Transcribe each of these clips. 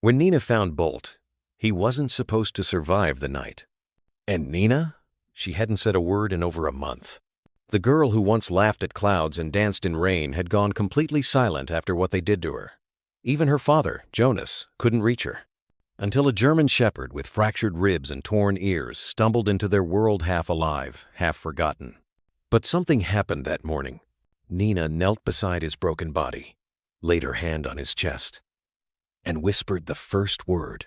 When Nina found Bolt, he wasn't supposed to survive the night. And Nina? She hadn't said a word in over a month. The girl who once laughed at clouds and danced in rain had gone completely silent after what they did to her. Even her father, Jonas, couldn't reach her. Until a German shepherd with fractured ribs and torn ears stumbled into their world half alive, half forgotten. But something happened that morning. Nina knelt beside his broken body, laid her hand on his chest, and whispered the first word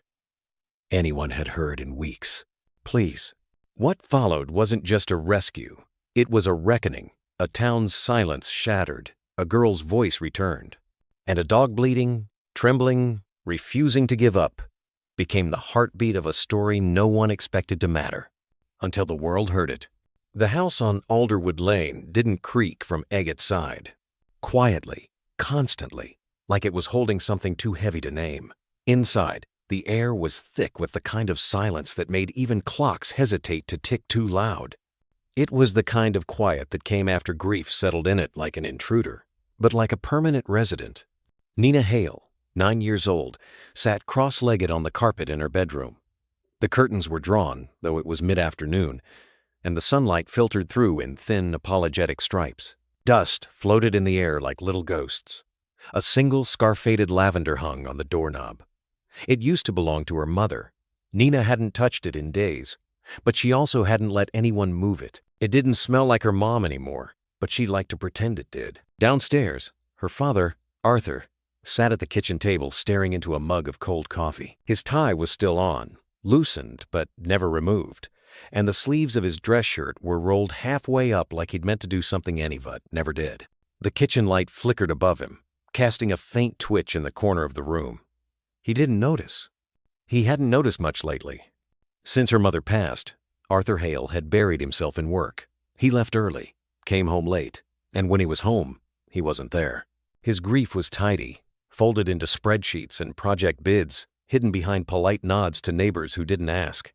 anyone had heard in weeks. Please. What followed wasn't just a rescue. It was a reckoning. A town's silence shattered. A girl's voice returned. And a dog bleeding, trembling, refusing to give up became the heartbeat of a story no one expected to matter. Until the world heard it. The house on Alderwood Lane didn't creak from Eggett's side. Quietly, constantly, like it was holding something too heavy to name. Inside, the air was thick with the kind of silence that made even clocks hesitate to tick too loud. It was the kind of quiet that came after grief settled in it like an intruder, but like a permanent resident. Nina Hale, 9 years old, sat cross-legged on the carpet in her bedroom. The curtains were drawn, though it was mid-afternoon, and the sunlight filtered through in thin, apologetic stripes. Dust floated in the air like little ghosts. A single scar-faded lavender hung on the doorknob. It used to belong to her mother. Nina hadn't touched it in days, but she also hadn't let anyone move it. It didn't smell like her mom anymore, but she liked to pretend it did. Downstairs, her father, Arthur, sat at the kitchen table staring into a mug of cold coffee. His tie was still on, loosened but never removed, and the sleeves of his dress shirt were rolled halfway up like he'd meant to do something Anyvut never did. The kitchen light flickered above him, casting a faint twitch in the corner of the room. He didn't notice. He hadn't noticed much lately. Since her mother passed, Arthur Hale had buried himself in work. He left early, came home late, and when he was home, he wasn't there. His grief was tidy, folded into spreadsheets and project bids, hidden behind polite nods to neighbors who didn't ask.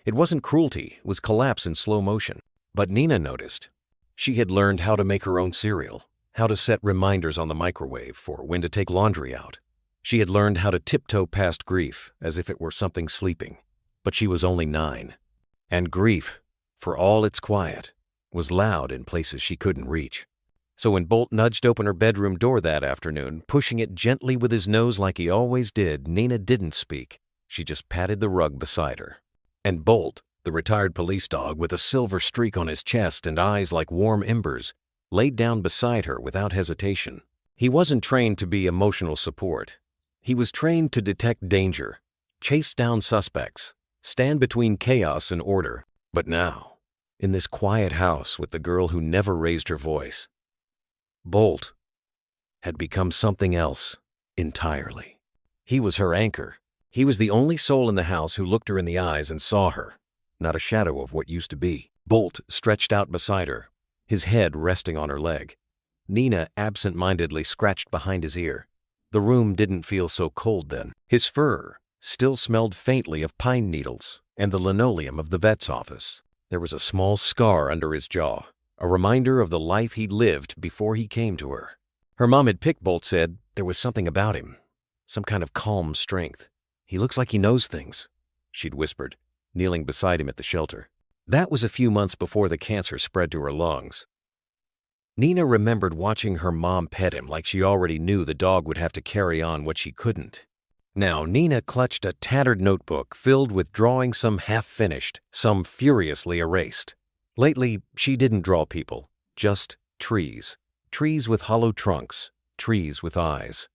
It wasn't cruelty, it was collapse in slow motion. But Nina noticed. She had learned how to make her own cereal, how to set reminders on the microwave for when to take laundry out. She had learned how to tiptoe past grief as if it were something sleeping. But she was only 9. And grief, for all its quiet, was loud in places she couldn't reach. So when Bolt nudged open her bedroom door that afternoon, pushing it gently with his nose like he always did, Nina didn't speak. She just patted the rug beside her. And Bolt, the retired police dog with a silver streak on his chest and eyes like warm embers, laid down beside her without hesitation. He wasn't trained to be emotional support. He was trained to detect danger, chase down suspects, stand between chaos and order. But now, in this quiet house with the girl who never raised her voice, Bolt had become something else entirely. He was her anchor. He was the only soul in the house who looked her in the eyes and saw her, not a shadow of what used to be. Bolt stretched out beside her, his head resting on her leg. Nina absent-mindedly scratched behind his ear. The room didn't feel so cold then. His fur still smelled faintly of pine needles and the linoleum of the vet's office. There was a small scar under his jaw, a reminder of the life he'd lived before he came to her. Her mom had picked Bolt said there was something about him, some kind of calm strength. He looks like he knows things, she'd whispered, kneeling beside him at the shelter. That was a few months before the cancer spread to her lungs. Nina remembered watching her mom pet him like she already knew the dog would have to carry on what she couldn't. Now Nina clutched a tattered notebook filled with drawings, some half-finished, some furiously erased. Lately, she didn't draw people, just trees. Trees with hollow trunks, trees with eyes.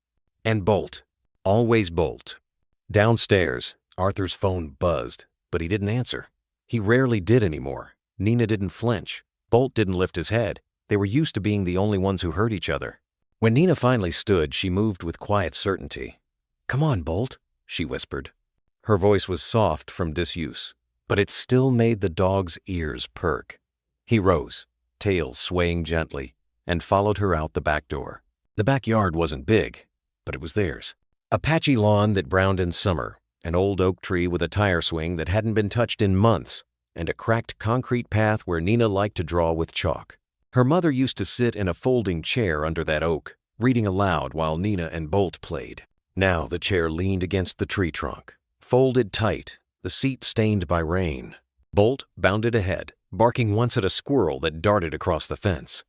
And Bolt. Always Bolt. Downstairs, Arthur's phone buzzed, but he didn't answer. He rarely did anymore. Nina didn't flinch. Bolt didn't lift his head. They were used to being the only ones who heard each other. When Nina finally stood, she moved with quiet certainty. "Come on, Bolt," she whispered. Her voice was soft from disuse, but it still made the dog's ears perk. He rose, tail swaying gently, and followed her out the back door. The backyard wasn't big, but it was theirs. A patchy lawn that browned in summer, an old oak tree with a tire swing that hadn't been touched in months, and a cracked concrete path where Nina liked to draw with chalk. Her mother used to sit in a folding chair under that oak, reading aloud while Nina and Bolt played. Now the chair leaned against the tree trunk, folded tight, the seat stained by rain. Bolt bounded ahead, barking once at a squirrel that darted across the fence.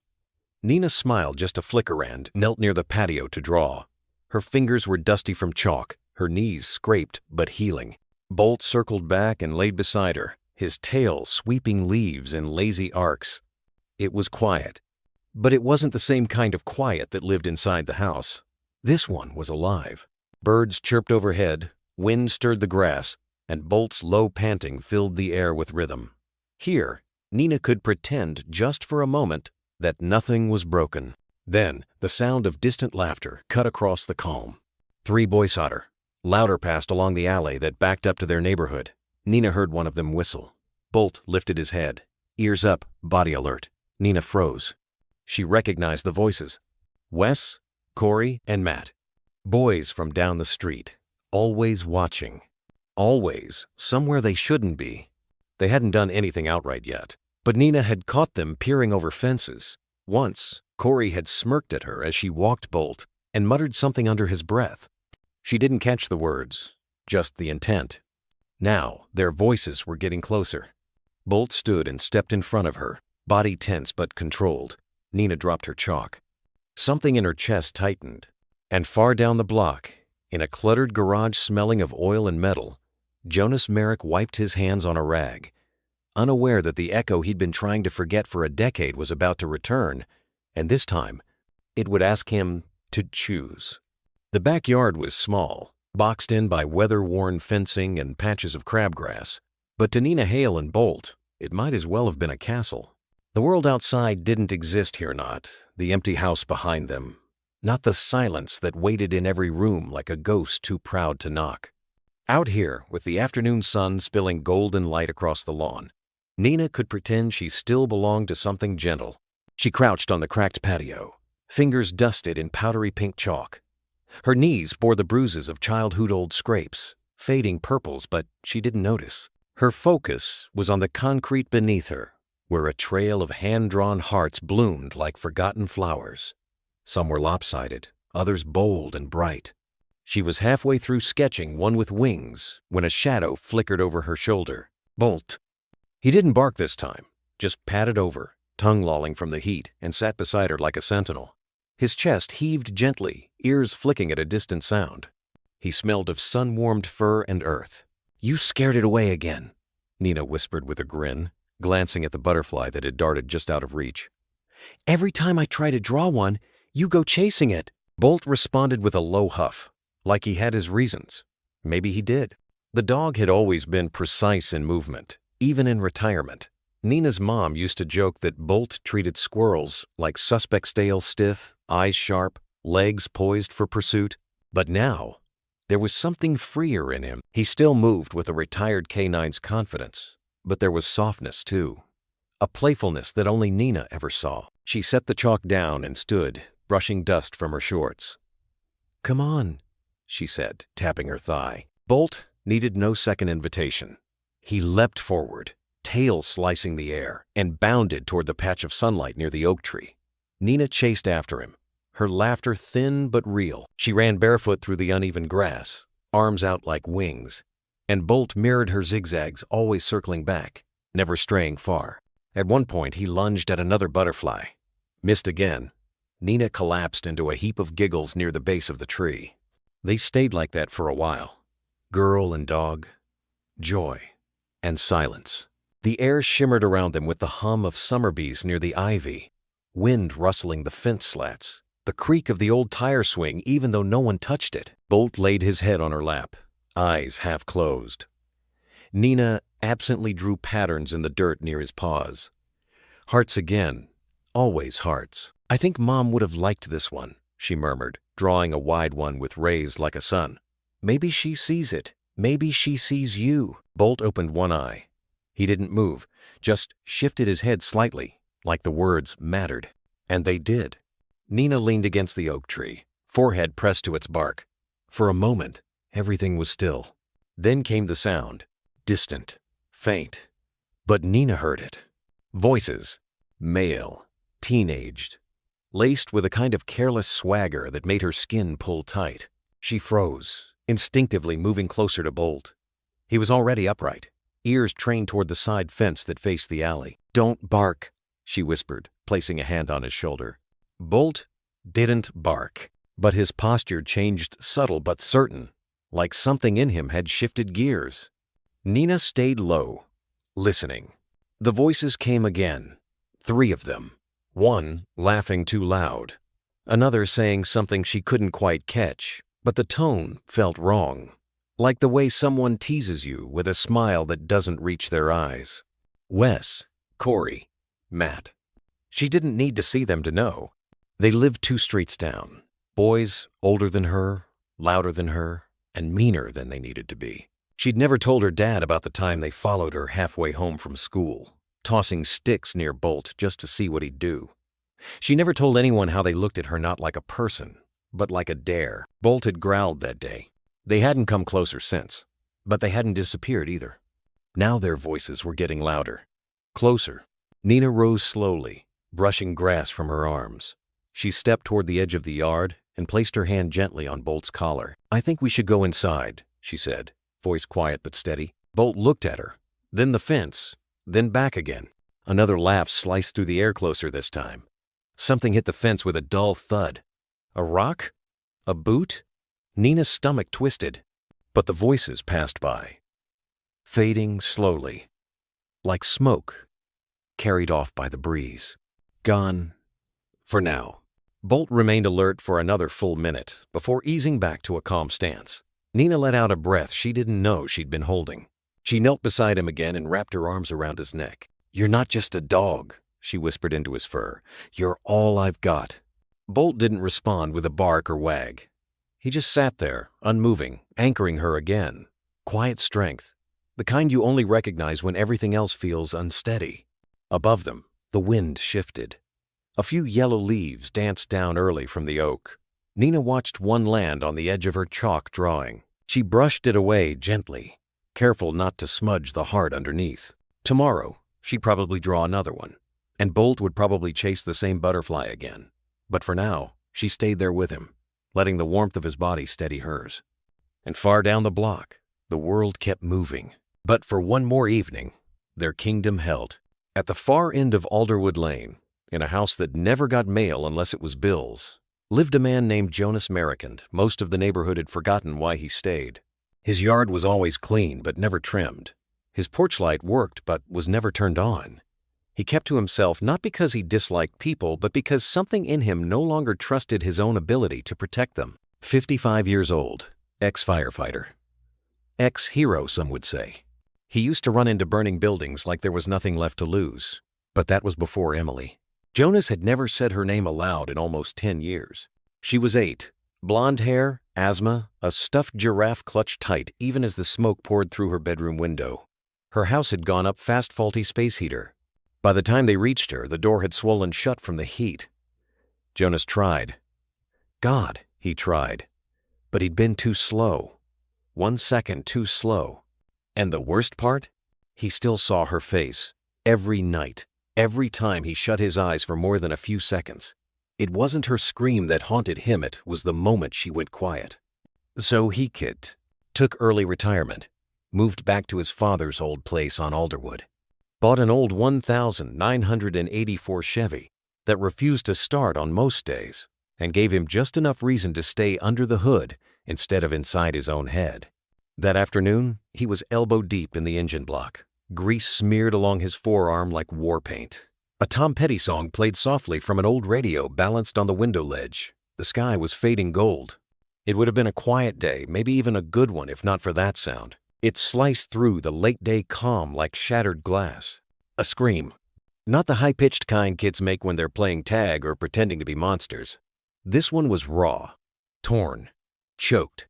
Nina smiled just a flicker and knelt near the patio to draw. Her fingers were dusty from chalk, her knees scraped but healing. Bolt circled back and laid beside her, his tail sweeping leaves in lazy arcs. It was quiet, but it wasn't the same kind of quiet that lived inside the house. This one was alive. Birds chirped overhead, wind stirred the grass, and Bolt's low panting filled the air with rhythm. Here, Nina could pretend just for a moment that nothing was broken. Then, the sound of distant laughter cut across the calm. 3 boys sought her. Louder passed along the alley that backed up to their neighborhood. Nina heard one of them whistle. Bolt lifted his head. Ears up, body alert. Nina froze. She recognized the voices. Wes, Corey, and Matt. Boys from down the street. Always watching. Always somewhere they shouldn't be. They hadn't done anything outright yet, but Nina had caught them peering over fences. Once, Corey had smirked at her as she walked Bolt and muttered something under his breath. She didn't catch the words, just the intent. Now, their voices were getting closer. Bolt stood and stepped in front of her, body tense but controlled. Nina dropped her chalk. Something in her chest tightened, and far down the block, in a cluttered garage smelling of oil and metal, Jonas Merrick wiped his hands on a rag. Unaware that the echo he'd been trying to forget for a decade was about to return, and this time, it would ask him to choose. The backyard was small, boxed in by weather-worn fencing and patches of crabgrass, but to Nina Hale and Bolt, it might as well have been a castle. The world outside didn't exist here, not the empty house behind them, not the silence that waited in every room like a ghost too proud to knock. Out here, with the afternoon sun spilling golden light across the lawn, Nina could pretend she still belonged to something gentle. She crouched on the cracked patio, fingers dusted in powdery pink chalk. Her knees bore the bruises of childhood-old scrapes, fading purples, but she didn't notice. Her focus was on the concrete beneath her, where a trail of hand-drawn hearts bloomed like forgotten flowers. Some were lopsided, others bold and bright. She was halfway through sketching one with wings when a shadow flickered over her shoulder. Bolt. He didn't bark this time, just padded over, tongue lolling from the heat, and sat beside her like a sentinel. His chest heaved gently, ears flicking at a distant sound. He smelled of sun-warmed fur and earth. "You scared it away again," Nina whispered with a grin, glancing at the butterfly that had darted just out of reach. "Every time I try to draw one, you go chasing it." Bolt responded with a low huff, like he had his reasons. Maybe he did. The dog had always been precise in movement, even in retirement. Nina's mom used to joke that Bolt treated squirrels like suspect stale stiff, eyes sharp, legs poised for pursuit. But now, there was something freer in him. He still moved with a retired canine's confidence, but there was softness too. A playfulness that only Nina ever saw. She set the chalk down and stood, brushing dust from her shorts. "Come on," she said, tapping her thigh. Bolt needed no second invitation. He leapt forward, tail slicing the air, and bounded toward the patch of sunlight near the oak tree. Nina chased after him, her laughter thin but real. She ran barefoot through the uneven grass, arms out like wings, and Bolt mirrored her zigzags, always circling back, never straying far. At one point, he lunged at another butterfly. Missed again. Nina collapsed into a heap of giggles near the base of the tree. They stayed like that for a while. Girl and dog, joy, and silence. The air shimmered around them with the hum of summer bees near the ivy, wind rustling the fence slats, the creak of the old tire swing even though no one touched it. Bolt laid his head on her lap, eyes half closed. Nina absently drew patterns in the dirt near his paws. Hearts again, always hearts. "I think Mom would have liked this one," she murmured, drawing a wide one with rays like a sun. "Maybe she sees it. Maybe she sees you." Bolt opened one eye. He didn't move, just shifted his head slightly, like the words mattered. And they did. Nina leaned against the oak tree, forehead pressed to its bark. For a moment, everything was still. Then came the sound, distant, faint. But Nina heard it. Voices, male, teenaged, laced with a kind of careless swagger that made her skin pull tight. She froze, instinctively moving closer to Bolt. He was already upright, ears trained toward the side fence that faced the alley. "Don't bark," she whispered, placing a hand on his shoulder. Bolt didn't bark, but his posture changed, subtle but certain, like something in him had shifted gears. Nina stayed low, listening. The voices came again, 3 of them. One laughing too loud, another saying something she couldn't quite catch, but the tone felt wrong, like the way someone teases you with a smile that doesn't reach their eyes. Wes, Corey, Matt. She didn't need to see them to know. They lived 2 streets down. Boys older than her, louder than her, and meaner than they needed to be. She'd never told her dad about the time they followed her halfway home from school, tossing sticks near Bolt just to see what he'd do. She never told anyone how they looked at her not like a person, but like a dare. Bolt had growled that day. They hadn't come closer since, but they hadn't disappeared either. Now their voices were getting louder. Closer. Nina rose slowly, brushing grass from her arms. She stepped toward the edge of the yard and placed her hand gently on Bolt's collar. "I think we should go inside," she said, voice quiet but steady. Bolt looked at her, then the fence, then back again. Another laugh sliced through the air closer this time. Something hit the fence with a dull thud. A rock? A boot? Nina's stomach twisted, but the voices passed by, fading slowly, like smoke, carried off by the breeze. Gone for now. Bolt remained alert for another full minute before easing back to a calm stance. Nina let out a breath she didn't know she'd been holding. She knelt beside him again and wrapped her arms around his neck. "You're not just a dog," she whispered into his fur. "You're all I've got." Bolt didn't respond with a bark or wag. He just sat there, unmoving, anchoring her again. Quiet strength, the kind you only recognize when everything else feels unsteady. Above them, the wind shifted. A few yellow leaves danced down early from the oak. Nina watched one land on the edge of her chalk drawing. She brushed it away gently, careful not to smudge the heart underneath. Tomorrow, she'd probably draw another one, and Bolt would probably chase the same butterfly again. But for now, she stayed there with him, letting the warmth of his body steady hers. And far down the block, the world kept moving. But for one more evening, their kingdom held. At the far end of Alderwood Lane, in a house that never got mail unless it was Bill's, lived a man named Jonas Merricant. Most of the neighborhood had forgotten why he stayed. His yard was always clean but never trimmed. His porch light worked but was never turned on. He kept to himself not because he disliked people, but because something in him no longer trusted his own ability to protect them. 55 years old, ex-firefighter. Ex-hero, some would say. He used to run into burning buildings like there was nothing left to lose. But that was before Emily. Jonas had never said her name aloud in almost 10 years. She was 8. Blonde hair, asthma, a stuffed giraffe clutched tight even as the smoke poured through her bedroom window. Her house had gone up fast faulty space heater. By the time they reached her, the door had swollen shut from the heat. Jonas tried. God, he tried. But he'd been too slow. 1 second too slow. And the worst part? He still saw her face. Every night. Every time he shut his eyes for more than a few seconds. It wasn't her scream that haunted him, it was the moment she went quiet. So he took early retirement, moved back to his father's old place on Alderwood. Bought an old 1984 Chevy that refused to start on most days and gave him just enough reason to stay under the hood instead of inside his own head. That afternoon, he was elbow deep in the engine block, grease smeared along his forearm like war paint. A Tom Petty song played softly from an old radio balanced on the window ledge. The sky was fading gold. It would have been a quiet day, maybe even a good one if not for that sound. It sliced through the late-day calm like shattered glass. A scream. Not the high-pitched kind kids make when they're playing tag or pretending to be monsters. This one was raw, torn, choked,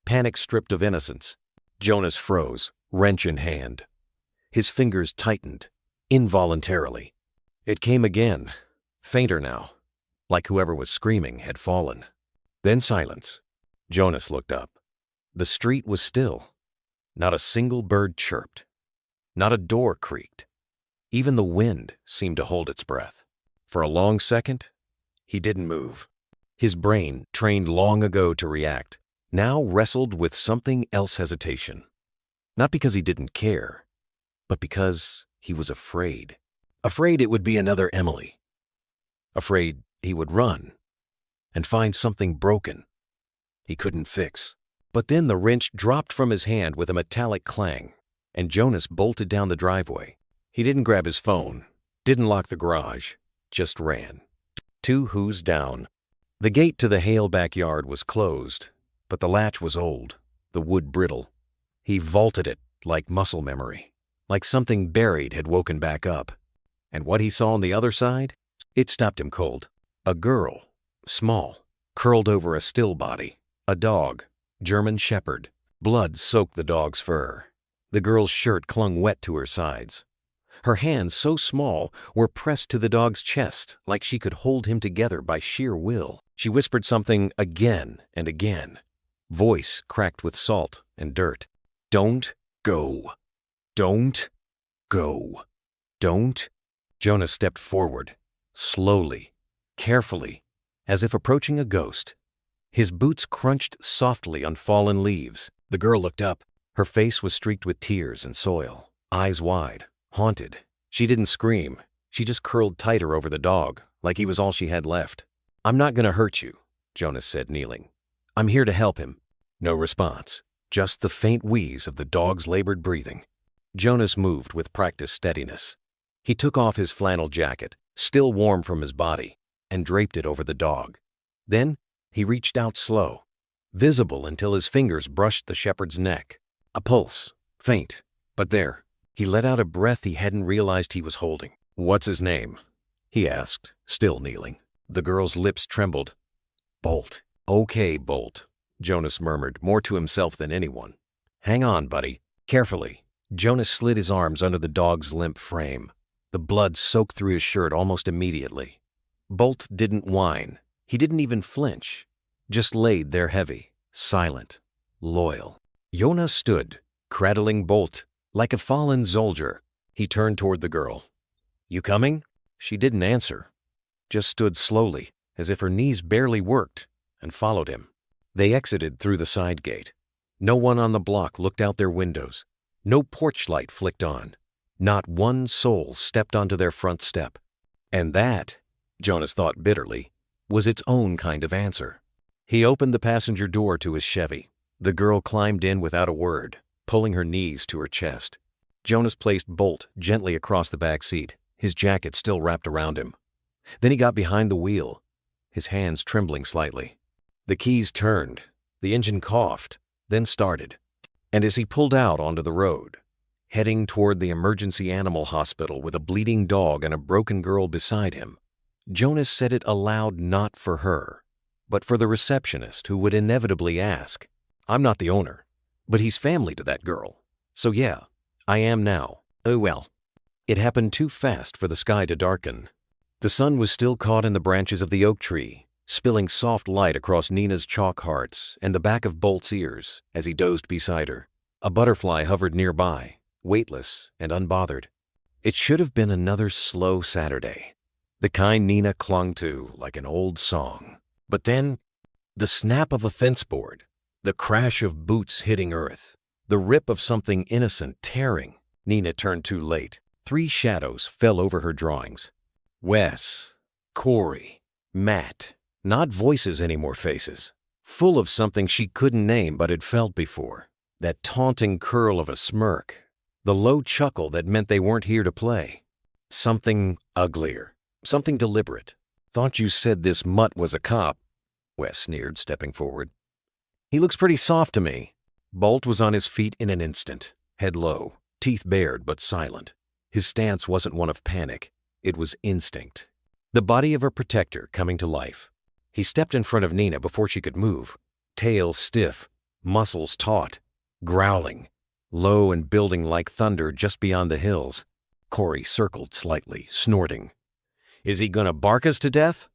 panic stripped of innocence. Jonas froze, wrench in hand. His fingers tightened, involuntarily. It came again, fainter now, like whoever was screaming had fallen. Then silence. Jonas looked up. The street was still. Not a single bird chirped. Not a door creaked. Even the wind seemed to hold its breath. For a long second, he didn't move. His brain, trained long ago to react, now wrestled with something else hesitation. Not because he didn't care, but because he was afraid. Afraid it would be another Emily. Afraid he would run and find something broken he couldn't fix. But then the wrench dropped from his hand with a metallic clang, and Jonas bolted down the driveway. He didn't grab his phone, didn't lock the garage, just ran. 2 who's down. The gate to the Hale backyard was closed, but the latch was old, the wood brittle. He vaulted it like muscle memory, like something buried had woken back up. And what he saw on the other side? It stopped him cold. A girl, small, curled over a still body. A dog, German shepherd. Blood soaked the dog's fur. The girl's shirt clung wet to her sides. Her hands, so small, were pressed to the dog's chest, like she could hold him together by sheer will. She whispered something again and again. Voice cracked with salt and dirt. Don't go. Don't go. Don't. Jonas stepped forward, slowly, carefully, as if approaching a ghost. His boots crunched softly on fallen leaves. The girl looked up. Her face was streaked with tears and soil, eyes wide, haunted. She didn't scream. She just curled tighter over the dog, like he was all she had left. "I'm not going to hurt you," Jonas said, kneeling. "I'm here to help him." No response, just the faint wheeze of the dog's labored breathing. Jonas moved with practiced steadiness. He took off his flannel jacket, still warm from his body, and draped it over the dog. Then he reached out slow, visible until his fingers brushed the shepherd's neck. A pulse, faint, but there. He let out a breath he hadn't realized he was holding. "What's his name?" he asked, still kneeling. The girl's lips trembled. "Bolt." "Okay, Bolt," Jonas murmured, more to himself than anyone. "Hang on, buddy." Carefully, Jonas slid his arms under the dog's limp frame. The blood soaked through his shirt almost immediately. Bolt didn't whine. He didn't even flinch, just laid there heavy, silent, loyal. Jonas stood, cradling Bolt, like a fallen soldier. He turned toward the girl. "You coming?" She didn't answer, just stood slowly, as if her knees barely worked, and followed him. They exited through the side gate. No one on the block looked out their windows. No porch light flicked on. Not one soul stepped onto their front step. And that, Jonas thought bitterly, was its own kind of answer. He opened the passenger door to his Chevy. The girl climbed in without a word, pulling her knees to her chest. Jonas placed Bolt gently across the back seat, his jacket still wrapped around him. Then he got behind the wheel, his hands trembling slightly. The keys turned, the engine coughed, then started. And as he pulled out onto the road, heading toward the emergency animal hospital with a bleeding dog and a broken girl beside him, Jonas said it aloud, not for her, but for the receptionist who would inevitably ask, "I'm not the owner, but he's family to that girl. So yeah, I am now. Oh well." It happened too fast for the sky to darken. The sun was still caught in the branches of the oak tree, spilling soft light across Nina's chalk hearts and the back of Bolt's ears as he dozed beside her. A butterfly hovered nearby, weightless and unbothered. It should have been another slow Saturday, the kind Nina clung to like an old song. But then, the snap of a fence board, the crash of boots hitting earth, the rip of something innocent tearing. Nina turned too late. 3 shadows fell over her drawings. Wes, Corey, Matt. Not voices anymore, faces. Full of something she couldn't name but had felt before. That taunting curl of a smirk. The low chuckle that meant they weren't here to play. Something uglier. Something deliberate. "Thought you said this mutt was a cop," Wes sneered, stepping forward. "He looks pretty soft to me." Bolt was on his feet in an instant, head low, teeth bared but silent. His stance wasn't one of panic. It was instinct. The body of a protector coming to life. He stepped in front of Nina before she could move, tail stiff, muscles taut, growling, low and building like thunder just beyond the hills. Corey circled slightly, snorting. "Is he gonna bark us to death?"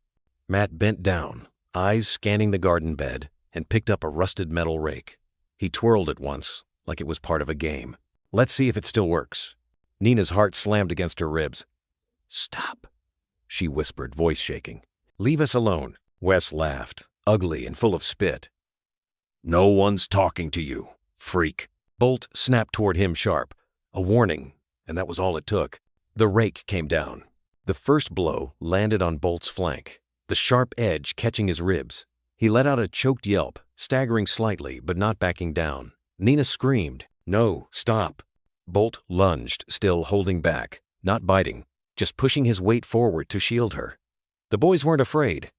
Matt bent down, eyes scanning the garden bed, and picked up a rusted metal rake. He twirled it once, like it was part of a game. "Let's see if it still works." Nina's heart slammed against her ribs. "Stop," she whispered, voice shaking. "Leave us alone." Wes laughed, ugly and full of spit. No one's talking to you, freak. Bolt snapped toward him sharp. A warning, and that was all it took. The rake came down. The first blow landed on Bolt's flank, the sharp edge catching his ribs. He let out a choked yelp, staggering slightly but not backing down. Nina screamed, "No, stop." Bolt lunged, still holding back, not biting, just pushing his weight forward to shield her. The boys weren't afraid.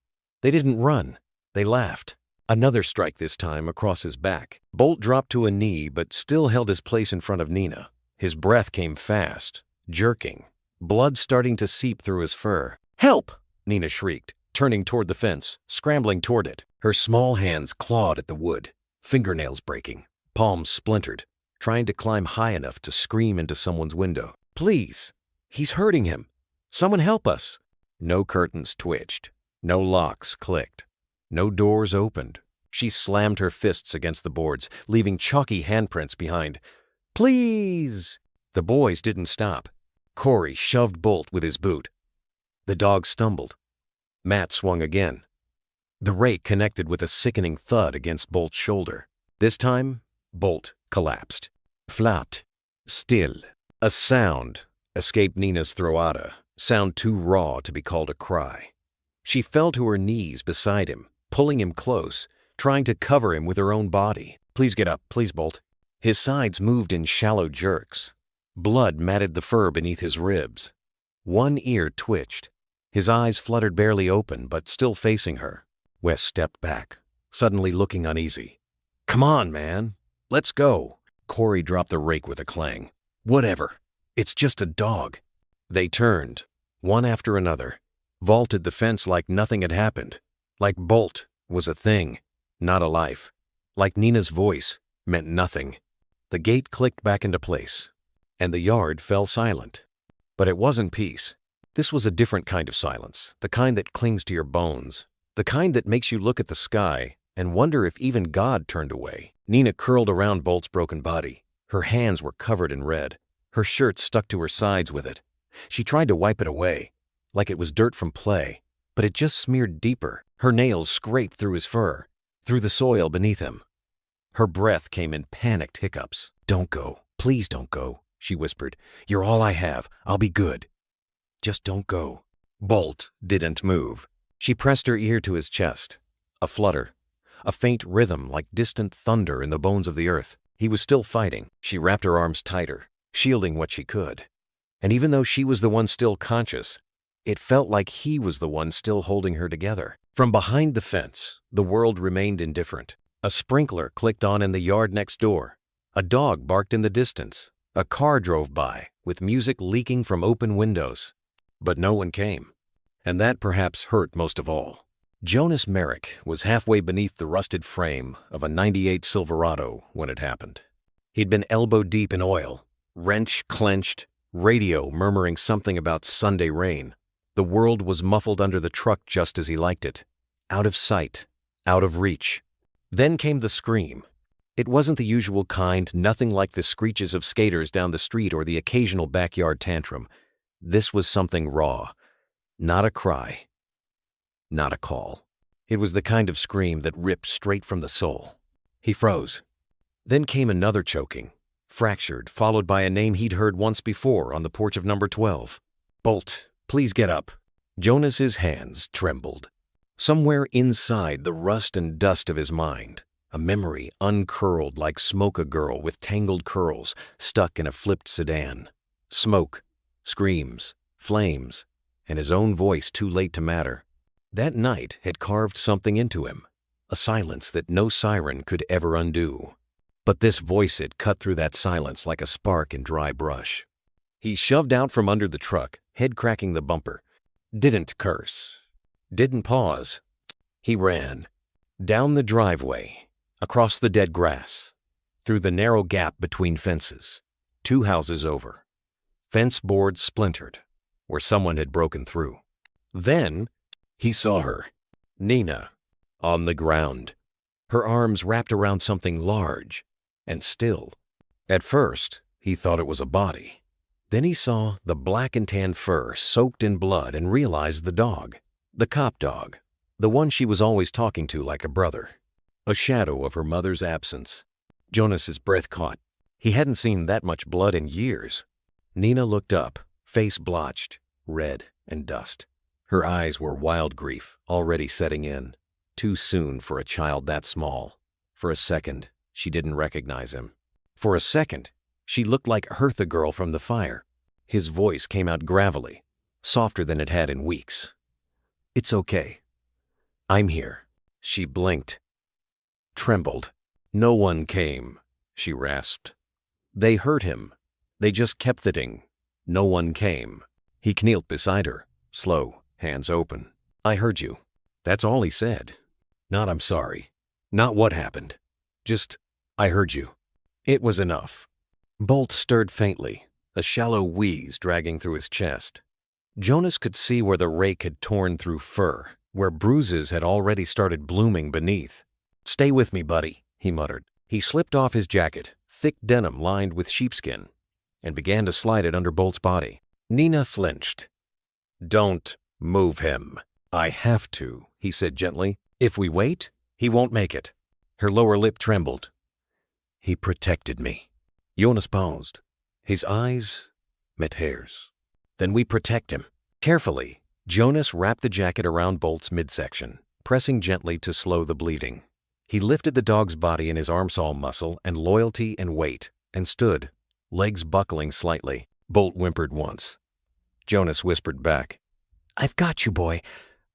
They didn't run. They laughed. Another strike this time across his back. Bolt dropped to a knee but still held his place in front of Nina. His breath came fast, jerking, blood starting to seep through his fur. "Help!" Nina shrieked, turning toward the fence, scrambling toward it. Her small hands clawed at the wood, fingernails breaking, palms splintered, trying to climb high enough to scream into someone's window. "Please! He's hurting him! Someone help us!" No curtains twitched. No locks clicked. No doors opened. She slammed her fists against the boards, leaving chalky handprints behind. "Please!" The boys didn't stop. Corey shoved Bolt with his boot. The dog stumbled. Matt swung again. The rake connected with a sickening thud against Bolt's shoulder. This time, Bolt collapsed. Flat. Still. A sound escaped Nina's throata, sound too raw to be called a cry. She fell to her knees beside him, pulling him close, trying to cover him with her own body. "Please get up, please, Bolt." His sides moved in shallow jerks. Blood matted the fur beneath his ribs. One ear twitched. His eyes fluttered barely open, but still facing her. Wes stepped back, suddenly looking uneasy. "Come on, man. Let's go." Corey dropped the rake with a clang. "Whatever. It's just a dog." They turned, one after another, vaulted the fence like nothing had happened, like Bolt was a thing, not a life, like Nina's voice meant nothing. The gate clicked back into place, and the yard fell silent. But it wasn't peace. This was a different kind of silence, the kind that clings to your bones, the kind that makes you look at the sky and wonder if even God turned away. Nina curled around Bolt's broken body. Her hands were covered in red. Her shirt stuck to her sides with it. She tried to wipe it away, like it was dirt from play, but it just smeared deeper. Her nails scraped through his fur, through the soil beneath him. Her breath came in panicked hiccups. "Don't go. Please don't go," she whispered. "You're all I have. I'll be good. Just don't go." Bolt didn't move. She pressed her ear to his chest. A flutter, a faint rhythm like distant thunder in the bones of the earth. He was still fighting. She wrapped her arms tighter, shielding what she could. And even though she was the one still conscious, it felt like he was the one still holding her together. From behind the fence, the world remained indifferent. A sprinkler clicked on in the yard next door. A dog barked in the distance. A car drove by, with music leaking from open windows. But no one came. And that perhaps hurt most of all. Jonas Merrick was halfway beneath the rusted frame of a '98 Silverado when it happened. He'd been elbow deep in oil, wrench clenched, radio murmuring something about Sunday rain. The world was muffled under the truck just as he liked it. Out of sight, out of reach. Then came the scream. It wasn't the usual kind, nothing like the screeches of skaters down the street or the occasional backyard tantrum. This was something raw. Not a cry. Not a call. It was the kind of scream that ripped straight from the soul. He froze. Then came another choking, fractured, followed by a name he'd heard once before on the porch of number 12. "Bolt, please get up." Jonas's hands trembled. Somewhere inside the rust and dust of his mind, a memory uncurled like smoke, a girl with tangled curls stuck in a flipped sedan. Smoke, screams, flames, and his own voice too late to matter. That night had carved something into him, a silence that no siren could ever undo. But this voice had cut through that silence like a spark in dry brush. He shoved out from under the truck, head cracking the bumper. Didn't curse. Didn't pause. He ran. Down the driveway, across the dead grass, through the narrow gap between fences, 2 houses over. Fence boards splintered, where someone had broken through. Then he saw her, Nina, on the ground, her arms wrapped around something large and still. At first, he thought it was a body. Then he saw the black and tan fur soaked in blood and realized the dog, the cop dog, the one she was always talking to like a brother. a shadow of her mother's absence. Jonas's breath caught. He hadn't seen that much blood in years. Nina looked up, face blotched, red and dust. Her eyes were wild grief, already setting in. Too soon for a child that small. For a second, she didn't recognize him. For a second, she looked like Hertha girl from the fire. His voice came out gravelly, softer than it had in weeks. "It's okay. I'm here." She blinked, trembled. "No one came," she rasped. "They hurt him. They just kept hitting. No one came." He knelt beside her, slow, hands open. "I heard you." That's all he said. Not "I'm sorry." Not what happened. Just, "I heard you." It was enough. Bolt stirred faintly, a shallow wheeze dragging through his chest. Jonas could see where the rake had torn through fur, where bruises had already started blooming beneath. "Stay with me, buddy," he muttered. He slipped off his jacket, thick denim lined with sheepskin, and began to slide it under Bolt's body. Nina flinched. "Don't move him." "I have to," he said gently. "If we wait, he won't make it." Her lower lip trembled. "He protected me." Jonas paused. His eyes met hers. "Then we protect him." Carefully, Jonas wrapped the jacket around Bolt's midsection, pressing gently to slow the bleeding. He lifted the dog's body in his armsole muscle and loyalty and weight, and stood, legs buckling slightly. Bolt whimpered once. Jonas whispered back, "I've got you, boy.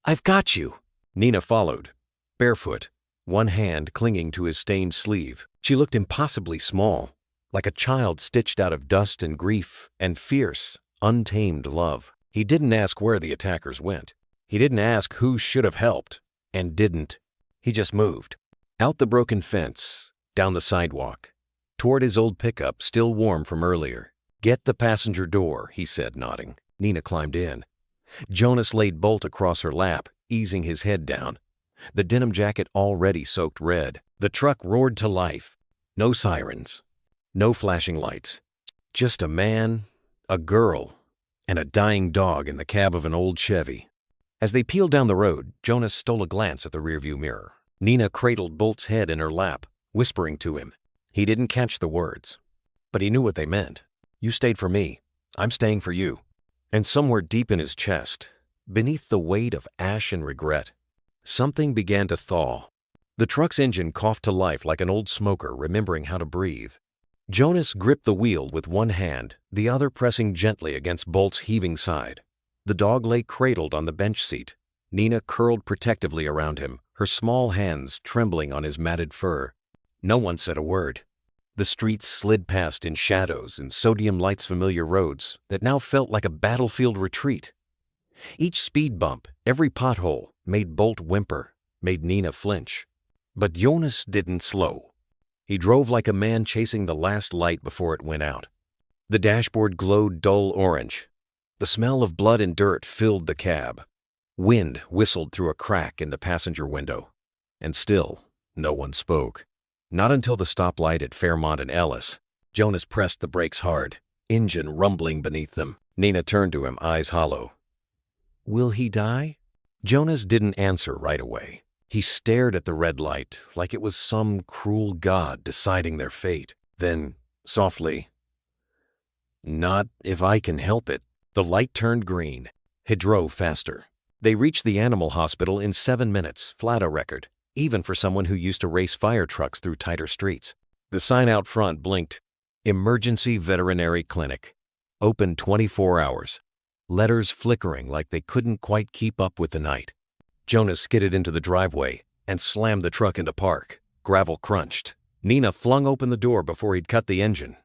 I've got you." Nina followed, barefoot, one hand clinging to his stained sleeve. She looked impossibly small, like a child stitched out of dust and grief and fierce, untamed love. He didn't ask where the attackers went. He didn't ask who should have helped, and didn't. He just moved. Out the broken fence, down the sidewalk, toward his old pickup, still warm from earlier. "Get the passenger door," he said, nodding. Nina climbed in. Jonas laid Bolt across her lap, easing his head down. The denim jacket already soaked red. The truck roared to life. No sirens. No flashing lights. Just a man, a girl, and a dying dog in the cab of an old Chevy. As they peeled down the road, Jonas stole a glance at the rearview mirror. Nina cradled Bolt's head in her lap, whispering to him. He didn't catch the words, but he knew what they meant. "You stayed for me. I'm staying for you." And somewhere deep in his chest, beneath the weight of ash and regret, something began to thaw. The truck's engine coughed to life like an old smoker remembering how to breathe. Jonas gripped the wheel with one hand, the other pressing gently against Bolt's heaving side. The dog lay cradled on the bench seat. Nina curled protectively around him, her small hands trembling on his matted fur. No one said a word. The streets slid past in shadows and sodium lights familiar roads that now felt like a battlefield retreat. Each speed bump, every pothole, made Bolt whimper, made Nina flinch. But Jonas didn't slow. He drove like a man chasing the last light before it went out. The dashboard glowed dull orange. The smell of blood and dirt filled the cab. Wind whistled through a crack in the passenger window. And still, no one spoke. Not until the stoplight at Fairmont and Ellis. Jonas pressed the brakes hard, engine rumbling beneath them. Nina turned to him, eyes hollow. "Will he die?" Jonas didn't answer right away. He stared at the red light like it was some cruel god deciding their fate. Then, softly, "Not if I can help it." The light turned green. He drove faster. They reached the animal hospital in 7 minutes, flat a record, even for someone who used to race fire trucks through tighter streets. The sign out front blinked, "Emergency Veterinary Clinic." Open 24 hours. Letters flickering like they couldn't quite keep up with the night. Jonas skidded into the driveway and slammed the truck into park. Gravel crunched. Nina flung open the door before he'd cut the engine.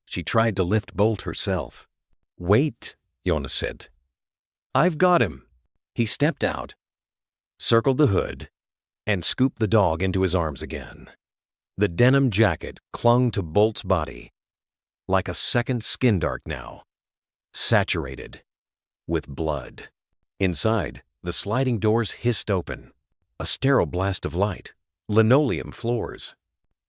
She tried to lift Bolt herself. "Wait," Jonas said. "I've got him." He stepped out, circled the hood, and scooped the dog into his arms again. The denim jacket clung to Bolt's body like a second skin dark now, saturated with blood. Inside, the sliding doors hissed open. A sterile blast of light. Linoleum floors.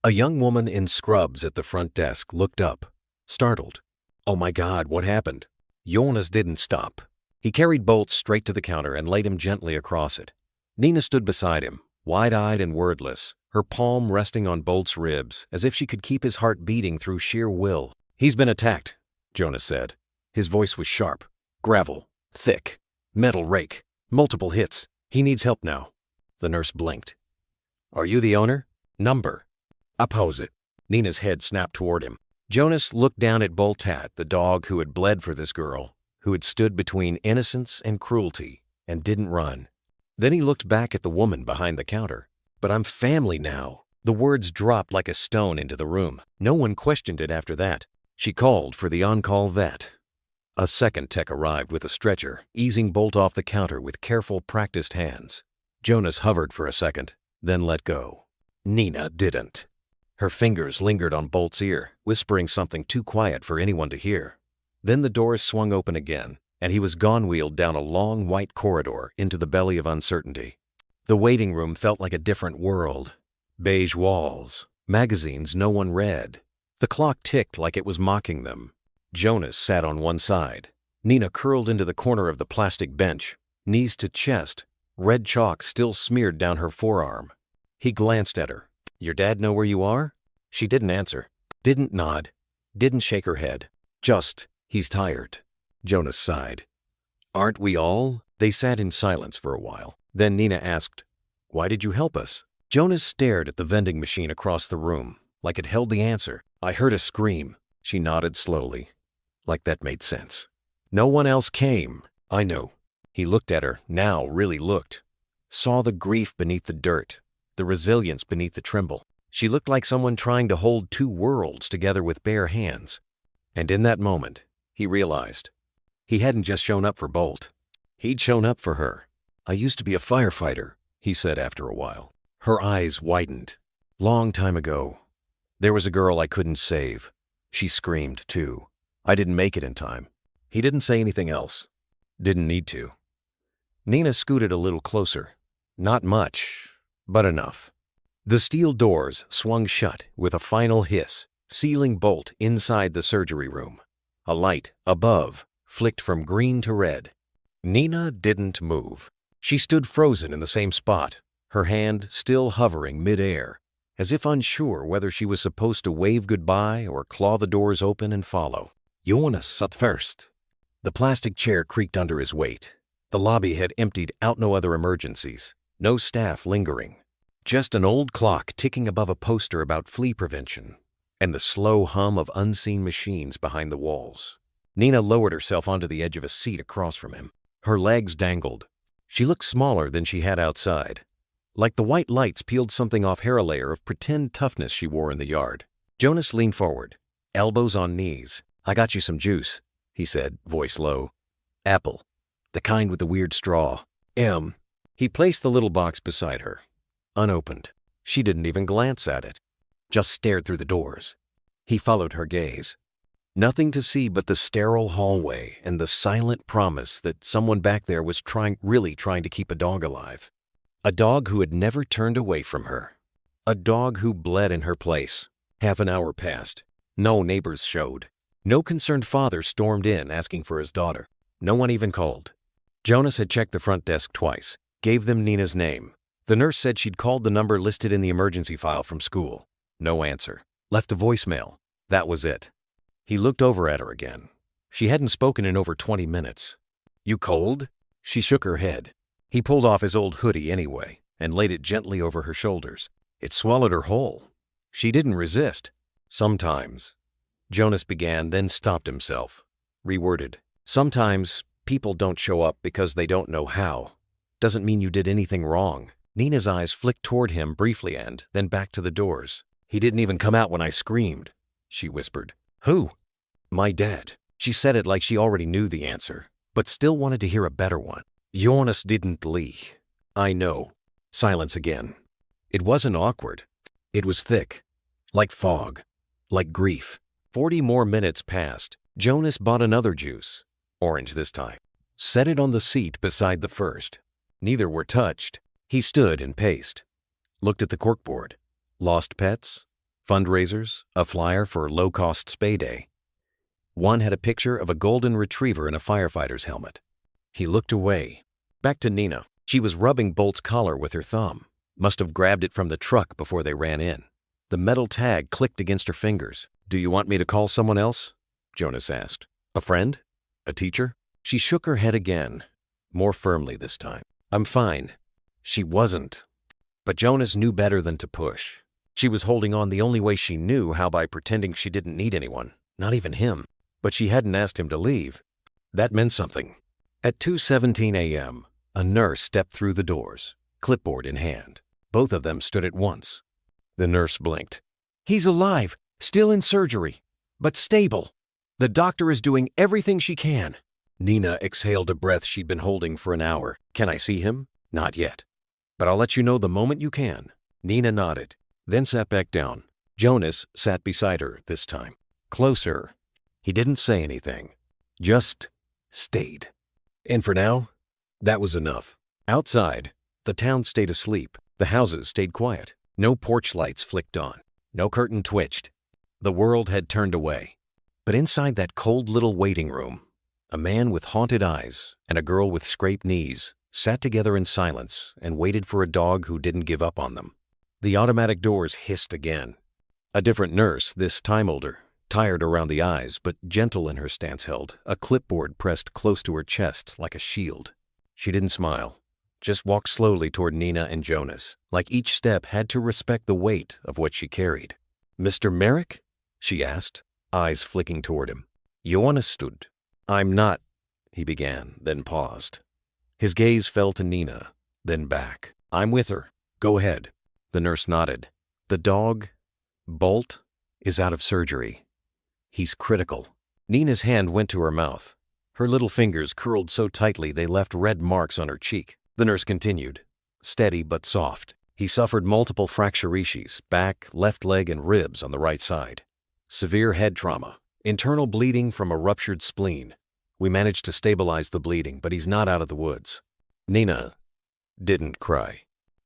A young woman in scrubs at the front desk looked up, startled. "Oh my God, what happened?" Jonas didn't stop. He carried Bolt straight to the counter and laid him gently across it. Nina stood beside him, wide-eyed and wordless, her palm resting on Bolt's ribs as if she could keep his heart beating through sheer will. "He's been attacked," Jonas said. His voice was sharp. "Gravel. Thick. Metal rake. Multiple hits. He needs help now." The nurse blinked. "Are you the owner?" "Number." "Oppose it." Nina's head snapped toward him. Jonas looked down at Boltat, the dog who had bled for this girl, who had stood between innocence and cruelty, and didn't run. Then he looked back at the woman behind the counter. "But I'm family now." The words dropped like a stone into the room. No one questioned it after that. She called for the on-call vet. A second tech arrived with a stretcher, easing Bolt off the counter with careful, practiced hands. Jonas hovered for a second, then let go. Nina didn't. Her fingers lingered on Bolt's ear, whispering something too quiet for anyone to hear. Then the doors swung open again, and he was gone-wheeled down a long white corridor into the belly of uncertainty. The waiting room felt like a different world. Beige walls, magazines no one read. The clock ticked like it was mocking them. Jonas sat on one side. Nina curled into the corner of the plastic bench, knees to chest, red chalk still smeared down her forearm. He glanced at her. "Your dad know where you are?" She didn't answer, didn't nod, didn't shake her head. Just, "He's tired." Jonas sighed. "Aren't we all?" They sat in silence for a while. Then Nina asked, "Why did you help us?" Jonas stared at the vending machine across the room, like it held the answer. "I heard a scream." She nodded slowly, like that made sense. "No one else came." "I know." He looked at her, now really looked. Saw the grief beneath the dirt, the resilience beneath the tremble. She looked like someone trying to hold two worlds together with bare hands. And in that moment, he realized he hadn't just shown up for Bolt. He'd shown up for her. "I used to be a firefighter," he said after a while. Her eyes widened. "Long time ago. There was a girl I couldn't save. She screamed, too. I didn't make it in time." He didn't say anything else. Didn't need to. Nina scooted a little closer. Not much, but enough. The steel doors swung shut with a final hiss, sealing Bolt inside the surgery room. A light, above, flicked from green to red. Nina didn't move. She stood frozen in the same spot, her hand still hovering mid-air, as if unsure whether she was supposed to wave goodbye or claw the doors open and follow. Jonas sat first. The plastic chair creaked under his weight. The lobby had emptied out, no other emergencies, no staff lingering. Just an old clock ticking above a poster about flea prevention, and the slow hum of unseen machines behind the walls. Nina lowered herself onto the edge of a seat across from him. Her legs dangled. She looked smaller than she had outside. Like the white lights peeled something off her layer of pretend toughness she wore in the yard. Jonas leaned forward, elbows on knees. "I got you some juice," he said, voice low. "Apple. The kind with the weird straw. He placed the little box beside her. Unopened. She didn't even glance at it. Just stared through the doors. He followed her gaze. Nothing to see but the sterile hallway and the silent promise that someone back there was really trying to keep a dog alive. A dog who had never turned away from her. A dog who bled in her place. Half an hour passed. No neighbors showed. No concerned father stormed in asking for his daughter. No one even called. Jonas had checked the front desk twice, gave them Nina's name. The nurse said she'd called the number listed in the emergency file from school. No answer. Left a voicemail. That was it. He looked over at her again. She hadn't spoken in over 20 minutes. "You cold?" She shook her head. He pulled off his old hoodie anyway and laid it gently over her shoulders. It swallowed her whole. She didn't resist. "Sometimes," Jonas began, then stopped himself. Reworded. "Sometimes people don't show up because they don't know how. Doesn't mean you did anything wrong." Nina's eyes flicked toward him briefly and then back to the doors. "He didn't even come out when I screamed," she whispered. "Who?" "My dad." She said it like she already knew the answer, but still wanted to hear a better one. "Jonas didn't leave." "I know." Silence again. It wasn't awkward. It was thick. Like fog. Like grief. 40 more minutes passed. Jonas bought another juice. Orange this time. Set it on the seat beside the first. Neither were touched. He stood and paced. Looked at the corkboard. Lost pets? Fundraisers? A flyer for low-cost spay day? One had a picture of a golden retriever in a firefighter's helmet. He looked away. Back to Nina. She was rubbing Bolt's collar with her thumb. Must have grabbed it from the truck before they ran in. The metal tag clicked against her fingers. "Do you want me to call someone else?" Jonas asked. "A friend? A teacher?" She shook her head again, more firmly this time. "I'm fine." She wasn't. But Jonas knew better than to push. She was holding on the only way she knew how, by pretending she didn't need anyone, not even him. But she hadn't asked him to leave. That meant something. At 2:17 a.m., a nurse stepped through the doors, clipboard in hand. Both of them stood at once. The nurse blinked. "He's alive, still in surgery, but stable. The doctor is doing everything she can." Nina exhaled a breath she'd been holding for an hour. "Can I see him?" "Not yet. But I'll let you know the moment you can." Nina nodded, then sat back down. Jonas sat beside her this time. Closer. He didn't say anything. Just stayed. And for now, that was enough. Outside, the town stayed asleep. The houses stayed quiet. No porch lights flicked on. No curtain twitched. The world had turned away. But inside that cold little waiting room, a man with haunted eyes and a girl with scraped knees sat together in silence and waited for a dog who didn't give up on them. The automatic doors hissed again. A different nurse, this time older, tired around the eyes but gentle in her stance, held a clipboard pressed close to her chest like a shield. She didn't smile, just walked slowly toward Nina and Jonas, like each step had to respect the weight of what she carried. "Mr. Merrick?" she asked, eyes flicking toward him. Jonas stood. "I'm not," he began, then paused. His gaze fell to Nina, then back. "I'm with her. Go ahead." The nurse nodded. "The dog, Bolt, is out of surgery. He's critical." Nina's hand went to her mouth. Her little fingers curled so tightly they left red marks on her cheek. The nurse continued, steady but soft. "He suffered multiple fractures, back, left leg, and ribs on the right side. Severe head trauma, internal bleeding from a ruptured spleen. We managed to stabilize the bleeding, but he's not out of the woods." Nina didn't cry,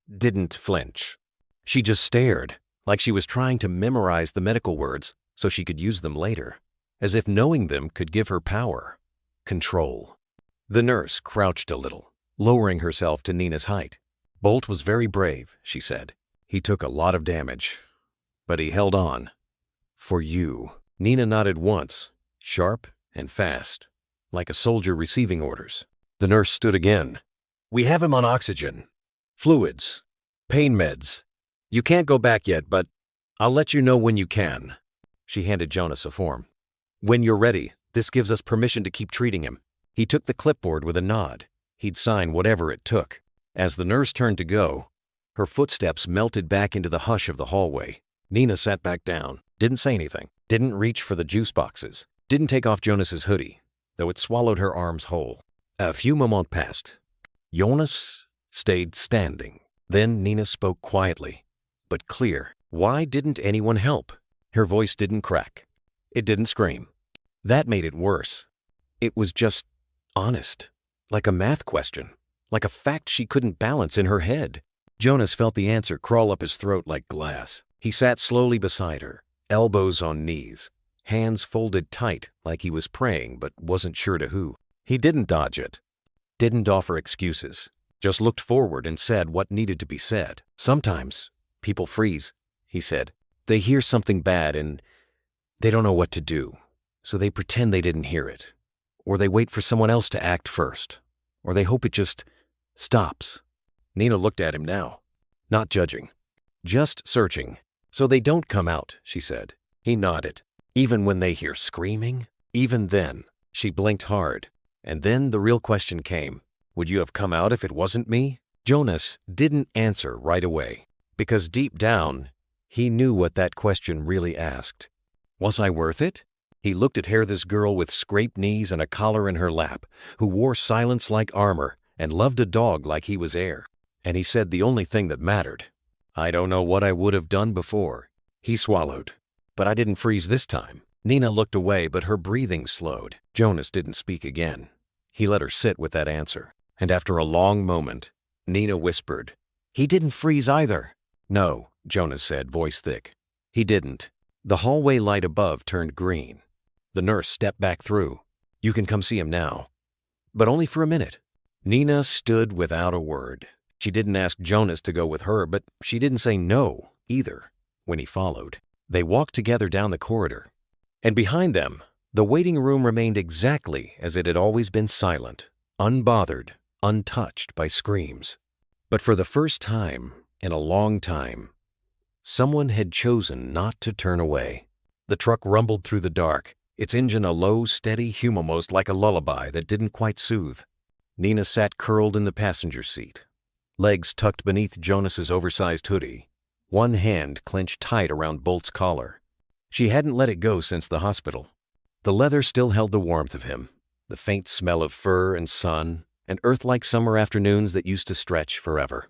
didn't flinch. She just stared, like she was trying to memorize the medical words so she could use them later, as if knowing them could give her power, control. The nurse crouched a little, lowering herself to Nina's height. "Bolt was very brave," she said. "He took a lot of damage, but he held on. For you." Nina nodded once, sharp and fast, like a soldier receiving orders. The nurse stood again. "We have him on oxygen, fluids, pain meds. You can't go back yet, but I'll let you know when you can." She handed Jonas a form. "When you're ready, this gives us permission to keep treating him." He took the clipboard with a nod. He'd sign whatever it took. As the nurse turned to go, her footsteps melted back into the hush of the hallway. Nina sat back down, didn't say anything, didn't reach for the juice boxes, didn't take off Jonas's hoodie, though it swallowed her arms whole. A few moments passed. Jonas stayed standing. Then Nina spoke quietly, but clear. Why didn't anyone help? Her voice didn't crack. It didn't scream. That made it worse. It was just honest, like a math question, like a fact she couldn't balance in her head. Jonas felt the answer crawl up his throat like glass. He sat slowly beside her, elbows on knees, hands folded tight like he was praying but wasn't sure to who. He didn't dodge it, didn't offer excuses, just looked forward and said what needed to be said. "Sometimes people freeze," he said. "They hear something bad and they don't know what to do, so they pretend they didn't hear it. Or they wait for someone else to act first. Or they hope it just stops." Nina looked at him now, not judging, just searching. "So they don't come out," she said. He nodded. "Even when they hear screaming?" "Even then." She blinked hard. And then the real question came. "Would you have come out if it wasn't me?" Jonas didn't answer right away, because deep down, he knew what that question really asked. Was I worth it? He looked at her, this girl with scraped knees and a collar in her lap, who wore silence like armor and loved a dog like he was air. And he said the only thing that mattered. "I don't know what I would have done before." He swallowed. "But I didn't freeze this time." Nina looked away, but her breathing slowed. Jonas didn't speak again. He let her sit with that answer. And after a long moment, Nina whispered, "He didn't freeze either." "No," Jonas said, voice thick. "He didn't." The hallway light above turned green. The nurse stepped back through. "You can come see him now." But only for a minute. Nina stood without a word. She didn't ask Jonas to go with her, but she didn't say no either when he followed. They walked together down the corridor, and behind them, the waiting room remained exactly as it had always been, silent, unbothered, untouched by screams. But for the first time in a long time, someone had chosen not to turn away. The truck rumbled through the dark, its engine a low, steady hum, almost like a lullaby that didn't quite soothe. Nina sat curled in the passenger seat, legs tucked beneath Jonas's oversized hoodie, one hand clenched tight around Bolt's collar. She hadn't let it go since the hospital. The leather still held the warmth of him, the faint smell of fur and sun, and earth-like summer afternoons that used to stretch forever.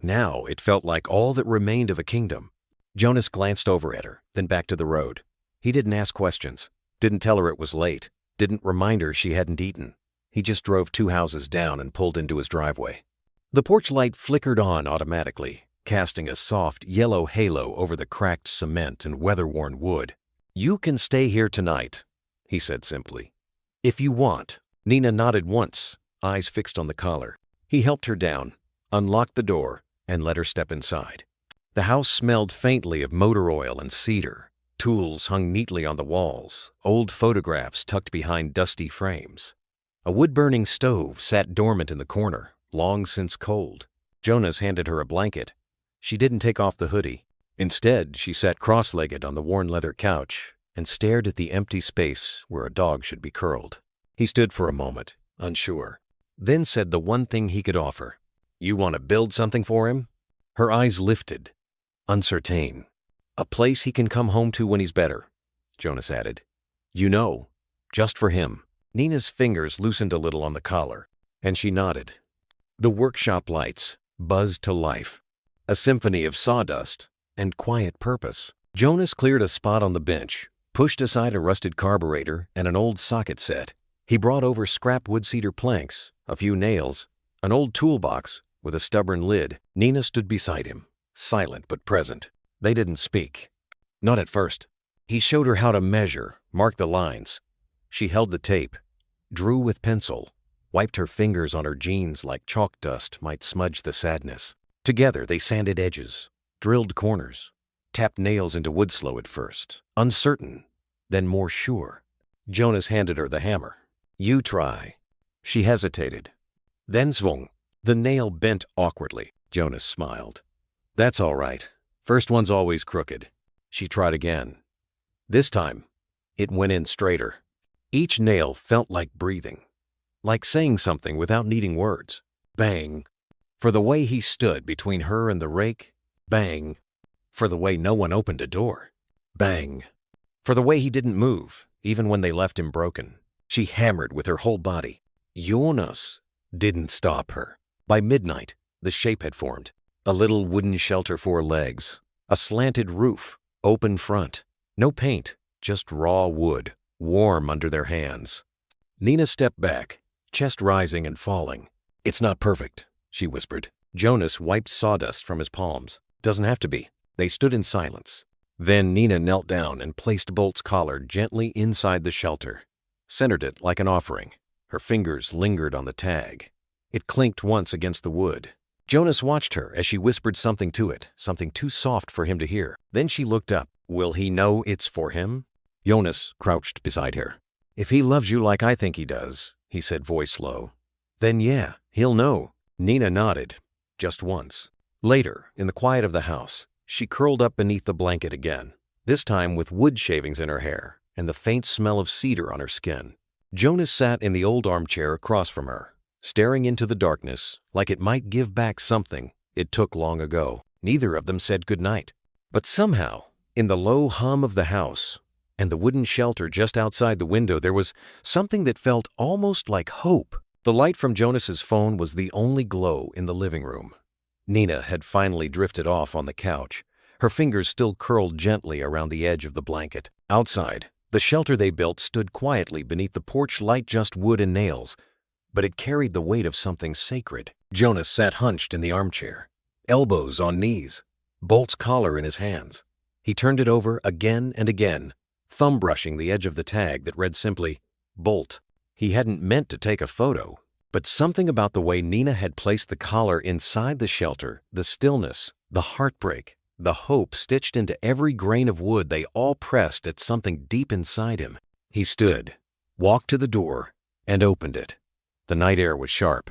Now it felt like all that remained of a kingdom. Jonas glanced over at her, then back to the road. He didn't ask questions, didn't tell her it was late, didn't remind her she hadn't eaten. He just drove 2 houses down and pulled into his driveway. The porch light flickered on automatically, casting a soft yellow halo over the cracked cement and weather-worn wood. "You can stay here tonight," he said simply. "If you want." Nina nodded once, eyes fixed on the collar. He helped her down, unlocked the door, and let her step inside. The house smelled faintly of motor oil and cedar. Tools hung neatly on the walls, old photographs tucked behind dusty frames. A wood-burning stove sat dormant in the corner, long since cold. Jonas handed her a blanket. She didn't take off the hoodie. Instead, she sat cross-legged on the worn leather couch and stared at the empty space where a dog should be curled. He stood for a moment, unsure, then said the one thing he could offer. "You want to build something for him?" Her eyes lifted, uncertain. "A place he can come home to when he's better," Jonas added. "You know, just for him." Nina's fingers loosened a little on the collar, and she nodded. The workshop lights buzzed to life, a symphony of sawdust and quiet purpose. Jonas cleared a spot on the bench, pushed aside a rusted carburetor and an old socket set. He brought over scrap wood cedar planks, a few nails, an old toolbox with a stubborn lid. Nina stood beside him, silent but present. They didn't speak. Not at first. He showed her how to measure, mark the lines. She held the tape, drew with pencil, wiped her fingers on her jeans like chalk dust might smudge the sadness. Together they sanded edges, drilled corners, tapped nails into wood slow at first, uncertain, then more sure. Jonas handed her the hammer. "You try." She hesitated. Then swung. The nail bent awkwardly. Jonas smiled. "That's all right. First one's always crooked." She tried again. This time, it went in straighter. Each nail felt like breathing, like saying something without needing words. Bang. For the way he stood between her and the rake. Bang. For the way no one opened a door. Bang. For the way he didn't move, even when they left him broken. She hammered with her whole body. Jonas didn't stop her. By midnight, the shape had formed. A little wooden shelter for legs. A slanted roof. Open front. No paint, just raw wood, warm under their hands. Nina stepped back, chest rising and falling. "It's not perfect," she whispered. Jonas wiped sawdust from his palms. "Doesn't have to be." They stood in silence. Then Nina knelt down and placed Bolt's collar gently inside the shelter, centered it like an offering. Her fingers lingered on the tag. It clinked once against the wood. Jonas watched her as she whispered something to it, something too soft for him to hear. Then she looked up. "Will he know it's for him?" Jonas crouched beside her. "If he loves you like I think he does," he said, voice low, "then yeah, he'll know." Nina nodded, just once. Later, in the quiet of the house, she curled up beneath the blanket again, this time with wood shavings in her hair and the faint smell of cedar on her skin. Jonas sat in the old armchair across from her, staring into the darkness like it might give back something it took long ago. Neither of them said goodnight. But somehow, in the low hum of the house and the wooden shelter just outside the window, there was something that felt almost like hope. The light from Jonas's phone was the only glow in the living room. Nina had finally drifted off on the couch, her fingers still curled gently around the edge of the blanket. Outside, the shelter they built stood quietly beneath the porch light, just wood and nails, but it carried the weight of something sacred. Jonas sat hunched in the armchair, elbows on knees, Bolt's collar in his hands. He turned it over again and again, thumb brushing the edge of the tag that read simply, "Bolt." He hadn't meant to take a photo. But something about the way Nina had placed the collar inside the shelter, the stillness, the heartbreak, the hope stitched into every grain of wood, they all pressed at something deep inside him. He stood, walked to the door, and opened it. The night air was sharp.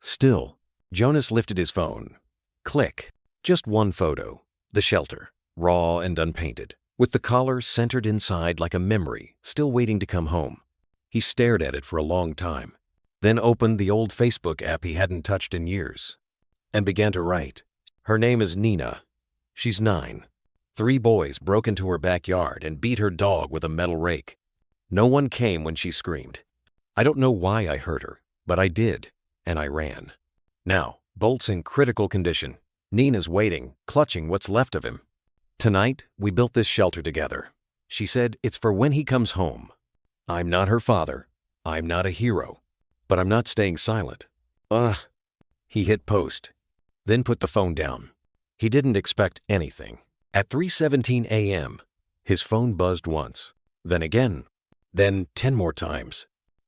Still, Jonas lifted his phone. Click. Just one photo. The shelter, raw and unpainted, with the collar centered inside like a memory, still waiting to come home. He stared at it for a long time, then opened the old Facebook app he hadn't touched in years, and began to write. Her name is Nina. She's 9. 3 boys broke into her backyard and beat her dog with a metal rake. No one came when she screamed. I don't know why I hurt her, but I did, and I ran. Now, Bolt's in critical condition. Nina's waiting, clutching what's left of him. Tonight, we built this shelter together. She said it's for when he comes home. I'm not her father. I'm not a hero. But I'm not staying silent. He hit post, then put the phone down. He didn't expect anything. At 3:17 a.m., his phone buzzed once, then again, then 10 more times.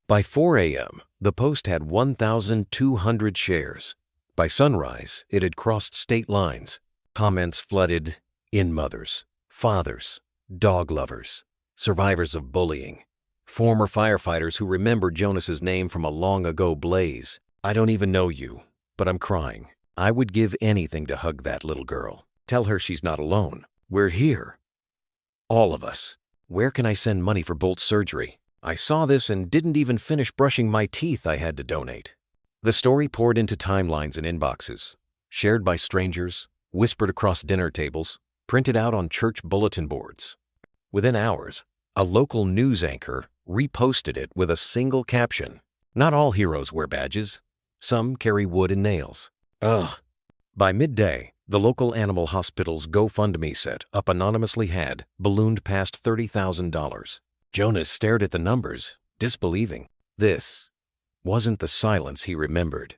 By 4 a.m., the post had 1,200 shares. By sunrise, it had crossed state lines. Comments flooded in mothers, fathers, dog lovers, survivors of bullying, former firefighters who remembered Jonas's name from a long-ago blaze. I don't even know you, but I'm crying. I would give anything to hug that little girl. Tell her she's not alone. We're here. All of us. Where can I send money for Bolt's surgery? I saw this and didn't even finish brushing my teeth. I had to donate. The story poured into timelines and inboxes, shared by strangers, whispered across dinner tables, printed out on church bulletin boards. Within hours, a local news anchor reposted it with a single caption. Not all heroes wear badges. Some carry wood and nails. Ugh. By midday, the local animal hospital's GoFundMe set up anonymously had ballooned past $30,000. Jonas stared at the numbers, disbelieving. This wasn't the silence he remembered.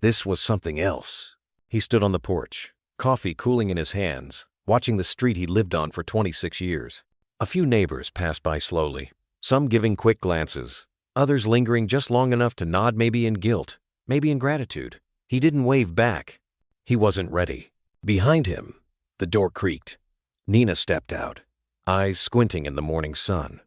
This was something else. He stood on the porch, coffee cooling in his hands, watching the street he lived on for 26 years. A few neighbors passed by slowly, some giving quick glances, others lingering just long enough to nod, maybe in guilt, maybe in gratitude. He didn't wave back. He wasn't ready. Behind him, the door creaked. Nina stepped out, eyes squinting in the morning sun.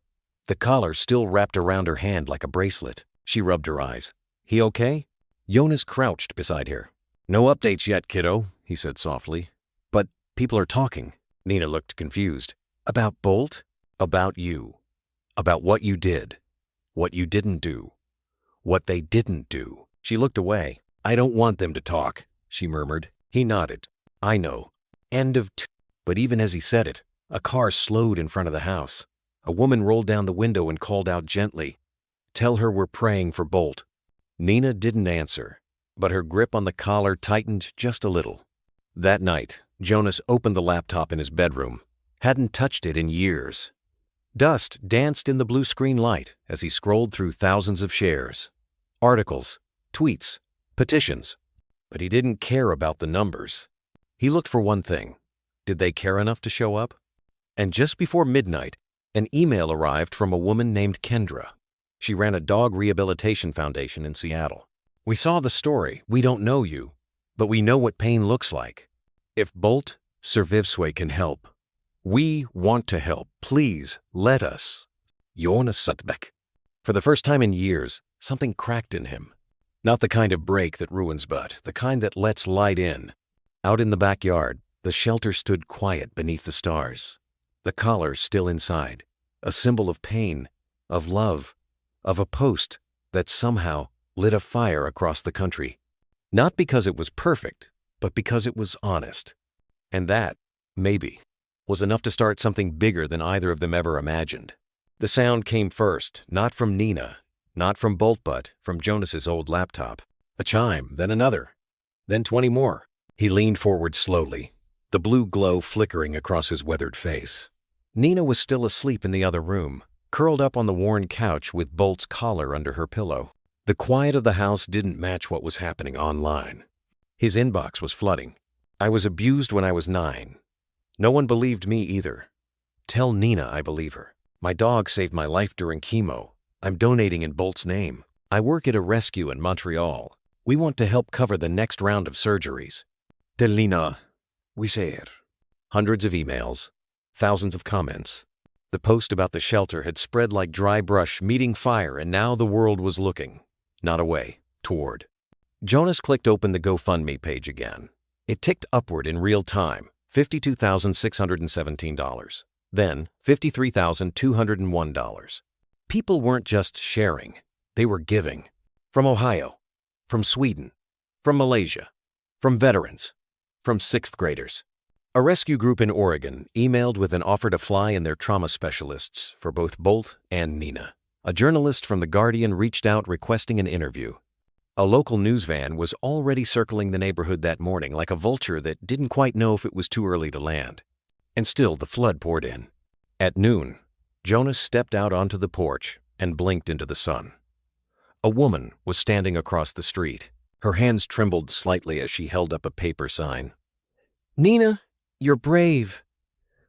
The collar still wrapped around her hand like a bracelet. She rubbed her eyes. He okay? Jonas crouched beside her. No updates yet, kiddo, he said softly. But people are talking. Nina looked confused. About Bolt? About you. About what you did. What you didn't do. What they didn't do. She looked away. I don't want them to talk, she murmured. He nodded. I know. End of But even as he said it, a car slowed in front of the house. A woman rolled down the window and called out gently, Tell her we're praying for Bolt. Nina didn't answer, but her grip on the collar tightened just a little. That night, Jonas opened the laptop in his bedroom. Hadn't touched it in years. Dust danced in the blue screen light as he scrolled through thousands of shares. Articles, tweets, petitions. But he didn't care about the numbers. He looked for one thing. Did they care enough to show up? And just before midnight, an email arrived from a woman named Kendra. She ran a dog rehabilitation foundation in Seattle. We saw the story. We don't know you, but we know what pain looks like. If Bolt Servivswe can help, we want to help. Please let us. Jonas Sutbeck. For the first time in years, something cracked in him. Not the kind of break that ruins, but the kind that lets light in. Out in the backyard, the shelter stood quiet beneath the stars. The collar still inside, a symbol of pain, of love, of a post that somehow lit a fire across the country. Not because it was perfect, but because it was honest. And that, maybe, was enough to start something bigger than either of them ever imagined. The sound came first, not from Nina, not from Bolt, but from Jonas's old laptop. A chime, then another, then 20 more. He leaned forward slowly, the blue glow flickering across his weathered face. Nina was still asleep in the other room, curled up on the worn couch with Bolt's collar under her pillow. The quiet of the house didn't match what was happening online. His inbox was flooding. I was abused when I was 9. No one believed me either. Tell Nina I believe her. My dog saved my life during chemo. I'm donating in Bolt's name. I work at a rescue in Montreal. We want to help cover the next round of surgeries. Delina, we say it. Hundreds of emails, thousands of comments. The post about the shelter had spread like dry brush meeting fire, and now the world was looking, not away, toward. Jonas clicked open the GoFundMe page again. It ticked upward in real time, $52,617. Then $53,201. People weren't just sharing, they were giving. From Ohio, from Sweden, from Malaysia, from veterans, from sixth graders. A rescue group in Oregon emailed with an offer to fly in their trauma specialists for both Bolt and Nina. A journalist from The Guardian reached out requesting an interview. A local news van was already circling the neighborhood that morning like a vulture that didn't quite know if it was too early to land. And still the flood poured in. At noon, Jonas stepped out onto the porch and blinked into the sun. A woman was standing across the street. Her hands trembled slightly as she held up a paper sign. "Nina, you're brave.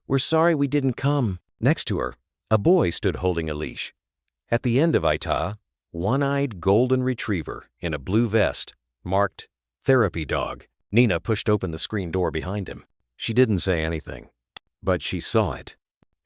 We're sorry we didn't come." Next to her, a boy stood holding a leash. At the end of Ita, one-eyed golden retriever in a blue vest, marked Therapy Dog. Nina pushed open the screen door behind him. She didn't say anything, but she saw it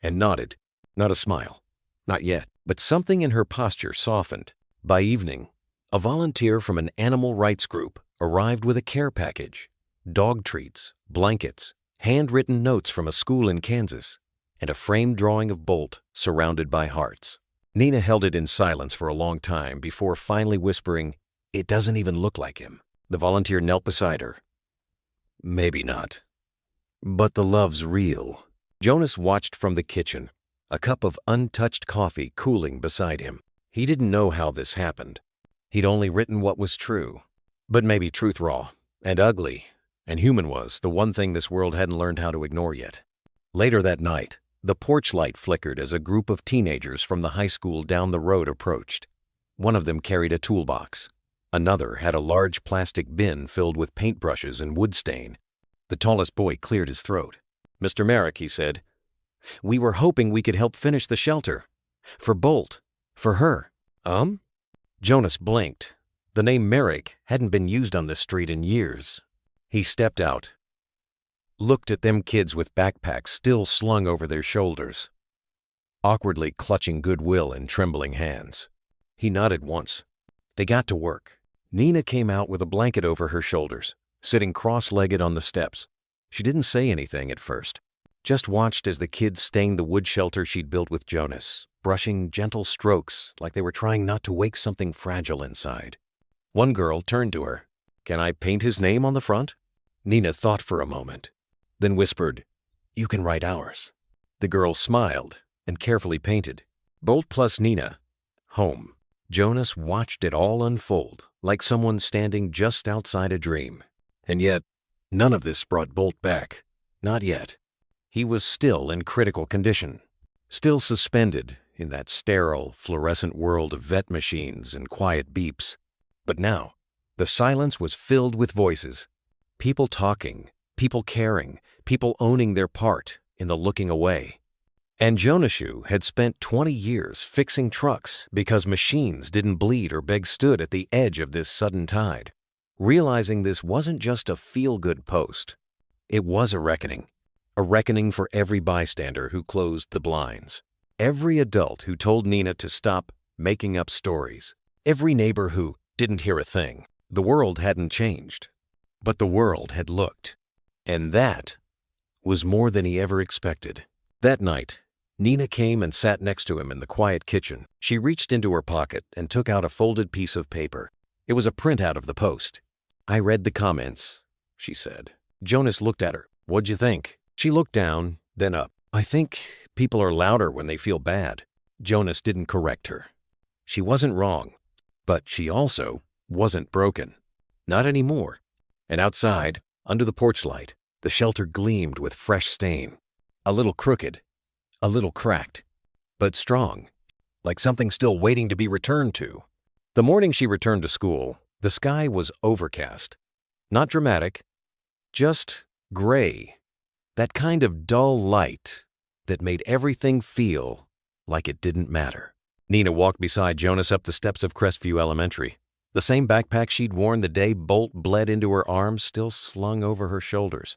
and nodded. Not a smile. Not yet. But something in her posture softened. By evening, a volunteer from an animal rights group arrived with a care package. Dog treats, blankets, handwritten notes from a school in Kansas, and a framed drawing of Bolt surrounded by hearts. Nina held it in silence for a long time before finally whispering, "It doesn't even look like him." The volunteer knelt beside her. "Maybe not. But the love's real." Jonas watched from the kitchen, a cup of untouched coffee cooling beside him. He didn't know how this happened. He'd only written what was true. But maybe truth raw and ugly and human was the one thing this world hadn't learned how to ignore yet. Later that night, the porch light flickered as a group of teenagers from the high school down the road approached. One of them carried a toolbox. Another had a large plastic bin filled with paintbrushes and wood stain. The tallest boy cleared his throat. "Mr. Merrick," he said, "we were hoping we could help finish the shelter. For Bolt. For her." Jonas blinked. The name Merrick hadn't been used on this street in years. He stepped out, looked at them kids with backpacks still slung over their shoulders, awkwardly clutching goodwill in trembling hands. He nodded once. They got to work. Nina came out with a blanket over her shoulders, sitting cross-legged on the steps. She didn't say anything at first, just watched as the kids stained the wood shelter she'd built with Jonas, brushing gentle strokes like they were trying not to wake something fragile inside. One girl turned to her. "Can I paint his name on the front?" Nina thought for a moment, then whispered, "You can write ours." The girl smiled and carefully painted. Bolt plus Nina. Home. Jonas watched it all unfold like someone standing just outside a dream. And yet, none of this brought Bolt back. Not yet. He was still in critical condition, still suspended in that sterile, fluorescent world of vet machines and quiet beeps. But now, the silence was filled with voices. People talking, people caring, people owning their part in the looking away. And Jonashu had spent 20 years fixing trucks because machines didn't bleed or beg stood at the edge of this sudden tide. Realizing this wasn't just a feel-good post. It was a reckoning for every bystander who closed the blinds, every adult who told Nina to stop making up stories, every neighbor who didn't hear a thing. The world hadn't changed, but the world had looked. And that was more than he ever expected. That night, Nina came and sat next to him in the quiet kitchen. She reached into her pocket and took out a folded piece of paper. It was a printout of the post. "I read the comments," she said. Jonas looked at her. "What'd you think?" She looked down, then up. "I think people are louder when they feel bad." Jonas didn't correct her. She wasn't wrong, but she also wasn't broken. Not anymore. And outside, under the porch light, the shelter gleamed with fresh stain. A little crooked, a little cracked, but strong, like something still waiting to be returned to. The morning she returned to school, the sky was overcast. Not dramatic, just gray. That kind of dull light that made everything feel like it didn't matter. Nina walked beside Jonas up the steps of Crestview Elementary. The same backpack she'd worn the day Bolt bled into her arms still slung over her shoulders.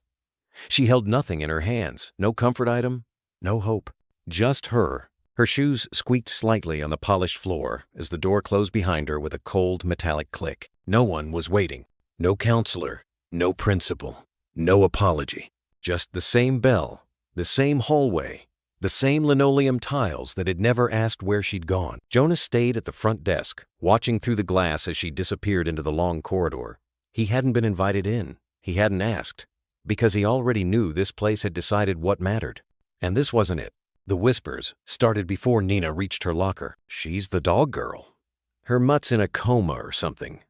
She held nothing in her hands, no comfort item, no hope. Just her. Her shoes squeaked slightly on the polished floor as the door closed behind her with a cold metallic click. No one was waiting. No counselor, no principal, no apology. Just the same bell, the same hallway, the same linoleum tiles that had never asked where she'd gone. Jonas stayed at the front desk, watching through the glass as she disappeared into the long corridor. He hadn't been invited in. He hadn't asked, because he already knew this place had decided what mattered. And this wasn't it. The whispers started before Nina reached her locker. She's the dog girl. Her mutt's in a coma or something.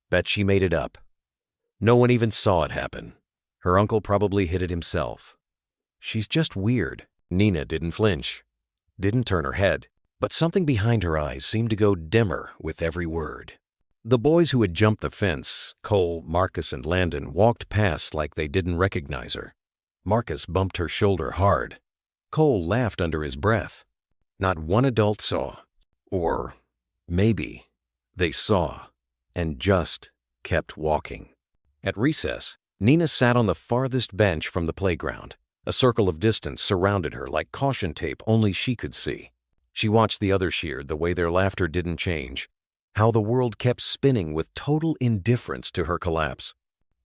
Bet she made it up. No one even saw it happen. Her uncle probably hit it himself. She's just weird. Nina didn't flinch, didn't turn her head, but something behind her eyes seemed to go dimmer with every word. The boys who had jumped the fence, Cole, Marcus, and Landon, walked past like they didn't recognize her. Marcus bumped her shoulder hard. Cole laughed under his breath. Not one adult saw. Or maybe they saw and just kept walking. At recess, Nina sat on the farthest bench from the playground. A circle of distance surrounded her like caution tape only she could see. She watched the others cheered the way their laughter didn't change, how the world kept spinning with total indifference to her collapse.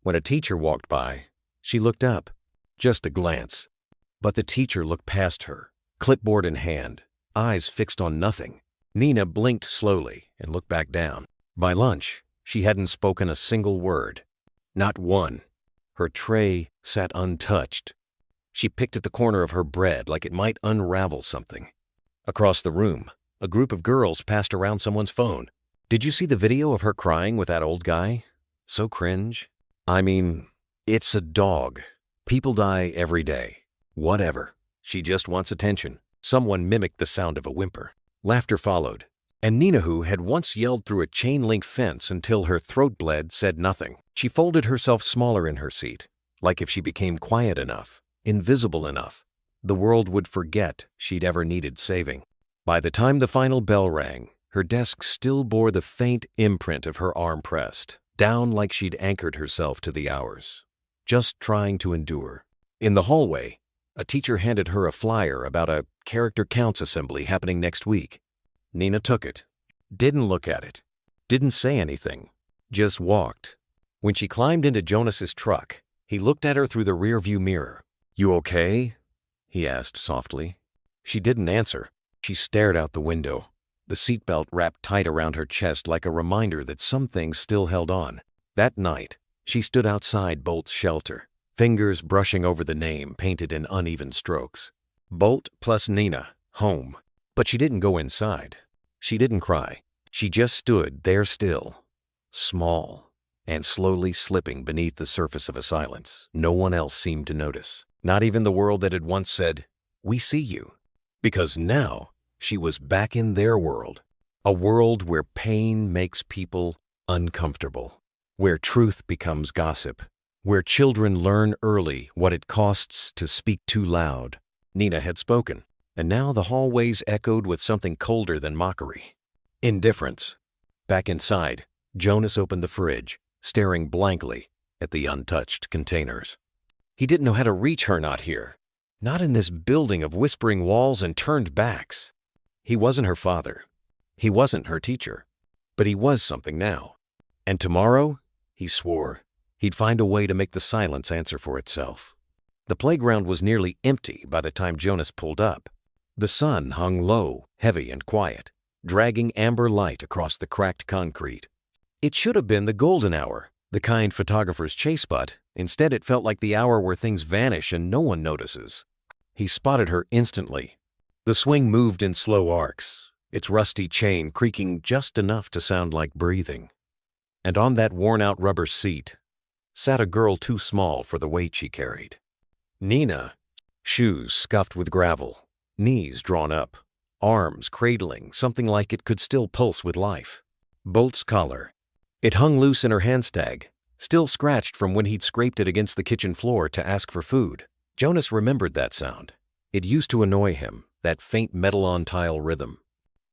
When a teacher walked by, she looked up, just a glance. But the teacher looked past her, clipboard in hand, eyes fixed on nothing. Nina blinked slowly and looked back down. By lunch, she hadn't spoken a single word. Not one. Her tray sat untouched. She picked at the corner of her bread like it might unravel something. Across the room, a group of girls passed around someone's phone. Did you see the video of her crying with that old guy? So cringe. I mean, it's a dog. People die every day. Whatever. She just wants attention. Someone mimicked the sound of a whimper. Laughter followed. And Nina, who had once yelled through a chain-link fence until her throat bled, said nothing. She folded herself smaller in her seat, like if she became quiet enough, invisible enough, the world would forget she'd ever needed saving. By the time the final bell rang, her desk still bore the faint imprint of her arm pressed, down like she'd anchored herself to the hours, just trying to endure. In the hallway, a teacher handed her a flyer about a character counts assembly happening next week. Nina took it, didn't look at it, didn't say anything, just walked. When she climbed into Jonas's truck, he looked at her through the rearview mirror. "You okay?" he asked softly. She didn't answer. She stared out the window, the seatbelt wrapped tight around her chest like a reminder that some things still held on. That night, she stood outside Bolt's shelter, fingers brushing over the name painted in uneven strokes. Bolt plus Nina, home. But she didn't go inside. She didn't cry. She just stood there still, small, and slowly slipping beneath the surface of a silence no one else seemed to notice. Not even the world that had once said, "We see you." Because now she was back in their world, a world where pain makes people uncomfortable, where truth becomes gossip, where children learn early what it costs to speak too loud. Nina had spoken, and now the hallways echoed with something colder than mockery. Indifference. Back inside, Jonas opened the fridge, staring blankly at the untouched containers. He didn't know how to reach her not here, not in this building of whispering walls and turned backs. He wasn't her father. He wasn't her teacher. But he was something now. And tomorrow, he swore, he'd find a way to make the silence answer for itself. The playground was nearly empty by the time Jonas pulled up. The sun hung low, heavy and quiet, dragging amber light across the cracked concrete. It should have been the golden hour, the kind photographers chase, but instead it felt like the hour where things vanish and no one notices. He spotted her instantly. The swing moved in slow arcs, its rusty chain creaking just enough to sound like breathing. And on that worn-out rubber seat sat a girl too small for the weight she carried. Nina, shoes scuffed with gravel, knees drawn up, arms cradling something like it could still pulse with life. Bolt's collar. It hung loose in her handstag, still scratched from when he'd scraped it against the kitchen floor to ask for food. Jonas remembered that sound. It used to annoy him, that faint metal-on-tile rhythm.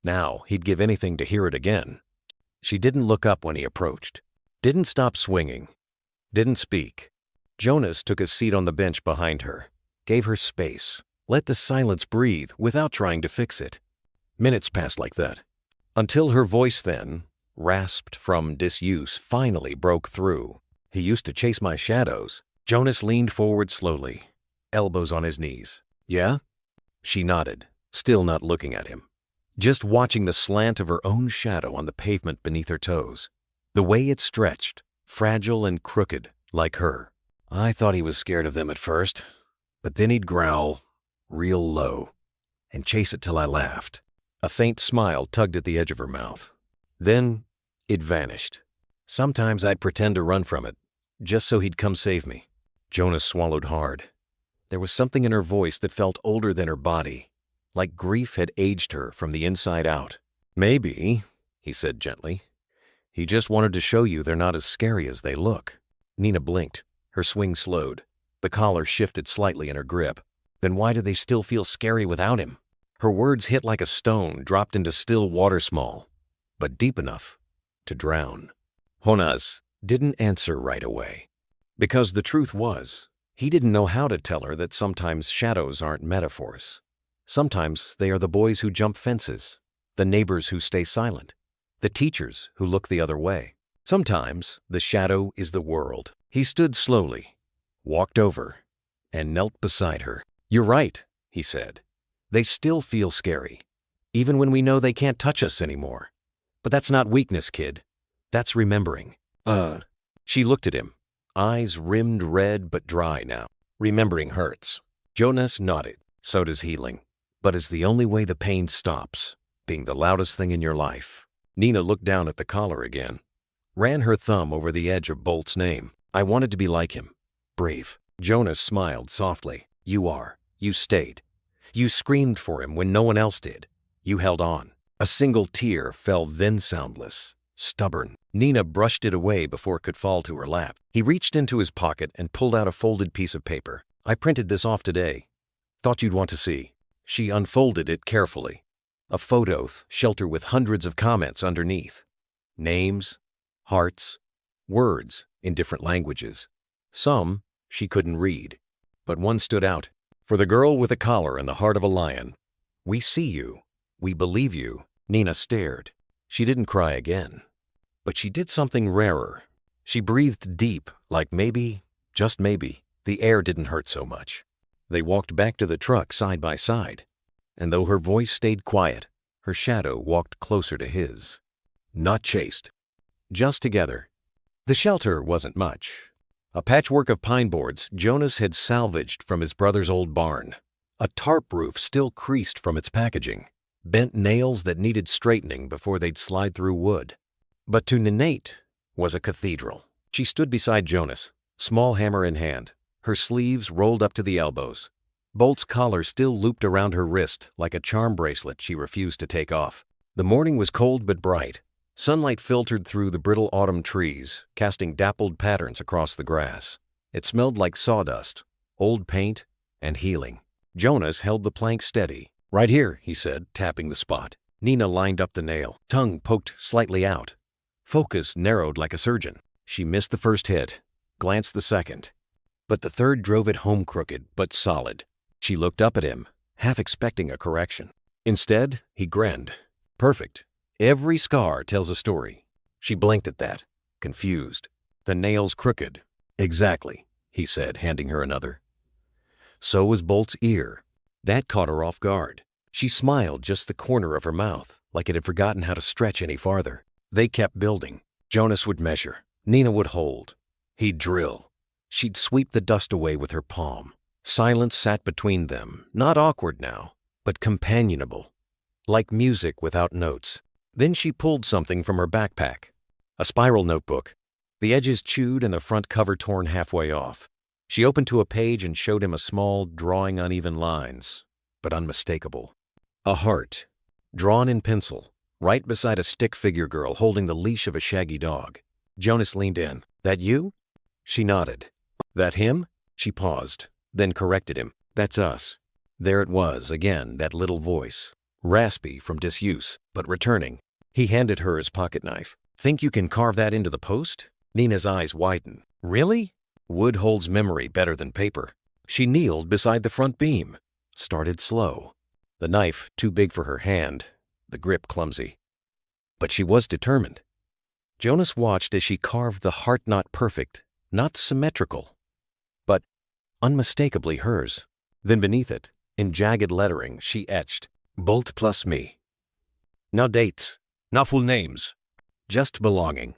Now he'd give anything to hear it again. She didn't look up when he approached, didn't stop swinging, didn't speak. Jonas took a seat on the bench behind her, gave her space, let the silence breathe without trying to fix it. Minutes passed like that, until her voice then, rasped from disuse, finally broke through. He used to chase my shadows. Jonas leaned forward slowly, elbows on his knees. Yeah? She nodded, still not looking at him, just watching the slant of her own shadow on the pavement beneath her toes. The way it stretched, fragile and crooked, like her. I thought he was scared of them at first, but then he'd growl, real low, and chase it till I laughed. A faint smile tugged at the edge of her mouth. Then it vanished. Sometimes I'd pretend to run from it, just so he'd come save me. Jonas swallowed hard. There was something in her voice that felt older than her body, like grief had aged her from the inside out. Maybe, he said gently, he just wanted to show you they're not as scary as they look. Nina blinked. Her swing slowed. The collar shifted slightly in her grip. Then why do they still feel scary without him? Her words hit like a stone dropped into still water small, but deep enough to drown. Jonas didn't answer right away, because the truth was, he didn't know how to tell her that sometimes shadows aren't metaphors. Sometimes they are the boys who jump fences, the neighbors who stay silent, the teachers who look the other way. Sometimes the shadow is the world. He stood slowly, walked over, and knelt beside her. You're right, he said. They still feel scary, even when we know they can't touch us anymore. But that's not weakness, kid. That's remembering. She looked at him, eyes rimmed red but dry now. Remembering hurts. Jonas nodded. So does healing. But it's the only way the pain stops, being the loudest thing in your life. Nina looked down at the collar again, ran her thumb over the edge of Bolt's name. I wanted to be like him. Brave. Jonas smiled softly. You are. You stayed. You screamed for him when no one else did. You held on. A single tear fell then soundless, stubborn. Nina brushed it away before it could fall to her lap. He reached into his pocket and pulled out a folded piece of paper. I printed this off today. Thought you'd want to see. She unfolded it carefully. A photo shelter with hundreds of comments underneath. Names, hearts, words in different languages. Some she couldn't read, but one stood out. For the girl with a collar and the heart of a lion. We see you. We believe you. Nina stared. She didn't cry again. But she did something rarer. She breathed deep, like maybe, just maybe, the air didn't hurt so much. They walked back to the truck side by side, and though her voice stayed quiet, her shadow walked closer to his. Not chased. Just together. The shelter wasn't much. A patchwork of pine boards Jonas had salvaged from his brother's old barn. A tarp roof still creased from its packaging. Bent nails that needed straightening before they'd slide through wood. But to Ninette was a cathedral. She stood beside Jonas, small hammer in hand, her sleeves rolled up to the elbows. Bolt's collar still looped around her wrist like a charm bracelet she refused to take off. The morning was cold but bright. Sunlight filtered through the brittle autumn trees, casting dappled patterns across the grass. It smelled like sawdust, old paint, and healing. Jonas held the plank steady. Right here, he said, tapping the spot. Nina lined up the nail, tongue poked slightly out. Focus narrowed like a surgeon. She missed the first hit, glanced the second. But the third drove it home crooked, but solid. She looked up at him, half expecting a correction. Instead, he grinned. Perfect. Every scar tells a story. She blinked at that, confused. The nail's crooked. Exactly, he said, handing her another. So was Bolt's ear. That caught her off guard. She smiled just the corner of her mouth, like it had forgotten how to stretch any farther. They kept building. Jonas would measure. Nina would hold. He'd drill. She'd sweep the dust away with her palm. Silence sat between them, not awkward now, but companionable, like music without notes. Then she pulled something from her backpack, a spiral notebook, the edges chewed and the front cover torn halfway off. She opened to a page and showed him a small, drawing uneven lines, but unmistakable. A heart, drawn in pencil, right beside a stick figure girl holding the leash of a shaggy dog. Jonas leaned in. That you? She nodded. That him? She paused, then corrected him. That's us. There it was, again, that little voice. raspy from disuse, but returning. He handed her his pocket knife. Think you can carve that into the post? Nina's eyes widened. Really? Wood holds memory better than paper. She kneeled beside the front beam, started slow. The knife too big for her hand, the grip clumsy. But she was determined. Jonas watched as she carved the heart not perfect, not symmetrical, but unmistakably hers. Then beneath it, in jagged lettering, she etched, Bolt plus me. No dates, no full names, just belonging.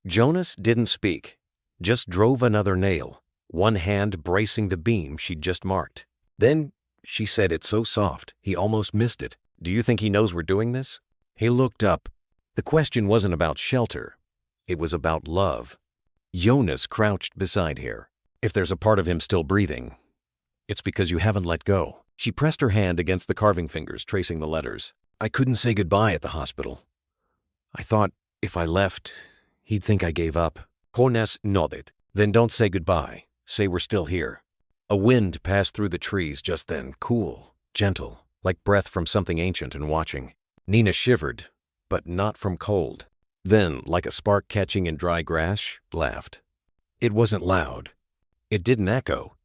Jonas didn't speak, just drove another nail, one hand bracing the beam she'd just marked. Then she said it so soft, he almost missed it. Do you think he knows we're doing this? He looked up. The question wasn't about shelter. It was about love. Jonas crouched beside her. If there's a part of him still breathing, it's because you haven't let go. She pressed her hand against the carving fingers, tracing the letters. I couldn't say goodbye at the hospital. I thought if I left, he'd think I gave up. Jonas nodded. Then don't say goodbye. Say we're still here. A wind passed through the trees just then, cool, gentle, like breath from something ancient and watching. Nina shivered, but not from cold. Then, like a spark catching in dry grass, laughed. It wasn't loud. It didn't echo,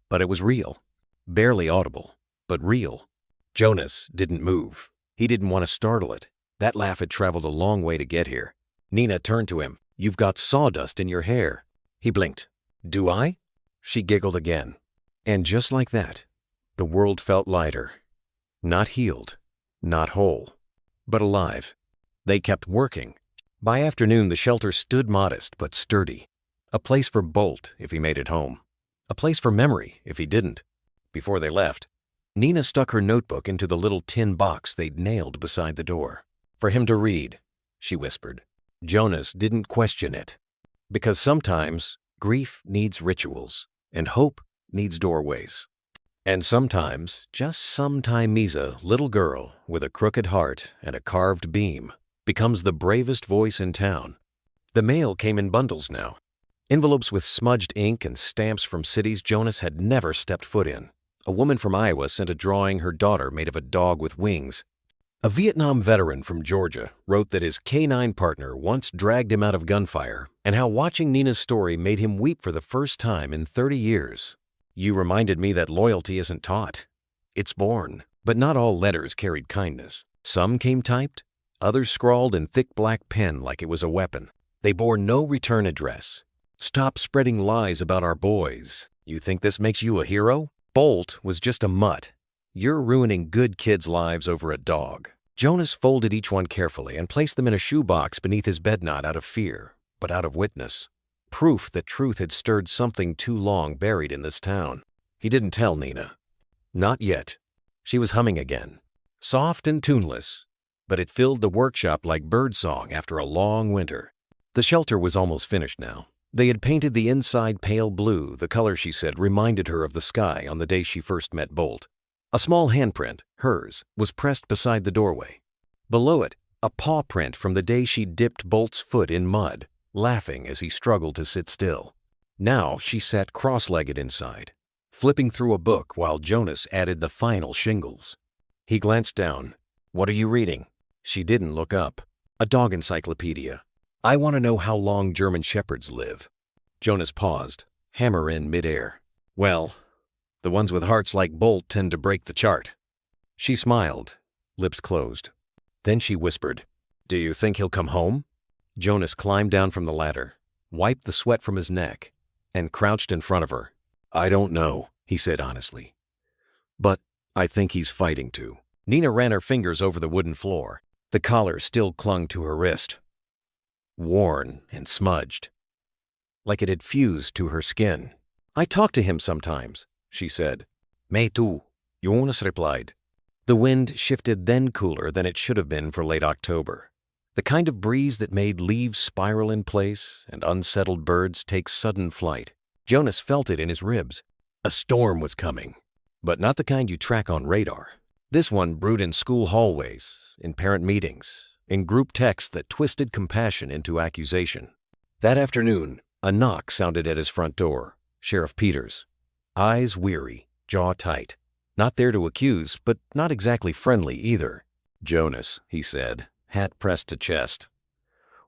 but it was real. Barely audible, but real. Jonas didn't move. He didn't want to startle it. That laugh had traveled a long way to get here. Nina turned to him. You've got sawdust in your hair. He blinked. Do I? She giggled again. And just like that, the world felt lighter. Not healed, not whole, but alive. They kept working. By afternoon, the shelter stood modest but sturdy. A place for Bolt if he made it home. A place for memory if he didn't. Before they left, Nina stuck her notebook into the little tin box they'd nailed beside the door. For him to read, she whispered. Jonas didn't question it. Because sometimes grief needs rituals, and hope needs doorways. And sometimes, just sometimes, a little girl with a crooked heart and a carved beam becomes the bravest voice in town. The mail came in bundles now. Envelopes with smudged ink and stamps from cities Jonas had never stepped foot in. A woman from Iowa sent a drawing her daughter made of a dog with wings. A Vietnam veteran from Georgia wrote that his canine partner once dragged him out of gunfire and how watching Nina's story made him weep for the first time in 30 years. You reminded me that loyalty isn't taught. It's born. But not all letters carried kindness. Some came typed, others scrawled in thick black pen like it was a weapon. They bore no return address. Stop spreading lies about our boys. You think this makes you a hero? Bolt was just a mutt. You're ruining good kids' lives over a dog. Jonas folded each one carefully and placed them in a shoebox beneath his bed, not out of fear, but out of witness. Proof that truth had stirred something too long buried in this town. He didn't tell Nina. Not yet. She was humming again. Soft and tuneless, but it filled the workshop like birdsong after a long winter. The shelter was almost finished now. They had painted the inside pale blue, the color she said reminded her of the sky on the day she first met Bolt. A small handprint, hers, was pressed beside the doorway. Below it, a paw print from the day she dipped Bolt's foot in mud, laughing as he struggled to sit still. Now she sat cross-legged inside, flipping through a book while Jonas added the final shingles. He glanced down. What are you reading? She didn't look up. A dog encyclopedia. I want to know how long German shepherds live. Jonas paused, hammer in midair. Well, the ones with hearts like Bolt tend to break the chart. She smiled, lips closed. Then she whispered, Do you think he'll come home? Jonas climbed down from the ladder, wiped the sweat from his neck, and crouched in front of her. I don't know, he said honestly. But I think he's fighting to. Nina ran her fingers over the wooden floor. The collar still clung to her wrist. Worn and smudged, like it had fused to her skin. I talk to him sometimes, she said. Me too, Jonas replied. The wind shifted then cooler than it should have been for late October. The kind of breeze that made leaves spiral in place and unsettled birds take sudden flight. Jonas felt it in his ribs. A storm was coming, but not the kind you track on radar. This one brewed in school hallways, in parent meetings, in group texts that twisted compassion into accusation. That afternoon, a knock sounded at his front door. Sheriff Peters. Eyes weary, jaw tight. Not there to accuse, but not exactly friendly either. "Jonas," he said, hat pressed to chest.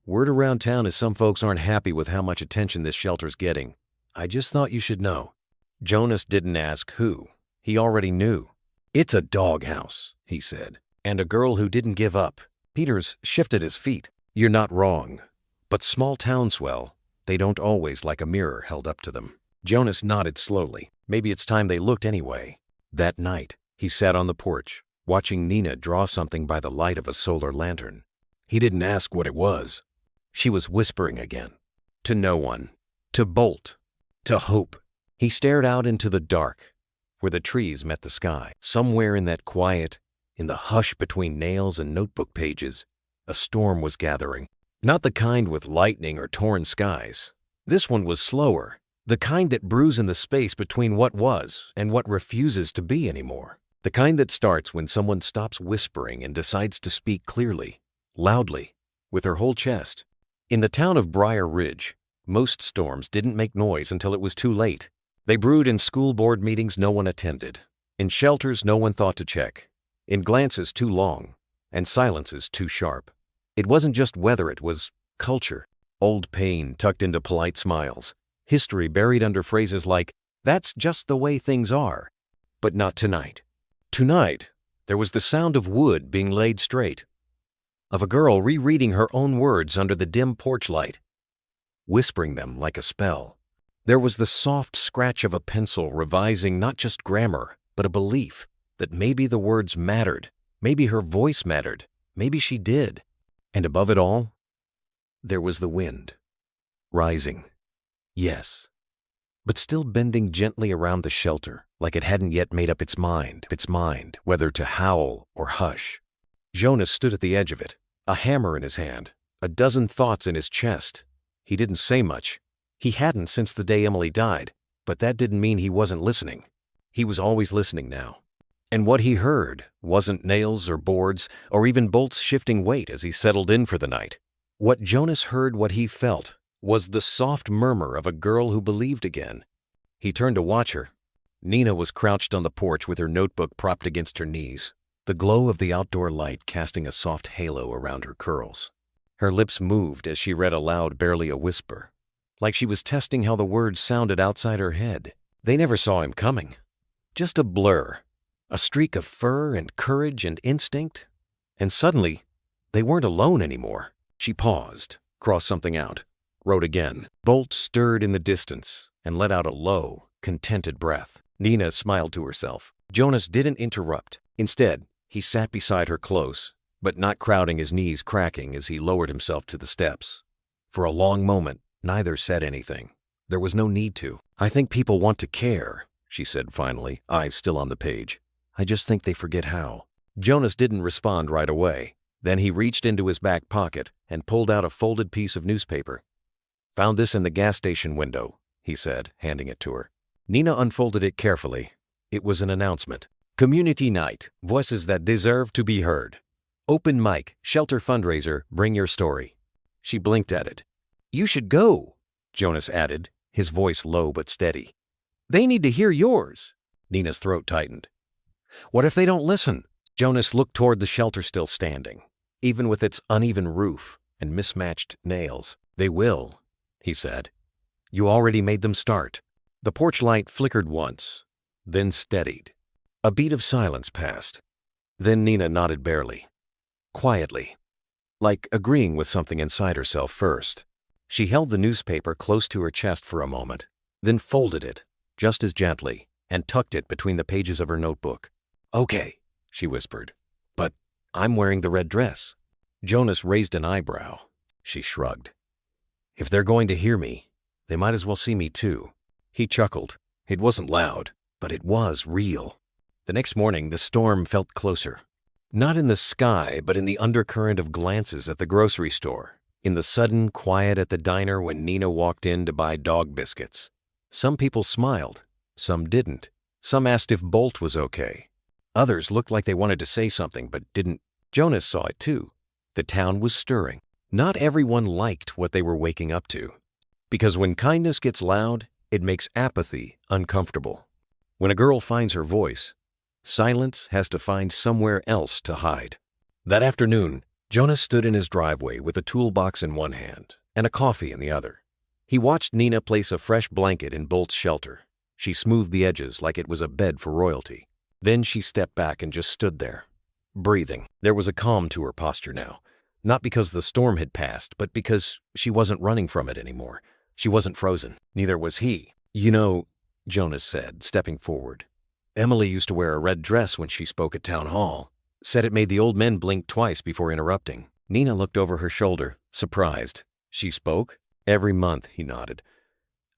"Word around town is some folks aren't happy with how much attention this shelter's getting. I just thought you should know." Jonas didn't ask who. He already knew. "It's a doghouse," he said, "and a girl who didn't give up." Peters shifted his feet. "You're not wrong. But small town swell, they don't always like a mirror held up to them." Jonas nodded slowly. Maybe it's time they looked anyway. That night, he sat on the porch, watching Nina draw something by the light of a solar lantern. He didn't ask what it was. She was whispering again. To no one. To Bolt. To Hope. He stared out into the dark, where the trees met the sky. Somewhere in that quiet, in the hush between nails and notebook pages, a storm was gathering. Not the kind with lightning or torn skies. This one was slower, the kind that brews in the space between what was and what refuses to be anymore. The kind that starts when someone stops whispering and decides to speak clearly, loudly, with her whole chest. In the town of Briar Ridge, most storms didn't make noise until it was too late. They brewed in school board meetings no one attended, in shelters no one thought to check, in glances too long, and silences too sharp. It wasn't just weather, it was culture. Old pain tucked into polite smiles. History buried under phrases like, "That's just the way things are." But not tonight. Tonight, there was the sound of wood being laid straight, of a girl rereading her own words under the dim porch light, whispering them like a spell. There was the soft scratch of a pencil revising not just grammar, but a belief that maybe the words mattered, maybe her voice mattered, maybe she did. And above it all, there was the wind, rising, yes, but still bending gently around the shelter, like it hadn't yet made up its mind, whether to howl or hush. Jonas stood at the edge of it, a hammer in his hand, a dozen thoughts in his chest. He didn't say much. He hadn't since the day Emily died, but that didn't mean he wasn't listening. He was always listening now. And what he heard wasn't nails or boards or even Bolt's shifting weight as he settled in for the night. What Jonas heard, what he felt, was the soft murmur of a girl who believed again. He turned to watch her. Nina was crouched on the porch with her notebook propped against her knees, the glow of the outdoor light casting a soft halo around her curls. Her lips moved as she read aloud, barely a whisper, like she was testing how the words sounded outside her head. They never saw him coming. Just a blur. A streak of fur and courage and instinct. And suddenly, they weren't alone anymore. She paused, crossed something out, wrote again. Bolt stirred in the distance and let out a low, contented breath. Nina smiled to herself. Jonas didn't interrupt. Instead, he sat beside her close, but not crowding, his knees cracking as he lowered himself to the steps. For a long moment, neither said anything. There was no need to. "I think people want to care," she said finally, eyes still on the page. "I just think they forget how." Jonas didn't respond right away. Then he reached into his back pocket and pulled out a folded piece of newspaper. "Found this in the gas station window," he said, handing it to her. Nina unfolded it carefully. It was an announcement. "Community night, voices that deserve to be heard. Open mic, shelter fundraiser, bring your story." She blinked at it. "You should go," Jonas added, his voice low but steady. "They need to hear yours." Nina's throat tightened. "What if they don't listen?" Jonas looked toward the shelter still standing, even with its uneven roof and mismatched nails. "They will," he said. "You already made them start." The porch light flickered once, then steadied. A beat of silence passed. Then Nina nodded barely, quietly, like agreeing with something inside herself first. She held the newspaper close to her chest for a moment, then folded it, just as gently, and tucked it between the pages of her notebook. "Okay," she whispered, "but I'm wearing the red dress." Jonas raised an eyebrow. She shrugged. "If they're going to hear me, they might as well see me too." He chuckled. It wasn't loud, but it was real. The next morning, the storm felt closer. Not in the sky, but in the undercurrent of glances at the grocery store, in the sudden quiet at the diner when Nina walked in to buy dog biscuits. Some people smiled, some didn't. Some asked if Bolt was okay. Others looked like they wanted to say something but didn't. Jonas saw it too. The town was stirring. Not everyone liked what they were waking up to. Because when kindness gets loud, it makes apathy uncomfortable. When a girl finds her voice, silence has to find somewhere else to hide. That afternoon, Jonas stood in his driveway with a toolbox in one hand and a coffee in the other. He watched Nina place a fresh blanket in Bolt's shelter. She smoothed the edges like it was a bed for royalty. Then she stepped back and just stood there, breathing. There was a calm to her posture now, not because the storm had passed, but because she wasn't running from it anymore. She wasn't frozen. Neither was he. "You know," Jonas said, stepping forward, "Emily used to wear a red dress when she spoke at town hall." Said it made the old men blink twice before interrupting. Nina looked over her shoulder, surprised. "She spoke?" "Every month," he nodded.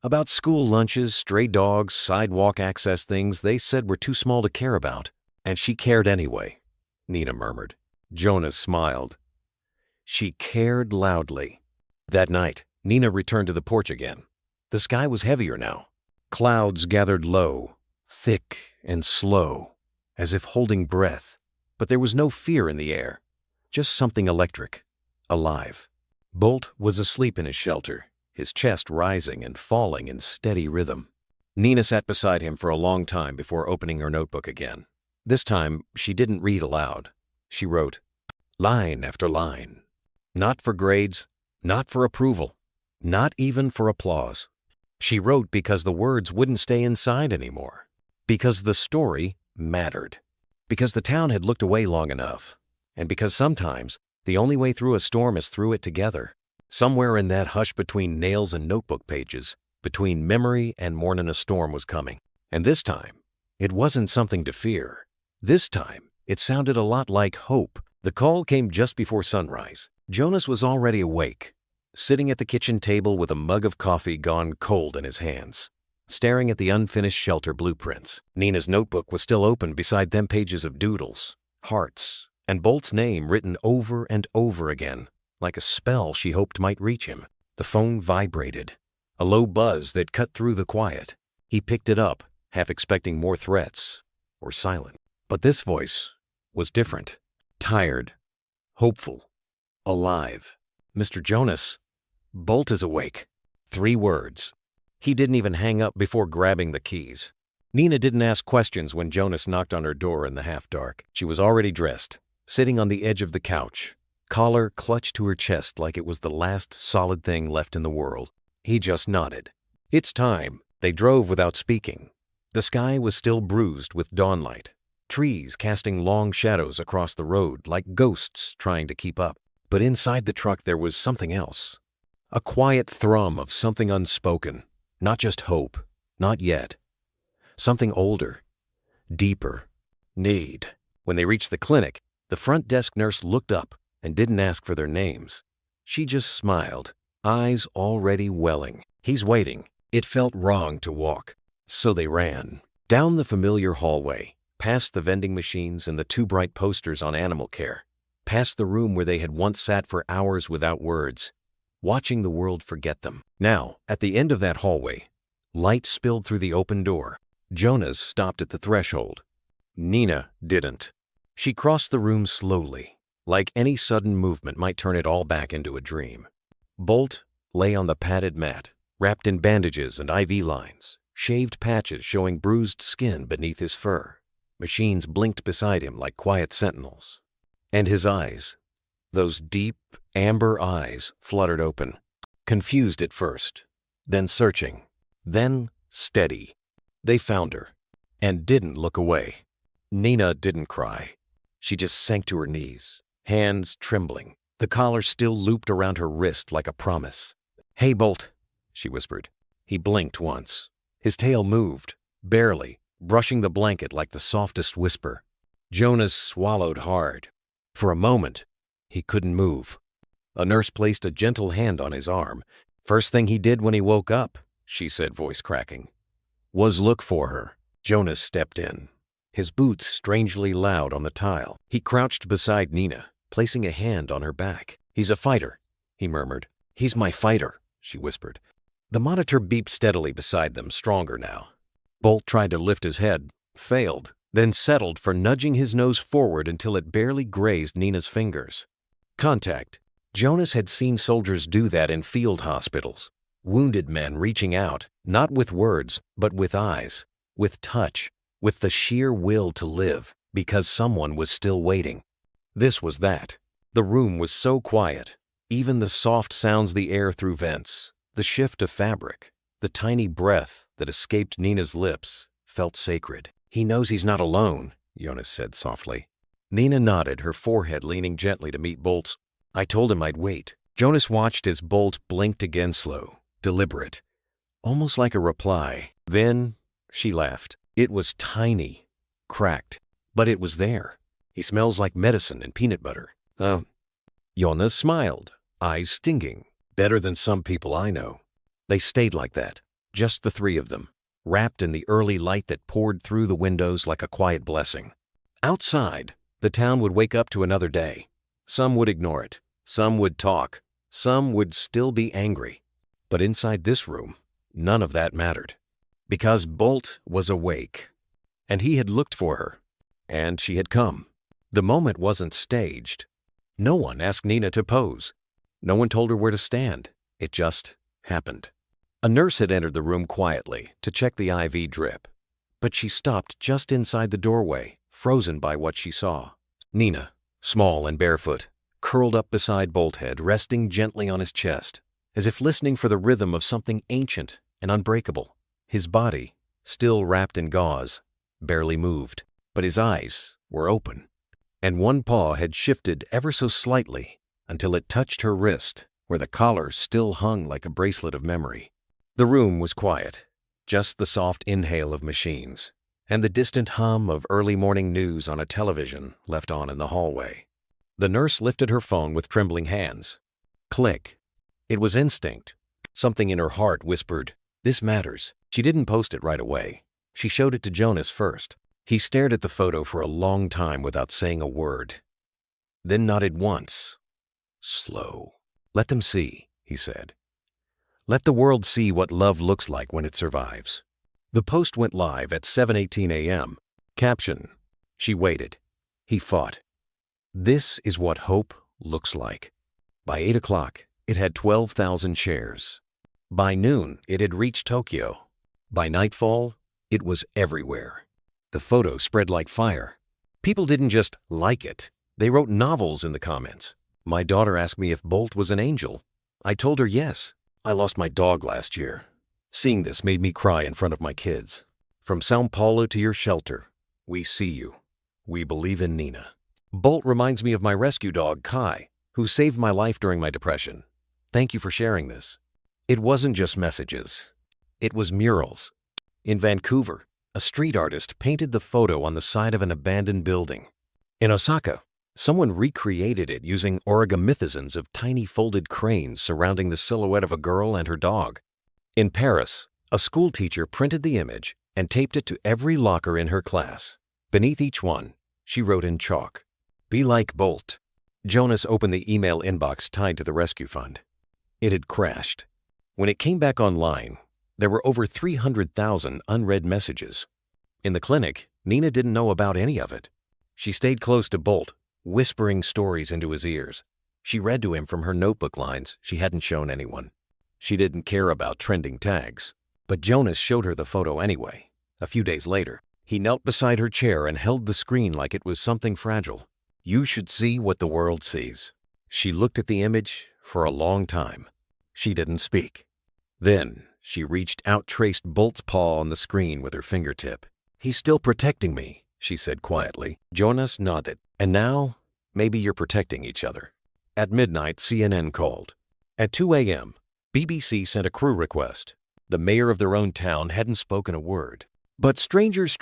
"About school lunches, stray dogs, sidewalk access things they said were too small to care about. And she cared anyway," Nina murmured. Jonas smiled. She cared loudly. That night, Nina returned to the porch again. The sky was heavier now. Clouds gathered low, thick and slow, as if holding breath. But there was no fear in the air, just something electric, alive. Bolt was asleep in his shelter, his chest rising and falling in steady rhythm. Nina sat beside him for a long time before opening her notebook again. This time, she didn't read aloud. She wrote, line after line. Not for grades, not for approval, not even for applause. She wrote because the words wouldn't stay inside anymore, because the story mattered. Because the town had looked away long enough, and because sometimes the only way through a storm is through it together. Somewhere in that hush between nails and notebook pages, between memory and mourning a storm was coming. And this time, it wasn't something to fear. This time, it sounded a lot like hope. The call came just before sunrise. Jonas was already awake, sitting at the kitchen table with a mug of coffee gone cold in his hands, staring at the unfinished shelter blueprints. Nina's notebook was still open beside them pages of doodles, hearts, and Bolt's name written over and over again, like a spell she hoped might reach him. The phone vibrated, a low buzz that cut through the quiet. He picked it up, half expecting more threats, or silence. But this voice was different, tired, hopeful, alive. "Mr. Jonas, Bolt is awake." 3 words. He didn't even hang up before grabbing the keys. Nina didn't ask questions when Jonas knocked on her door in the half-dark. She was already dressed, sitting on the edge of the couch, collar clutched to her chest like it was the last solid thing left in the world. He just nodded. "It's time." They drove without speaking. The sky was still bruised with dawnlight, trees casting long shadows across the road like ghosts trying to keep up. But inside the truck there was something else. A quiet thrum of something unspoken. Not just hope, not yet. Something older, deeper, need. When they reached the clinic, the front desk nurse looked up and didn't ask for their names. She just smiled, eyes already welling. He's waiting. It felt wrong to walk. So they ran. Down the familiar hallway, past the vending machines and the 2 bright posters on animal care, past the room where they had once sat for hours without words, watching the world forget them. Now, at the end of that hallway, light spilled through the open door. Jonas stopped at the threshold. Nina didn't. She crossed the room slowly, like any sudden movement might turn it all back into a dream. Bolt lay on the padded mat, wrapped in bandages and IV lines, shaved patches showing bruised skin beneath his fur. Machines blinked beside him like quiet sentinels. And his eyes, those deep, amber eyes, fluttered open, confused at first, then searching, then steady. They found her, and didn't look away. Nina didn't cry. She just sank to her knees, hands trembling, the collar still looped around her wrist like a promise. "Hey, Bolt," she whispered. He blinked once. His tail moved, barely, brushing the blanket like the softest whisper. Jonas swallowed hard. For a moment, he couldn't move. A nurse placed a gentle hand on his arm. "First thing he did when he woke up," she said, voice cracking, "was look for her." Jonas stepped in, his boots strangely loud on the tile. He crouched beside Nina, placing a hand on her back. "He's a fighter," he murmured. "He's my fighter," she whispered. The monitor beeped steadily beside them, stronger now. Bolt tried to lift his head, failed, then settled for nudging his nose forward until it barely grazed Nina's fingers. Contact. Jonas had seen soldiers do that in field hospitals. Wounded men reaching out, not with words, but with eyes, with touch, with the sheer will to live, because someone was still waiting. This was that. The room was so quiet. Even the soft sounds the air through vents, the shift of fabric, the tiny breath that escaped Nina's lips felt sacred. "He knows he's not alone," Jonas said softly. Nina nodded, her forehead leaning gently to meet Bolt's. "I told him I'd wait." Jonas watched as Bolt blinked again, slow, deliberate, almost like a reply. Then she laughed. It was tiny, cracked, but it was there. "He smells like medicine and peanut butter." Jonas smiled, eyes stinging. "Better than some people I know." They stayed like that, just the three of them, wrapped in the early light that poured through the windows like a quiet blessing. Outside, the town would wake up to another day. Some would ignore it. Some would talk. Some would still be angry. But inside this room, none of that mattered. Because Bolt was awake. And he had looked for her. And she had come. The moment wasn't staged. No one asked Nina to pose. No one told her where to stand. It just happened. A nurse had entered the room quietly to check the IV drip. But she stopped just inside the doorway, frozen by what she saw. Nina, small and barefoot, curled up beside Bolthead, resting gently on his chest, as if listening for the rhythm of something ancient and unbreakable. His body, still wrapped in gauze, barely moved, but his eyes were open. And one paw had shifted ever so slightly until it touched her wrist, where the collar still hung like a bracelet of memory. The room was quiet, just the soft inhale of machines, and the distant hum of early morning news on a television left on in the hallway. The nurse lifted her phone with trembling hands. Click. It was instinct. Something in her heart whispered, "This matters." She didn't post it right away. She showed it to Jonas first. He stared at the photo for a long time without saying a word. Then nodded once. Slow. "Let them see," he said. "Let the world see what love looks like when it survives." The post went live at 7:18 a.m. Caption: "She waited. He fought. This is what hope looks like." By 8 o'clock, it had 12,000 shares. By noon, it had reached Tokyo. By nightfall, it was everywhere. The photo spread like fire. People didn't just like it. They wrote novels in the comments. My daughter asked me if Bolt was an angel. I told her yes. I lost my dog last year. Seeing this made me cry in front of my kids. From Sao Paulo to your shelter, we see you. We believe in Nina. Bolt reminds me of my rescue dog, Kai, who saved my life during my depression. Thank you for sharing this. It wasn't just messages. It was murals. In Vancouver, a street artist painted the photo on the side of an abandoned building. In Osaka, someone recreated it using origamisms of tiny folded cranes surrounding the silhouette of a girl and her dog. In Paris, a school teacher printed the image and taped it to every locker in her class. Beneath each one, she wrote in chalk, "Be like Bolt." Jonas opened the email inbox tied to the rescue fund. It had crashed. When it came back online, there were over 300,000 unread messages. In the clinic, Nina didn't know about any of it. She stayed close to Bolt, whispering stories into his ears. She read to him from her notebook lines she hadn't shown anyone. She didn't care about trending tags. But Jonas showed her the photo anyway. A few days later, he knelt beside her chair and held the screen like it was something fragile. "You should see what the world sees." She looked at the image for a long time. She didn't speak. Then she reached out, traced Bolt's paw on the screen with her fingertip. "He's still protecting me," she said quietly. Jonas nodded. "And now, maybe you're protecting each other." At midnight, CNN called. At 2 a.m., BBC sent a crew request. The mayor of their own town hadn't spoken a word. But strangers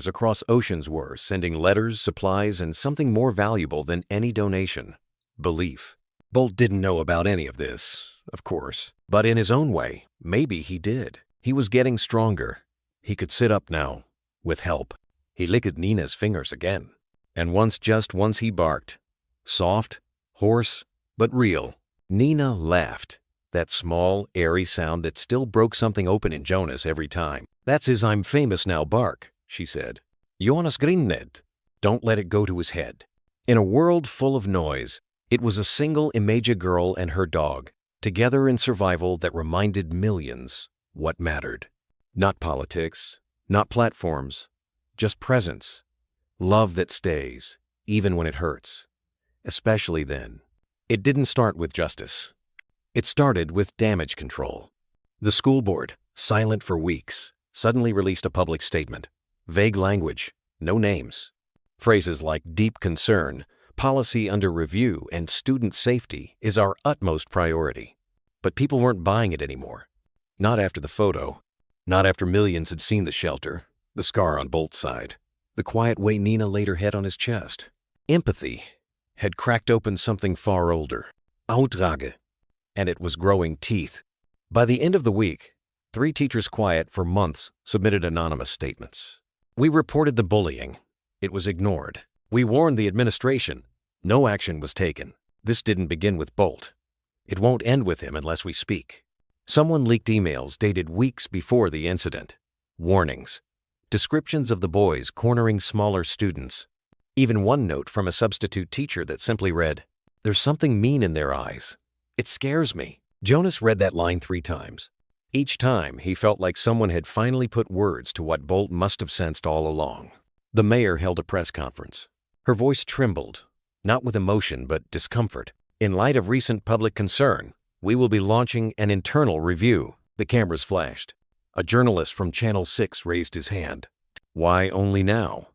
across oceans were, sending letters, supplies, and something more valuable than any donation: belief. Bolt didn't know about any of this, of course. But in his own way, maybe he did. He was getting stronger. He could sit up now, with help. He licked Nina's fingers again. And once he barked. Soft, hoarse, but real. Nina laughed. That small, airy sound that still broke something open in Jonas every time. "That's his 'I'm famous now' bark," she said. "Jonas Grinned." Don't let it go to his head. In a world full of noise, it was a single Imaja girl and her dog, together in survival, that reminded millions what mattered. Not politics, not platforms, just presence. Love that stays, even when it hurts. especially then. It didn't start with justice. It started with damage control. The school board, silent for weeks, suddenly released a public statement. Vague language, no names. Phrases like deep concern, policy under review, and student safety is our utmost priority. But people weren't buying it anymore. Not after the photo. Not after millions had seen the shelter, the scar on Bolt's side, the quiet way Nina laid her head on his chest. Empathy had cracked open something far older. Outrage. And it was growing teeth. By the end of the week, 3 teachers quiet for months submitted anonymous statements. We reported the bullying. It was ignored. We warned the administration. No action was taken. This didn't begin with Bolt. It won't end with him unless we speak. Someone leaked emails dated weeks before the incident. Warnings. Descriptions of the boys cornering smaller students. Even one note from a substitute teacher that simply read, "There's something mean in their eyes. It scares me." Jonas read that line 3 times. Each time, he felt like someone had finally put words to what Bolt must have sensed all along. The mayor held a press conference. Her voice trembled, not with emotion but discomfort. "In light of recent public concern, we will be launching an internal review." The cameras flashed. A journalist from Channel 6 raised his hand. "Why only now?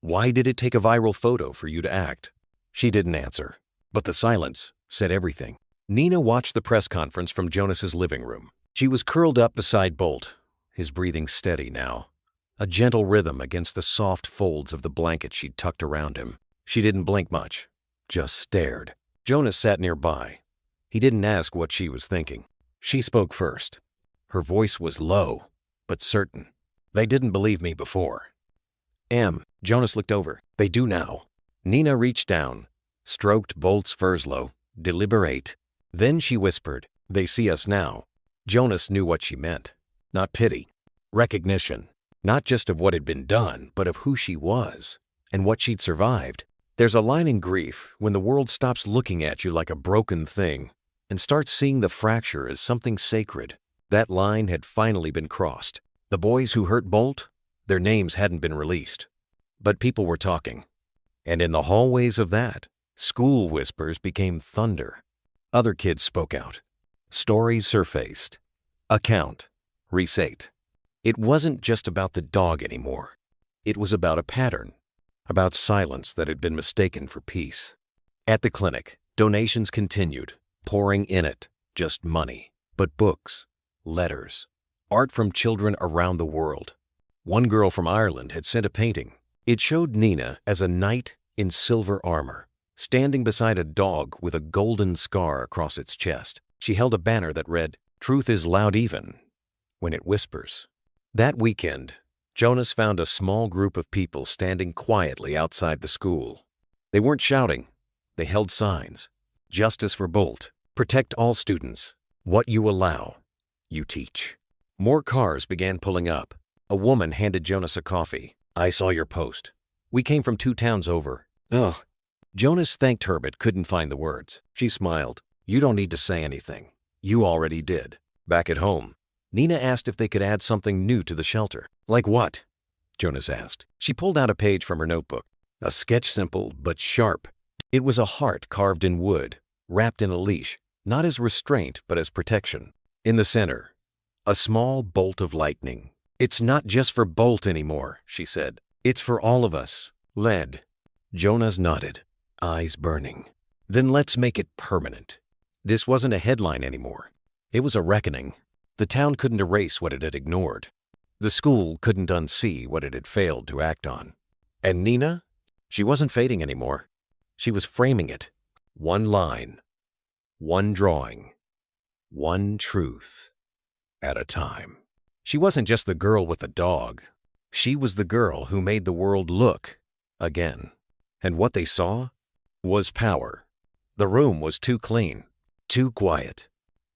Why did it take a viral photo for you to act?" She didn't answer, but the silence said everything. Nina watched the press conference from Jonas's living room. She was curled up beside Bolt, his breathing steady now, a gentle rhythm against the soft folds of the blanket she'd tucked around him. She didn't blink much, just stared. Jonas sat nearby. He didn't ask what she was thinking. She spoke first. Her voice was low, but certain. "They didn't believe me before." Jonas looked over. "They do now." Nina reached down, stroked Bolt's furslow, deliberate. Then she whispered, "They see us now." Jonas knew what she meant. Not pity. Recognition. Not just of what had been done, but of who she was and what she'd survived. There's a line in grief when the world stops looking at you like a broken thing and starts seeing the fracture as something sacred. That line had finally been crossed. The boys who hurt Bolt, their names hadn't been released. But people were talking. And in the hallways of that, school whispers became thunder. Other kids spoke out. Stories surfaced. Account. Resate. It wasn't just about the dog anymore. It was about a pattern. About silence that had been mistaken for peace. At the clinic, donations continued, pouring in it, just money. But books, letters, art from children around the world. One girl from Ireland had sent a painting. It showed Nina as a knight in silver armor, standing beside a dog with a golden scar across its chest. She held a banner that read, "Truth is loud even when it whispers." That weekend, Jonas found a small group of people standing quietly outside the school. They weren't shouting. They held signs. "Justice for Bolt. Protect all students. What you allow, you teach." More cars began pulling up. A woman handed Jonas a coffee. "I saw your post. We came from 2 towns over." "Ugh." Jonas thanked her but couldn't find the words. She smiled. "You don't need to say anything. You already did." Back at home, Nina asked if they could add something new to the shelter. "Like what?" Jonas asked. She pulled out a page from her notebook. A sketch simple but sharp. It was a heart carved in wood, wrapped in a leash, not as restraint but as protection. In the center, a small bolt of lightning. "It's not just for Bolt anymore," she said. "It's for all of us. Lead." Jonas nodded, eyes burning. "Then let's make it permanent." This wasn't a headline anymore. It was a reckoning. The town couldn't erase what it had ignored. The school couldn't unsee what it had failed to act on. And Nina? She wasn't fading anymore. She was framing it. One line, one drawing, one truth at a time. She wasn't just the girl with the dog. She was the girl who made the world look again. And what they saw was power. The room was too clean, too quiet.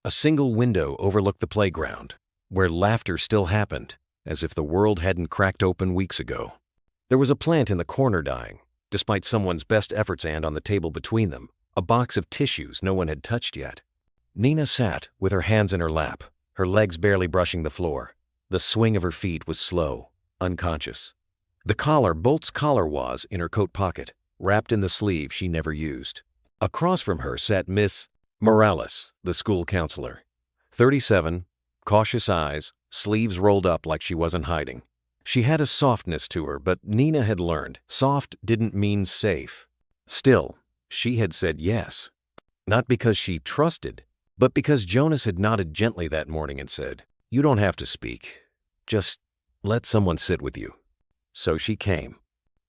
A single window overlooked the playground, where laughter still happened, as if the world hadn't cracked open weeks ago. There was a plant in the corner dying, despite someone's best efforts, and on the table between them, a box of tissues no one had touched yet. Nina sat with her hands in her lap, her legs barely brushing the floor. The swing of her feet was slow, unconscious. The collar, Bolt's collar, was in her coat pocket, wrapped in the sleeve she never used. Across from her sat Miss Morales, the school counselor. 37, cautious eyes, sleeves rolled up like she wasn't hiding. She had a softness to her, but Nina had learned soft didn't mean safe. Still, she had said yes. Not because she trusted, but because Jonas had nodded gently that morning and said, "You don't have to speak. Just let someone sit with you." So she came.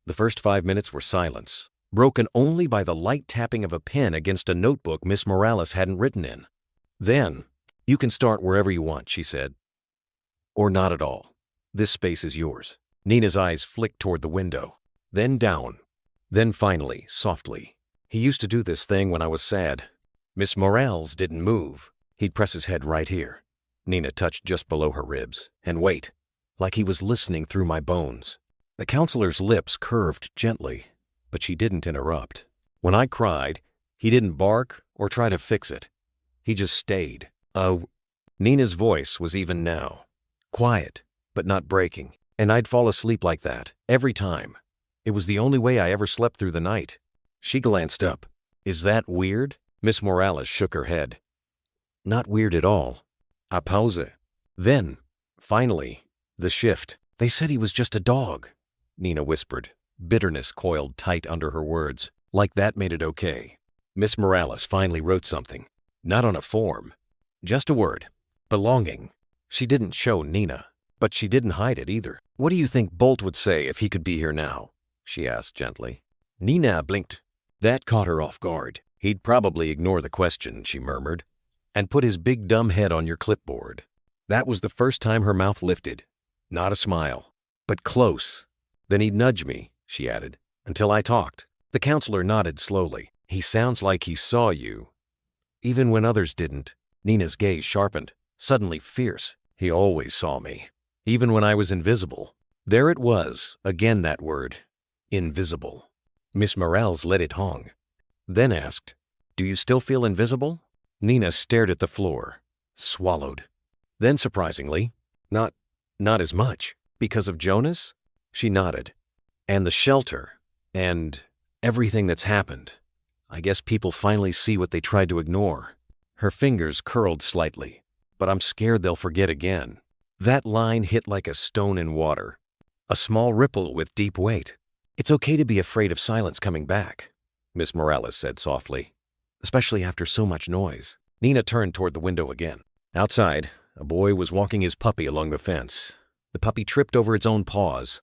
The first 5 minutes were silence, broken only by the light tapping of a pen against a notebook Miss Morales hadn't written in. Then, "You can start wherever you want," she said. "Or not at all. This space is yours." Nina's eyes flicked toward the window, then down, then finally, softly. "He used to do this thing when I was sad." Miss Morales didn't move. He'd press his head right here. Nina touched just below her ribs, and wait, like he was listening through my bones. The counselor's lips curved gently, but she didn't interrupt. When I cried, he didn't bark or try to fix it. He just stayed. "Oh." Nina's voice was even now. Quiet, but not breaking. And I'd fall asleep like that, every time. It was the only way I ever slept through the night. She glanced up. "Is that weird?" Miss Morales shook her head. "Not weird at all." A pause. Then, finally, the shift. "They said he was just a dog," Nina whispered. Bitterness coiled tight under her words, like that made it okay. Miss Morales finally wrote something. Not on a form. Just a word. Belonging. She didn't show Nina, but she didn't hide it either. "What do you think Bolt would say if he could be here now?" she asked gently. Nina blinked. That caught her off guard. "He'd probably ignore the question," she murmured, "and put his big dumb head on your clipboard." That was the first time her mouth lifted. Not a smile, but close. "Then he'd nudge me," she added, "until I talked." The counselor nodded slowly. "He sounds like he saw you, even when others didn't." Nina's gaze sharpened, suddenly fierce. "He always saw me, even when I was invisible." There it was, again that word. Invisible. Miss Morales let it hang. Then asked, "Do you still feel invisible?" Nina stared at the floor, swallowed. Then surprisingly, not as much." "Because of Jonas?" She nodded. "And the shelter, and everything that's happened. I guess people finally see what they tried to ignore." Her fingers curled slightly. "But I'm scared they'll forget again." That line hit like a stone in water. A small ripple with deep weight. "It's okay to be afraid of silence coming back," Miss Morales said softly, "especially after so much noise." Nina turned toward the window again. Outside, a boy was walking his puppy along the fence. The puppy tripped over its own paws.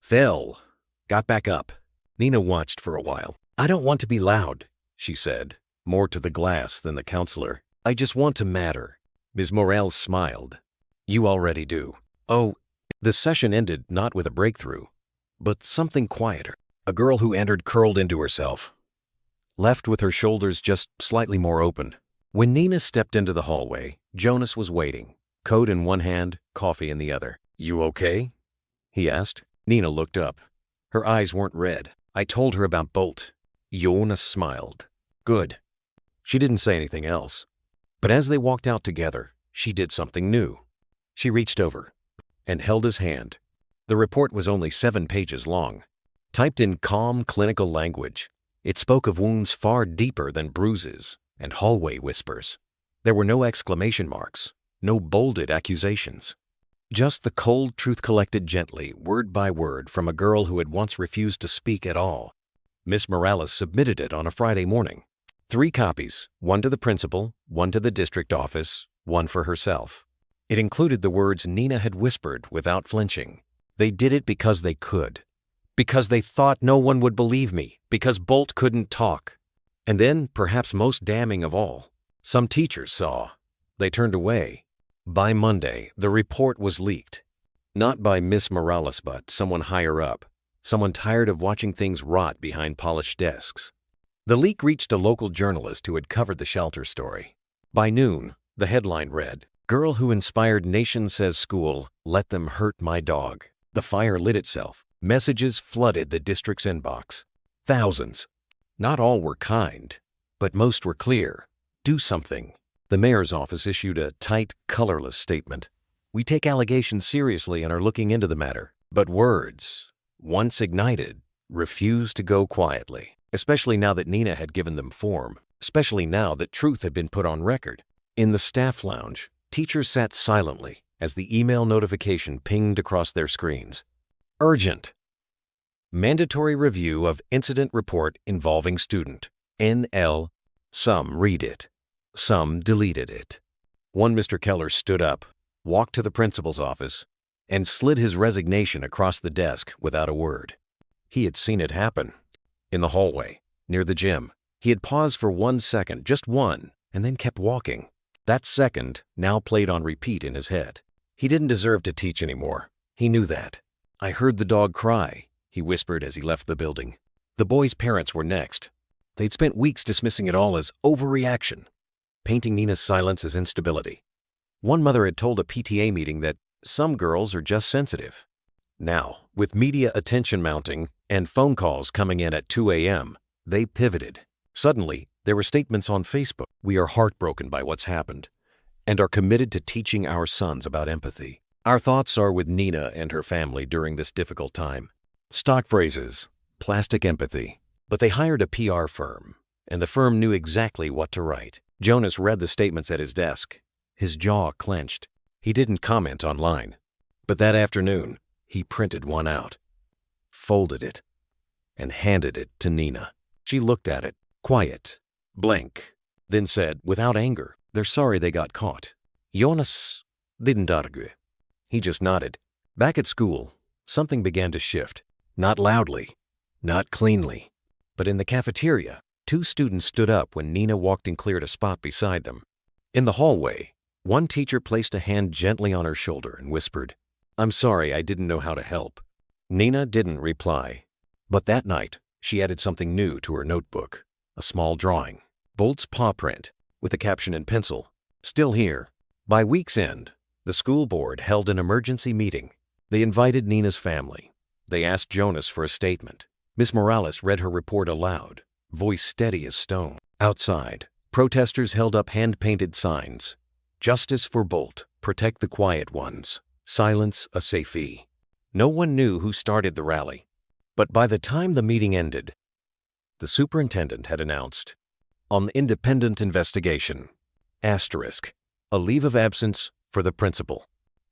Fell. Got back up. Nina watched for a while. "I don't want to be loud," she said, more to the glass than the counselor. "I just want to matter." Ms. Morales smiled. "You already do." "Oh." The session ended not with a breakthrough, but something quieter. A girl who entered curled into herself, left with her shoulders just slightly more open. When Nina stepped into the hallway, Jonas was waiting, coat in one hand, coffee in the other. "You okay?" he asked. Nina looked up. Her eyes weren't red. "I told her about Bolt." Jonas smiled. "Good." She didn't say anything else. But as they walked out together, she did something new. She reached over and held his hand. The report was only 7 pages long, typed in calm clinical language. It spoke of wounds far deeper than bruises and hallway whispers. There were no exclamation marks, no bolded accusations. Just the cold truth collected gently, word by word, from a girl who had once refused to speak at all. Miss Morales submitted it on a Friday morning. 3 copies, one to the principal, one to the district office, one for herself. It included the words Nina had whispered without flinching. "They did it because they could. Because they thought no one would believe me. Because Bolt couldn't talk." And then, perhaps most damning of all, some teachers saw. They turned away. By Monday, the report was leaked. Not by Miss Morales, but someone higher up. Someone tired of watching things rot behind polished desks. The leak reached a local journalist who had covered the shelter story. By noon, the headline read, "Girl who inspired nation says school, let them hurt my dog." The fire lit itself. Messages flooded the district's inbox. Thousands. Not all were kind, but most were clear. Do something. The mayor's office issued a tight, colorless statement. "We take allegations seriously and are looking into the matter." But words, once ignited, refused to go quietly. especially now that Nina had given them form, especially now that truth had been put on record. In the staff lounge, teachers sat silently as the email notification pinged across their screens. Urgent. Mandatory review of incident report involving student. NL. Some read it. Some deleted it. One Mr. Keller stood up, walked to the principal's office, and slid his resignation across the desk without a word. He had seen it happen. In the hallway, near the gym, he had paused for 1 second, just one, and then kept walking. That second now played on repeat in his head. He didn't deserve to teach anymore. He knew that. I heard the dog cry, he whispered as he left the building. The boy's parents were next. They'd spent weeks dismissing it all as overreaction, painting Nina's silence as instability. One mother had told a PTA meeting that some girls are just sensitive. Now, with media attention mounting and phone calls coming in at 2 a.m., they pivoted. Suddenly, there were statements on Facebook. We are heartbroken by what's happened and are committed to teaching our sons about empathy. Our thoughts are with Nina and her family during this difficult time. Stock phrases, plastic empathy. But they hired a PR firm, and the firm knew exactly what to write. Jonas read the statements at his desk. His jaw clenched. He didn't comment online. But that afternoon, he printed one out, folded it, and handed it to Nina. She looked at it, quiet, blank, then said, without anger, they're sorry they got caught. Jonas didn't argue. He just nodded. Back at school, something began to shift. Not loudly, not cleanly. But in the cafeteria, 2 students stood up when Nina walked and cleared a spot beside them. In the hallway, one teacher placed a hand gently on her shoulder and whispered, I'm sorry, I didn't know how to help. Nina didn't reply. But that night, she added something new to her notebook, a small drawing, Bolt's paw print, with a caption in pencil, still here. By week's end, the school board held an emergency meeting. They invited Nina's family. They asked Jonas for a statement. Miss Morales read her report aloud, voice steady as stone. Outside, protesters held up hand-painted signs. Justice for Bolt, protect the quiet ones, silence a safety. No one knew who started the rally. But by the time the meeting ended, the superintendent had announced, on independent investigation, asterisk, a leave of absence for the principal,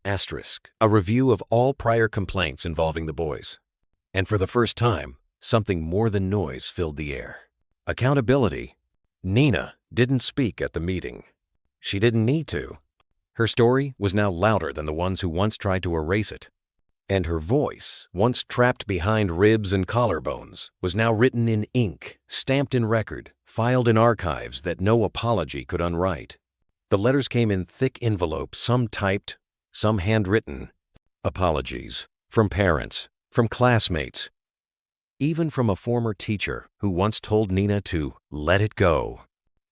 asterisk, a review of all prior complaints involving the boys. And for the first time, something more than noise filled the air. Accountability. Nina didn't speak at the meeting. She didn't need to. Her story was now louder than the ones who once tried to erase it. And her voice, once trapped behind ribs and collarbones, was now written in ink, stamped in record, filed in archives that no apology could unwrite. The letters came in thick envelopes, some typed, some handwritten. Apologies. From parents, from classmates, even from a former teacher who once told Nina to let it go.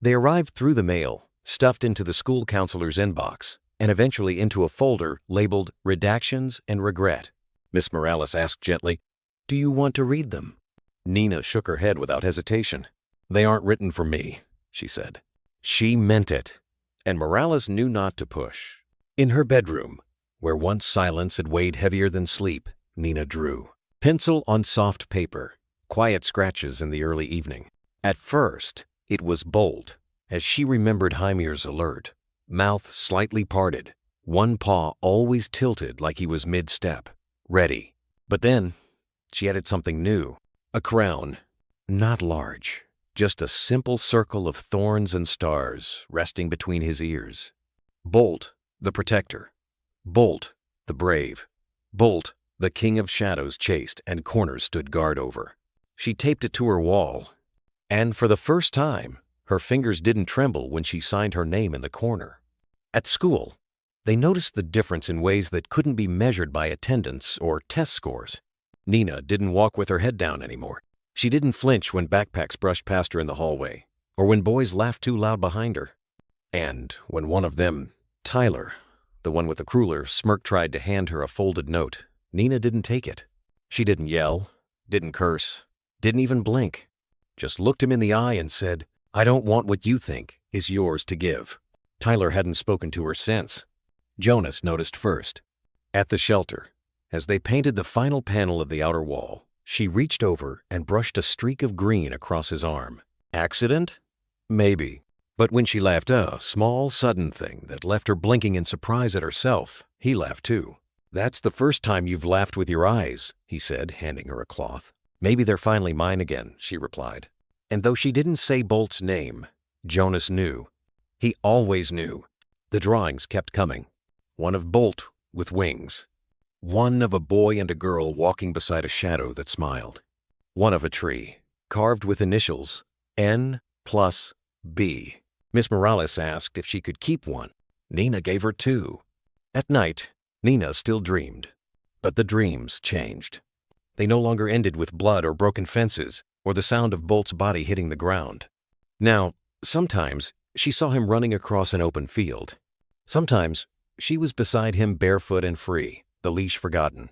They arrived through the mail, stuffed into the school counselor's inbox, and eventually into a folder labeled Redactions and Regret. Miss Morales asked gently, Do you want to read them? Nina shook her head without hesitation. They aren't written for me, she said. She meant it, and Morales knew not to push. In her bedroom, where once silence had weighed heavier than sleep, Nina drew. Pencil on soft paper, quiet scratches in the early evening. At first, it was bold, as she remembered Heimer's alert, mouth slightly parted, one paw always tilted like he was mid-step, ready. But then, she added something new, a crown, not large, just a simple circle of thorns and stars resting between his ears. Bolt, the protector. Bolt, the brave. Bolt, the king of shadows chased and corners stood guard over. She taped it to her wall, and for the first time, her fingers didn't tremble when she signed her name in the corner. At school, they noticed the difference in ways that couldn't be measured by attendance or test scores. Nina didn't walk with her head down anymore. She didn't flinch when backpacks brushed past her in the hallway, or when boys laughed too loud behind her. And when one of them, Tyler, the one with the crueler, tried to hand her a folded note, Nina didn't take it. She didn't yell, didn't curse, didn't even blink. Just looked him in the eye and said, I don't want what you think is yours to give. Tyler hadn't spoken to her since. Jonas noticed first. At the shelter, as they painted the final panel of the outer wall, She reached over and brushed a streak of green across his arm. Accident? Maybe. But when she laughed, a small, sudden thing that left her blinking in surprise at herself, he laughed too. "That's the first time you've laughed with your eyes," he said, handing her a cloth. "Maybe they're finally mine again," she replied. And though she didn't say Bolt's name, Jonas knew. He always knew. The drawings kept coming. One of Bolt with wings. One of a boy and a girl walking beside a shadow that smiled. One of a tree, carved with initials, N plus B. Miss Morales asked if she could keep one. Nina gave her 2. At night, Nina still dreamed. But the dreams changed. They no longer ended with blood or broken fences or the sound of Bolt's body hitting the ground. Now, sometimes she saw him running across an open field. Sometimes she was beside him barefoot and free, the leash forgotten.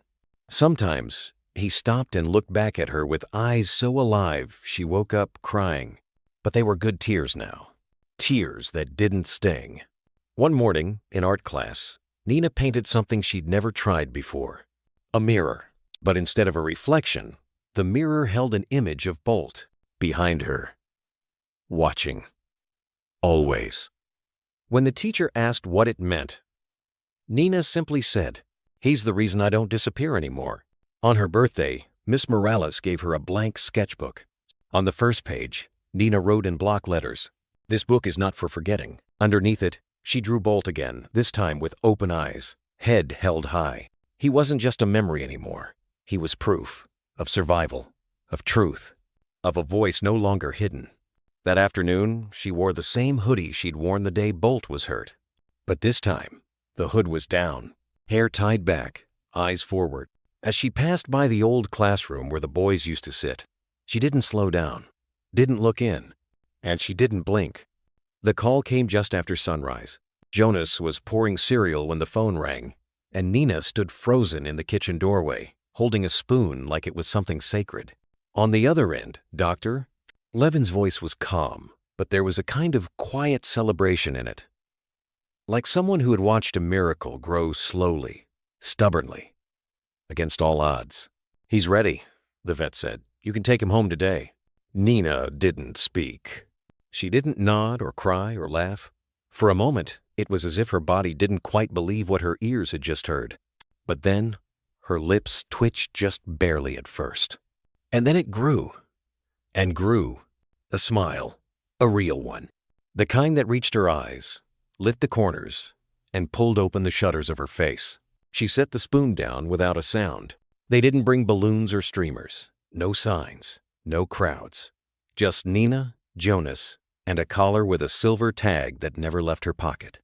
Sometimes he stopped and looked back at her with eyes so alive she woke up crying. But they were good tears now. Tears that didn't sting. One morning, in art class, Nina painted something she'd never tried before. A mirror. But instead of a reflection, the mirror held an image of Bolt behind her. Watching. Always. When the teacher asked what it meant, Nina simply said, "He's the reason I don't disappear anymore." On her birthday, Miss Morales gave her a blank sketchbook. On the first page, Nina wrote in block letters, "This book is not for forgetting." Underneath it, she drew Bolt again, this time with open eyes, head held high. He wasn't just a memory anymore. He was proof of survival, of truth, of a voice no longer hidden. That afternoon, she wore the same hoodie she'd worn the day Bolt was hurt. But this time, the hood was down, hair tied back, eyes forward. As she passed by the old classroom where the boys used to sit, she didn't slow down, didn't look in, and she didn't blink. The call came just after sunrise. Jonas was pouring cereal when the phone rang, and Nina stood frozen in the kitchen doorway, holding a spoon like it was something sacred. On the other end, Dr. Levin's voice was calm, but there was a kind of quiet celebration in it. Like someone who had watched a miracle grow slowly, stubbornly, against all odds. "He's ready," the vet said. "You can take him home today." Nina didn't speak. She didn't nod or cry or laugh. For a moment, it was as if her body didn't quite believe what her ears had just heard. But then, her lips twitched just barely at first. And then it grew. And grew. A smile. A real one. The kind that reached her eyes, lit the corners, and pulled open the shutters of her face. She set the spoon down without a sound. They didn't bring balloons or streamers. No signs. No crowds. Just Nina, Jonas, and a collar with a silver tag that never left her pocket.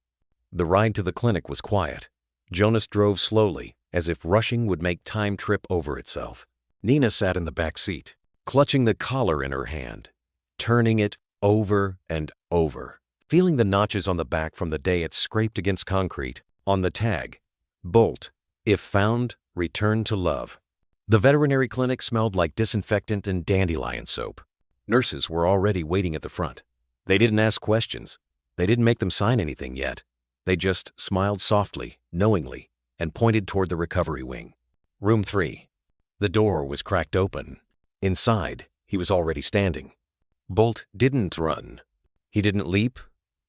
The ride to the clinic was quiet. Jonas drove slowly, as if rushing would make time trip over itself. Nina sat in the back seat, clutching the collar in her hand, turning it over and over, feeling the notches on the back from the day it scraped against concrete. On the tag, Bolt, if found, return to love. The veterinary clinic smelled like disinfectant and dandelion soap. Nurses were already waiting at the front. They didn't ask questions. They didn't make them sign anything yet. They just smiled softly, knowingly, and pointed toward the recovery wing. Room 3. The door was cracked open. Inside, he was already standing. Bolt didn't run. He didn't leap,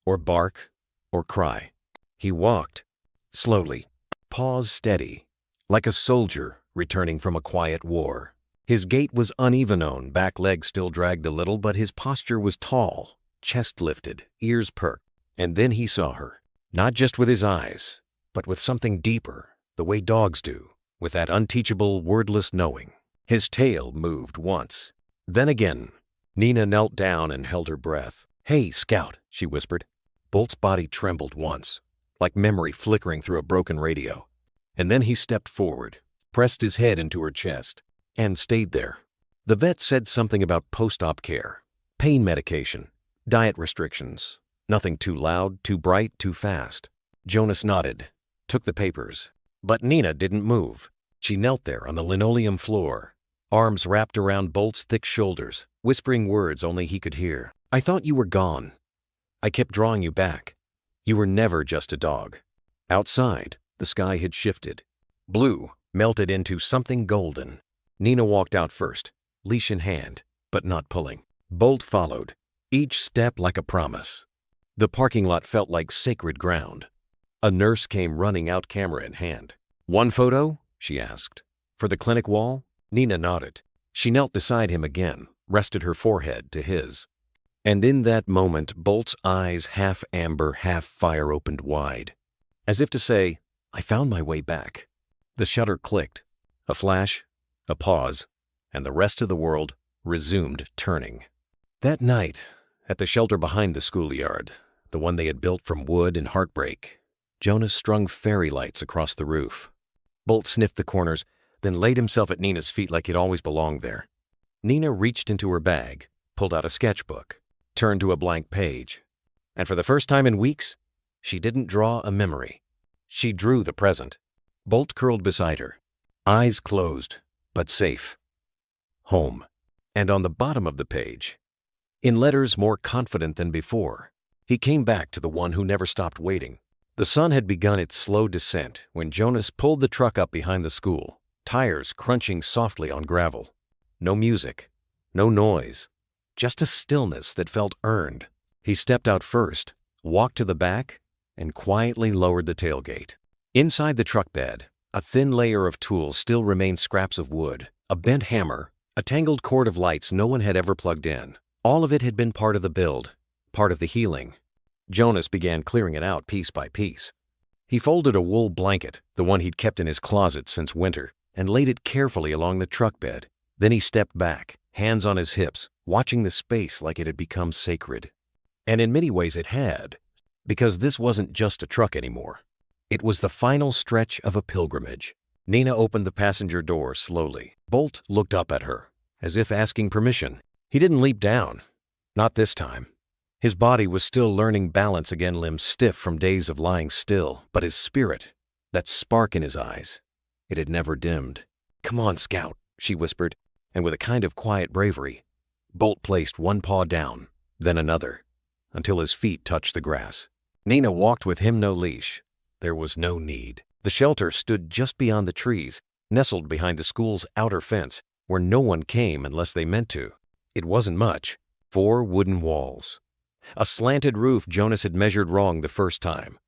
or bark, or cry. He walked, slowly, paws steady, like a soldier returning from a quiet war. His gait was uneven, back leg still dragged a little, but his posture was tall, chest lifted, ears perked. And then he saw her, not just with his eyes, but with something deeper, the way dogs do, with that unteachable, wordless knowing. His tail moved once. Then again, Nina knelt down and held her breath. "Hey, Scout," she whispered. Bolt's body trembled once, like memory flickering through a broken radio. And then he stepped forward, pressed his head into her chest, and stayed there. The vet said something about post-op care, pain medication, diet restrictions, nothing too loud, too bright, too fast. Jonas nodded, took the papers. But Nina didn't move. She knelt there on the linoleum floor, arms wrapped around Bolt's thick shoulders, whispering words only he could hear. "I thought you were gone. I kept drawing you back. You were never just a dog." Outside, the sky had shifted. Blue melted into something golden. Nina walked out first, leash in hand, but not pulling. Bolt followed, each step like a promise. The parking lot felt like sacred ground. A nurse came running out, camera in hand. "One photo?" she asked. "For the clinic wall?" Nina nodded. She knelt beside him again, rested her forehead to his. And in that moment, Bolt's eyes, half amber, half fire, opened wide, as if to say, "I found my way back." The shutter clicked. A flash, a pause, and the rest of the world resumed turning. That night, at the shelter behind the schoolyard, the one they had built from wood and heartbreak, Jonas strung fairy lights across the roof. Bolt sniffed the corners, then laid himself at Nina's feet like he'd always belonged there. Nina reached into her bag, pulled out a sketchbook, turned to a blank page. And for the first time in weeks, she didn't draw a memory. She drew the present. Bolt curled beside her, eyes closed, but safe. Home. And on the bottom of the page, in letters more confident than before, he came back to the one who never stopped waiting. The sun had begun its slow descent when Jonas pulled the truck up behind the school, tires crunching softly on gravel. No music, no noise, just a stillness that felt earned. He stepped out first, walked to the back, and quietly lowered the tailgate. Inside the truck bed, a thin layer of tools still remained: scraps of wood, a bent hammer, a tangled cord of lights no one had ever plugged in. All of it had been part of the build, part of the healing. Jonas began clearing it out piece by piece. He folded a wool blanket, the one he'd kept in his closet since winter, and laid it carefully along the truck bed. Then he stepped back, hands on his hips, watching the space like it had become sacred. And in many ways it had, because this wasn't just a truck anymore. It was the final stretch of a pilgrimage. Nina opened the passenger door slowly. Bolt looked up at her, as if asking permission. He didn't leap down. Not this time. His body was still learning balance again, limbs stiff from days of lying still, but his spirit, that spark in his eyes, it had never dimmed. "Come on, Scout," she whispered, and with a kind of quiet bravery, Bolt placed one paw down, then another, until his feet touched the grass. Nina walked with him, no leash. There was no need. The shelter stood just beyond the trees, nestled behind the school's outer fence, where no one came unless they meant to. It wasn't much. 4 wooden walls. A slanted roof Jonas had measured wrong the first time.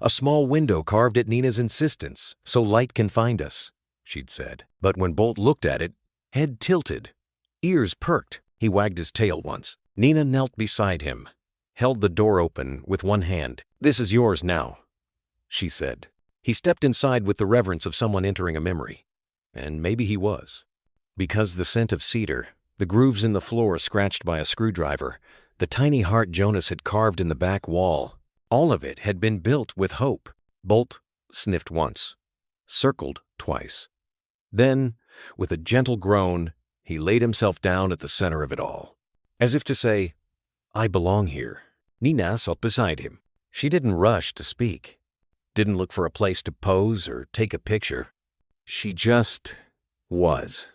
A small window carved at Nina's insistence, "So light can find us," she'd said. But when Bolt looked at it, head tilted, ears perked, he wagged his tail once. Nina knelt beside him, held the door open with one hand. "This is yours now," she said. He stepped inside with the reverence of someone entering a memory. And maybe he was. Because the scent of cedar, the grooves in the floor scratched by a screwdriver, the tiny heart Jonas had carved in the back wall, all of it had been built with hope. Bolt sniffed once, circled twice. Then, with a gentle groan, he laid himself down at the center of it all, as if to say, "I belong here." Nina sat beside him. She didn't rush to speak, didn't look for a place to pose or take a picture. She just was.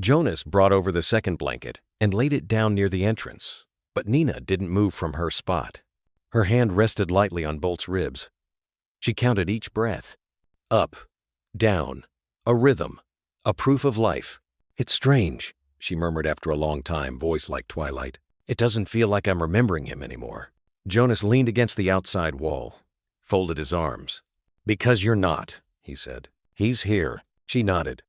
Jonas brought over the second blanket and laid it down near the entrance, but Nina didn't move from her spot. Her hand rested lightly on Bolt's ribs. She counted each breath. Up, down, a rhythm, a proof of life. "It's strange," she murmured after a long time, voice like twilight. "It doesn't feel like I'm remembering him anymore." Jonas leaned against the outside wall, folded his arms. "Because you're not," he said. "He's here." She nodded.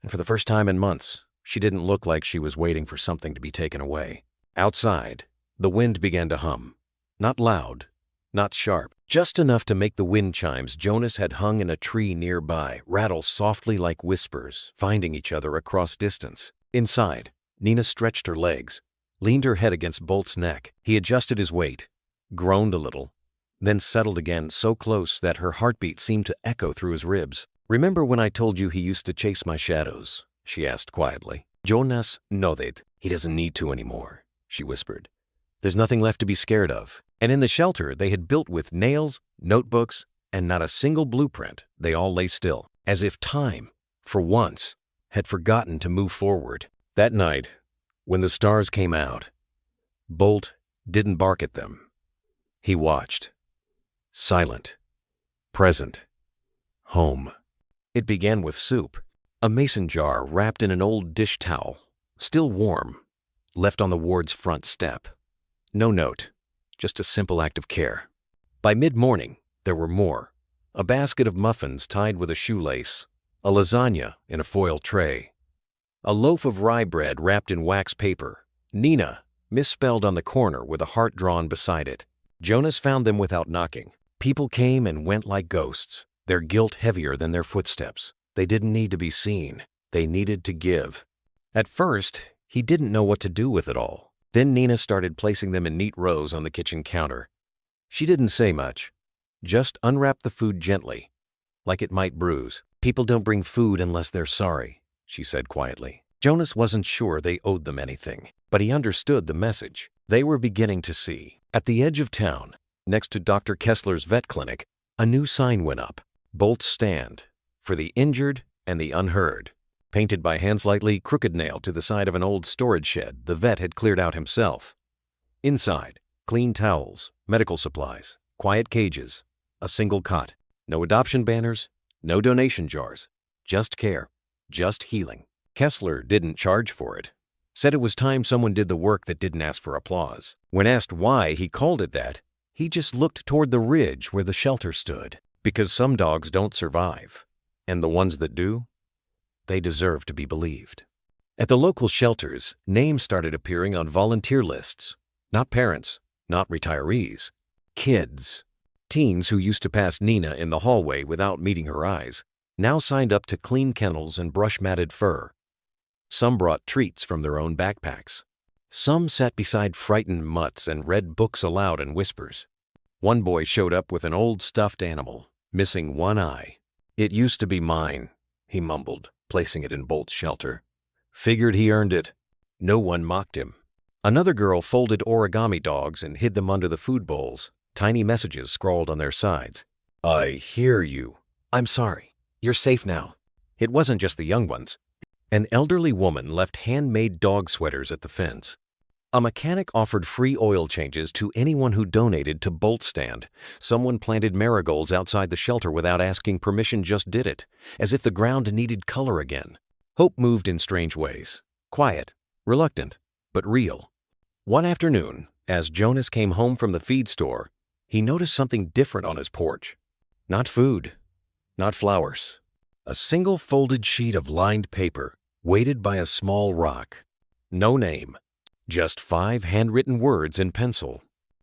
And for the first time in months, she didn't look like she was waiting for something to be taken away. Outside, the wind began to hum. Not loud, not sharp, just enough to make the wind chimes Jonas had hung in a tree nearby rattle softly like whispers, finding each other across distance. Inside, Nina stretched her legs, leaned her head against Bolt's neck. He adjusted his weight, groaned a little, then settled again so close that her heartbeat seemed to echo through his ribs. "Remember when I told you he used to chase my shadows?" she asked quietly. Jonas nodded. "He doesn't need to anymore," she whispered. "There's nothing left to be scared of." And in the shelter they had built with nails, notebooks, and not a single blueprint, they all lay still, as if time, for once, had forgotten to move forward. That night, when the stars came out, Bolt didn't bark at them. He watched. Silent. Present. Home. It began with soup. A mason jar wrapped in an old dish towel, still warm, left on the ward's front step. No note, just a simple act of care. By mid-morning, there were more. A basket of muffins tied with a shoelace, a lasagna in a foil tray, a loaf of rye bread wrapped in wax paper, Nina misspelled on the corner with a heart drawn beside it. Jonas found them without knocking. People came and went like ghosts, their guilt heavier than their footsteps. They didn't need to be seen. They needed to give. At first, he didn't know what to do with it all. Then Nina started placing them in neat rows on the kitchen counter. She didn't say much. Just unwrap the food gently, like it might bruise. People don't bring food unless they're sorry, she said quietly. Jonas wasn't sure they owed them anything, but he understood the message. They were beginning to see. At the edge of town, next to Dr. Kessler's vet clinic, a new sign went up. Bolt's Stand, for the injured and the unheard. Painted by hand slightly crooked nailed to the side of an old storage shed the vet had cleared out himself. Inside, clean towels, medical supplies, quiet cages, a single cot. No adoption banners, no donation jars. Just care, just healing. Kessler didn't charge for it. Said it was time someone did the work that didn't ask for applause. When asked why he called it that, he just looked toward the ridge where the shelter stood. Because some dogs don't survive, and the ones that do, they deserve to be believed. At the local shelters, names started appearing on volunteer lists. Not parents, not retirees, kids. Teens who used to pass Nina in the hallway without meeting her eyes now signed up to clean kennels and brush-matted fur. Some brought treats from their own backpacks. Some sat beside frightened mutts and read books aloud in whispers. One boy showed up with an old stuffed animal, missing one eye. "It used to be mine," he mumbled, placing it in Bolt's shelter. "Figured he earned it." No one mocked him. Another girl folded origami dogs and hid them under the food bowls, tiny messages scrawled on their sides. "I hear you. I'm sorry. You're safe now." It wasn't just the young ones. An elderly woman left handmade dog sweaters at the fence. A mechanic offered free oil changes to anyone who donated to Bolt's Stand. Someone planted marigolds outside the shelter without asking permission, just did it, as if the ground needed color again. Hope moved in strange ways. Quiet, reluctant, but real. One afternoon, as Jonas came home from the feed store, he noticed something different on his porch. Not food, not flowers. A single folded sheet of lined paper, weighted by a small rock. No name. Just 5 handwritten words in pencil.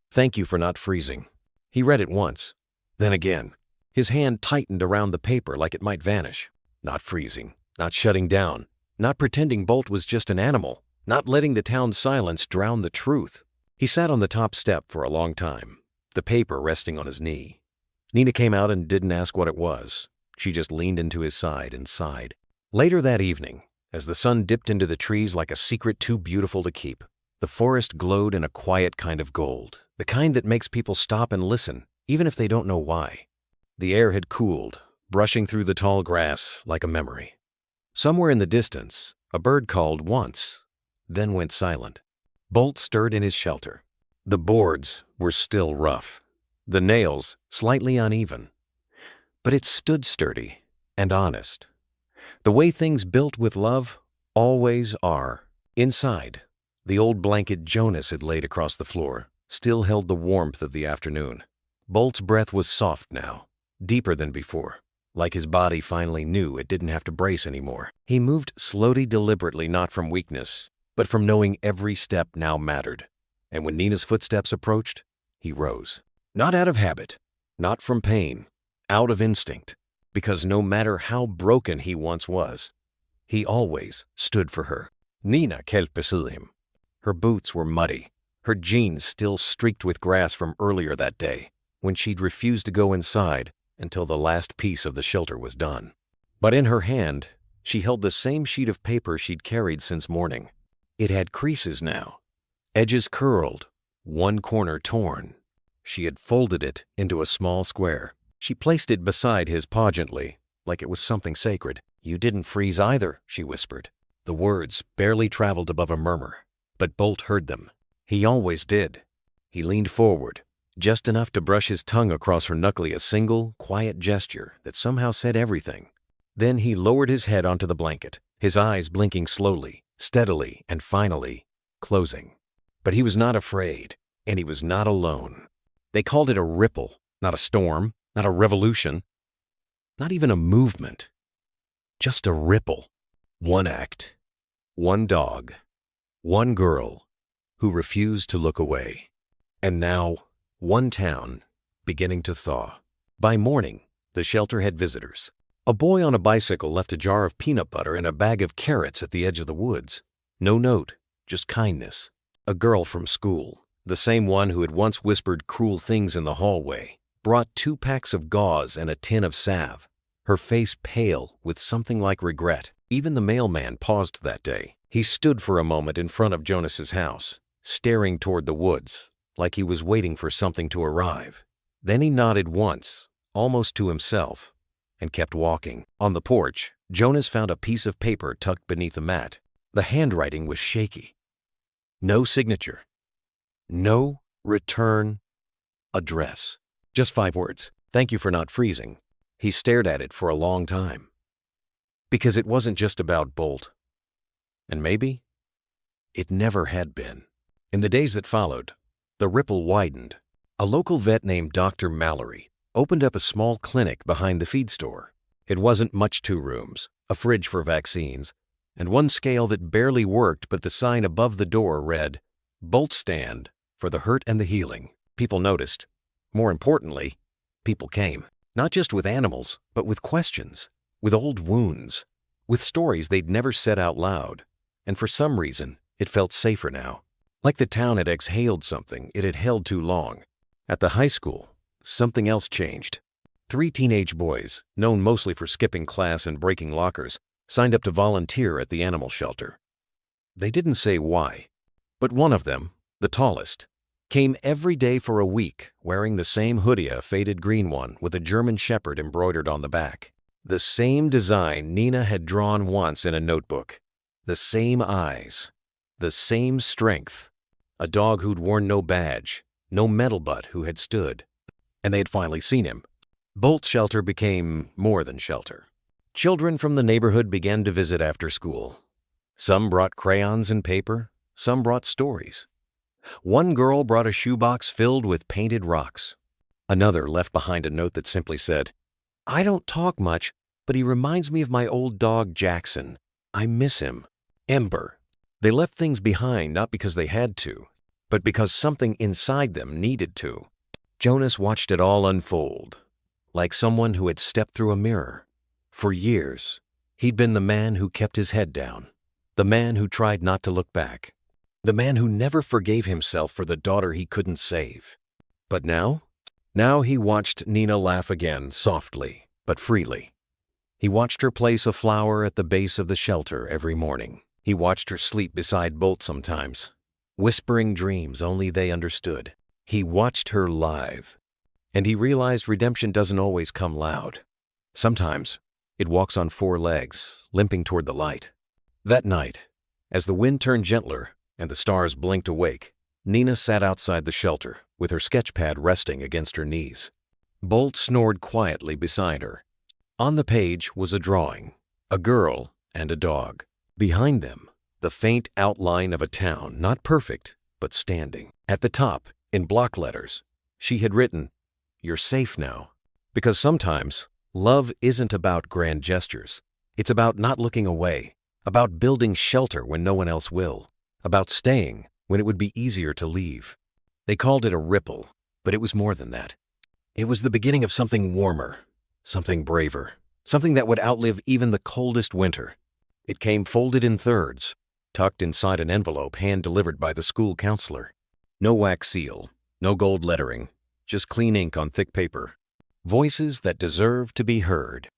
"Thank you for not freezing." He read it once, then again. His hand tightened around the paper like it might vanish. Not freezing, not shutting down, not pretending Bolt was just an animal, not letting the town's silence drown the truth. He sat on the top step for a long time, the paper resting on his knee. Nina came out and didn't ask what it was. She just leaned into his side and sighed. Later that evening, as the sun dipped into the trees like a secret too beautiful to keep, the forest glowed in a quiet kind of gold, the kind that makes people stop and listen, even if they don't know why. The air had cooled, brushing through the tall grass like a memory. Somewhere in the distance, a bird called once, then went silent. Bolt stirred in his shelter. The boards were still rough, the nails slightly uneven, but it stood sturdy and honest, the way things built with love always are. Inside, the old blanket Jonas had laid across the floor still held the warmth of the afternoon. Bolt's breath was soft now, deeper than before, like his body finally knew it didn't have to brace anymore. He moved slowly, deliberately, not from weakness, but from knowing every step now mattered. And when Nina's footsteps approached, he rose. Not out of habit, not from pain, out of instinct, because no matter how broken he once was, he always stood for her. Nina knelt beside him. Her boots were muddy, her jeans still streaked with grass from earlier that day, when she'd refused to go inside until the last piece of the shelter was done. But in her hand, she held the same sheet of paper she'd carried since morning. It had creases now, edges curled, one corner torn. She had folded it into a small square. She placed it beside his paw gently, like it was something sacred. "You didn't freeze either," she whispered. The words barely traveled above a murmur, but Bolt heard them. He always did. He leaned forward, just enough to brush his tongue across her knuckly, a single, quiet gesture that somehow said everything. Then he lowered his head onto the blanket, his eyes blinking slowly, steadily, and finally closing. But he was not afraid, and he was not alone. They called it a ripple, not a storm, not a revolution, not even a movement. Just a ripple. One act, one dog, one girl who refused to look away. And now, one town beginning to thaw. By morning, the shelter had visitors. A boy on a bicycle left a jar of peanut butter and a bag of carrots at the edge of the woods. No note, just kindness. A girl from school, the same one who had once whispered cruel things in the hallway, brought 2 packs of gauze and a tin of salve, her face pale with something like regret. Even the mailman paused that day. He stood for a moment in front of Jonas's house, staring toward the woods, like he was waiting for something to arrive. Then he nodded once, almost to himself, and kept walking. On the porch, Jonas found a piece of paper tucked beneath a mat. The handwriting was shaky. No signature. No return address. Just 5 words. Thank you for not freezing. He stared at it for a long time. Because it wasn't just about Bolt. And maybe it never had been. In the days that followed, the ripple widened. A local vet named Dr. Mallory opened up a small clinic behind the feed store. It wasn't much, 2 rooms, a fridge for vaccines, and one scale that barely worked, but the sign above the door read, "Bolt Stand for the Hurt and the Healing." People noticed. More importantly, people came. Not just with animals, but with questions, with old wounds, with stories they'd never said out loud. And for some reason, it felt safer now. Like the town had exhaled something it had held too long. At the high school, something else changed. 3 teenage boys, known mostly for skipping class and breaking lockers, signed up to volunteer at the animal shelter. They didn't say why, but one of them, the tallest, came every day for a week wearing the same hoodie, a faded green one with a German shepherd embroidered on the back. The same design Nina had drawn once in a notebook. The same eyes, the same strength. A dog who'd worn no badge, no metal butt who had stood. And they had finally seen him. Bolt's shelter became more than shelter. Children from the neighborhood began to visit after school. Some brought crayons and paper, some brought stories. One girl brought a shoebox filled with painted rocks. Another left behind a note that simply said, "I don't talk much, but he reminds me of my old dog Jackson. I miss him." Ember. They left things behind not because they had to, but because something inside them needed to. Jonas watched it all unfold, like someone who had stepped through a mirror. For years, he'd been the man who kept his head down, the man who tried not to look back, the man who never forgave himself for the daughter he couldn't save. But now he watched Nina laugh again, softly but freely. He watched her place a flower at the base of the shelter every morning. He watched her sleep beside Bolt sometimes, whispering dreams only they understood. He watched her live, and he realized redemption doesn't always come loud. Sometimes it walks on 4 legs, limping toward the light. That night, as the wind turned gentler and the stars blinked awake, Nina sat outside the shelter with her sketch pad resting against her knees. Bolt snored quietly beside her. On the page was a drawing, a girl and a dog. Behind them, the faint outline of a town, not perfect, but standing. At the top, in block letters, she had written, "You're safe now." Because sometimes, love isn't about grand gestures. It's about not looking away, about building shelter when no one else will, about staying when it would be easier to leave. They called it a ripple, but it was more than that. It was the beginning of something warmer, something braver, something that would outlive even the coldest winter. It came folded in thirds, tucked inside an envelope hand-delivered by the school counselor. No wax seal, no gold lettering, just clean ink on thick paper. Voices that deserve to be heard.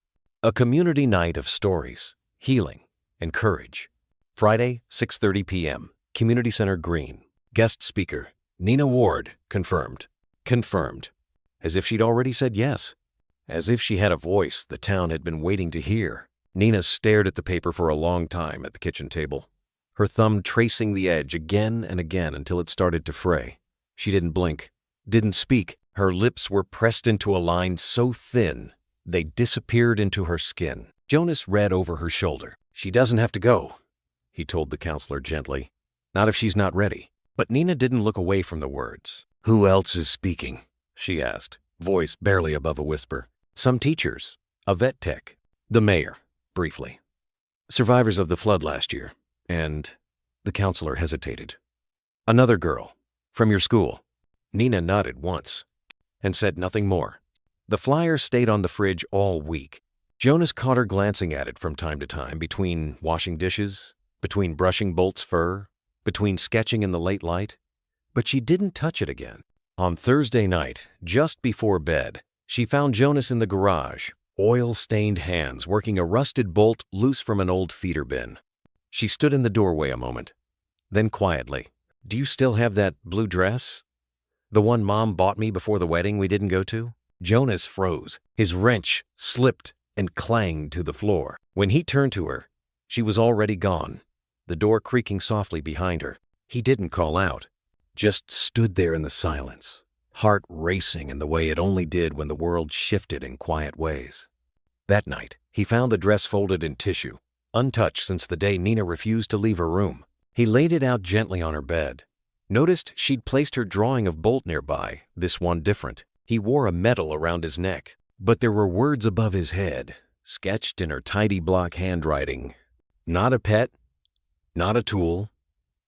A community night of stories, healing, and courage. Friday, 6:30 p.m., Community Center Green. Guest speaker, Nina Ward, confirmed. Confirmed. As if she'd already said yes. As if she had a voice the town had been waiting to hear. Nina stared at the paper for a long time at the kitchen table, her thumb tracing the edge again and again until it started to fray. She didn't blink, didn't speak. Her lips were pressed into a line so thin they disappeared into her skin. Jonas read over her shoulder. "She doesn't have to go," he told the counselor gently. "Not if she's not ready." But Nina didn't look away from the words. "Who else is speaking?" she asked, voice barely above a whisper. "Some teachers, a vet tech, the mayor," briefly. "Survivors of the flood last year, and—" the counselor hesitated. "Another girl, from your school." Nina nodded once and said nothing more. The flyer stayed on the fridge all week. Jonas caught her glancing at it from time to time, between washing dishes, between brushing Bolt's fur, between sketching in the late light, but she didn't touch it again. On Thursday night, just before bed, she found Jonas in the garage, oil-stained hands working a rusted bolt loose from an old feeder bin. She stood in the doorway a moment, then quietly, "Do you still have that blue dress? The one Mom bought me before the wedding we didn't go to?" Jonas froze. His wrench slipped and clanged to the floor. When he turned to her, she was already gone, the door creaking softly behind her. He didn't call out, just stood there in the silence, heart racing in the way it only did when the world shifted in quiet ways. That night, he found the dress folded in tissue, untouched since the day Nina refused to leave her room. He laid it out gently on her bed, noticed she'd placed her drawing of Bolt nearby, this one different. He wore a medal around his neck, but there were words above his head, sketched in her tidy block handwriting. Not a pet, not a tool,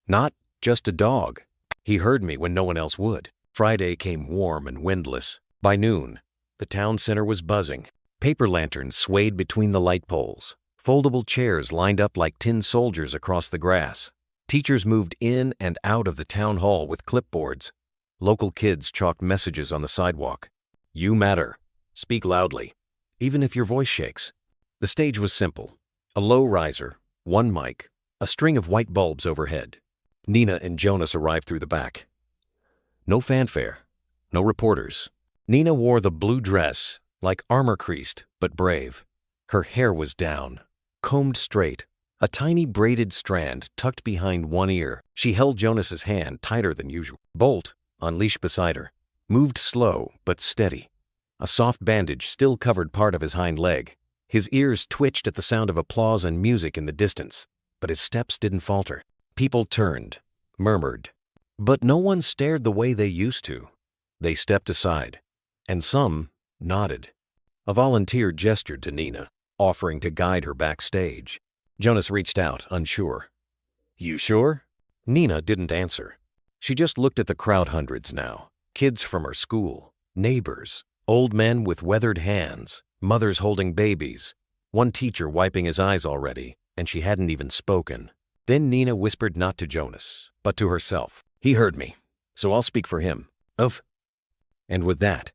not just a dog. He heard me when no one else would. Friday came warm and windless. By noon, the town center was buzzing. Paper lanterns swayed between the light poles. Foldable chairs lined up like tin soldiers across the grass. Teachers moved in and out of the town hall with clipboards. Local kids chalked messages on the sidewalk. "You matter. Speak loudly, even if your voice shakes." The stage was simple. A low riser, one mic, a string of white bulbs overhead. Nina and Jonas arrived through the back. No fanfare, no reporters. Nina wore the blue dress, like armor-creased but brave. Her hair was down, combed straight, a tiny braided strand tucked behind one ear. She held Jonas's hand tighter than usual. Bolt, on leash beside her, moved slow but steady. A soft bandage still covered part of his hind leg. His ears twitched at the sound of applause and music in the distance, but his steps didn't falter. People turned, murmured, but no one stared the way they used to. They stepped aside, and some nodded. A volunteer gestured to Nina, offering to guide her backstage. Jonas reached out, unsure. "You sure?" Nina didn't answer. She just looked at the crowd, hundreds now. Kids from her school, neighbors, old men with weathered hands, mothers holding babies, one teacher wiping his eyes already, and she hadn't even spoken. Then Nina whispered not to Jonas, but to herself. "He heard me, so I'll speak for him. And with that,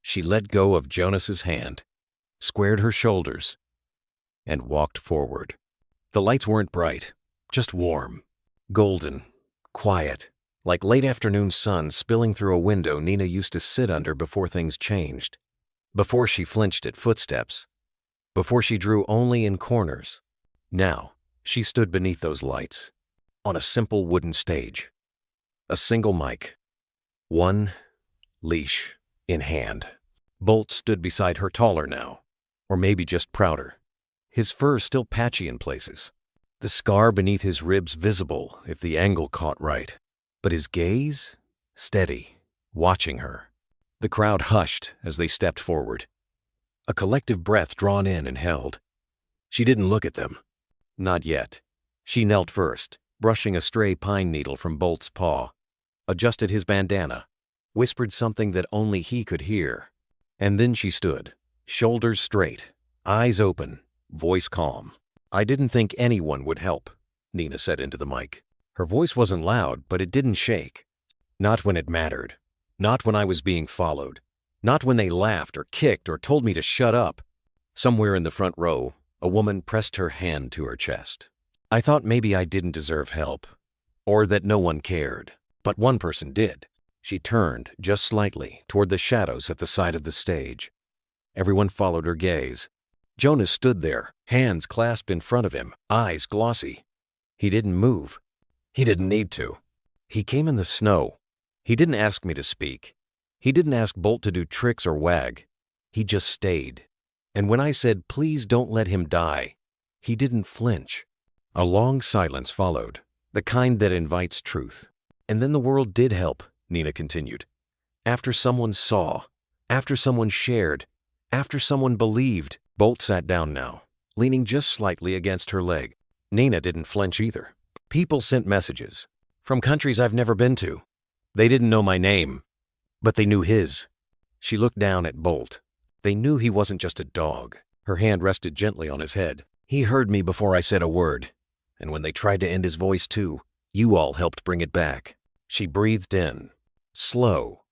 she let go of Jonas's hand, squared her shoulders, and walked forward. The lights weren't bright, just warm, golden, quiet, like late afternoon sun spilling through a window Nina used to sit under before things changed, before she flinched at footsteps, before she drew only in corners. Now, she stood beneath those lights, on a simple wooden stage. A single mic, one leash in hand. Bolt stood beside her, taller now, or maybe just prouder. His fur still patchy in places, the scar beneath his ribs visible if the angle caught right. But his gaze, steady, watching her. The crowd hushed as they stepped forward. A collective breath drawn in and held. She didn't look at them. Not yet. She knelt first, brushing a stray pine needle from Bolt's paw, adjusted his bandana, whispered something that only he could hear. And then she stood, shoulders straight, eyes open, voice calm. "I didn't think anyone would help," Nina said into the mic. Her voice wasn't loud, but it didn't shake. "Not when it mattered. Not when I was being followed. Not when they laughed or kicked or told me to shut up." Somewhere in the front row, a woman pressed her hand to her chest. "I thought maybe I didn't deserve help, or that no one cared, but one person did." She turned, just slightly, toward the shadows at the side of the stage. Everyone followed her gaze. Jonas stood there, hands clasped in front of him, eyes glossy. He didn't move. He didn't need to. He came in the snow. He didn't ask me to speak. He didn't ask Bolt to do tricks or wag. He just stayed. And when I said, please don't let him die, he didn't flinch. A long silence followed, the kind that invites truth. And then the world did help, Nina continued. After someone saw, after someone shared, after someone believed. Bolt sat down now, leaning just slightly against her leg. Nina didn't flinch either. People sent messages from countries I've never been to. They didn't know my name, but they knew his. She looked down at Bolt. They knew he wasn't just a dog. Her hand rested gently on his head. He heard me before I said a word. And when they tried to end his voice too, you all helped bring it back. She breathed in, slow,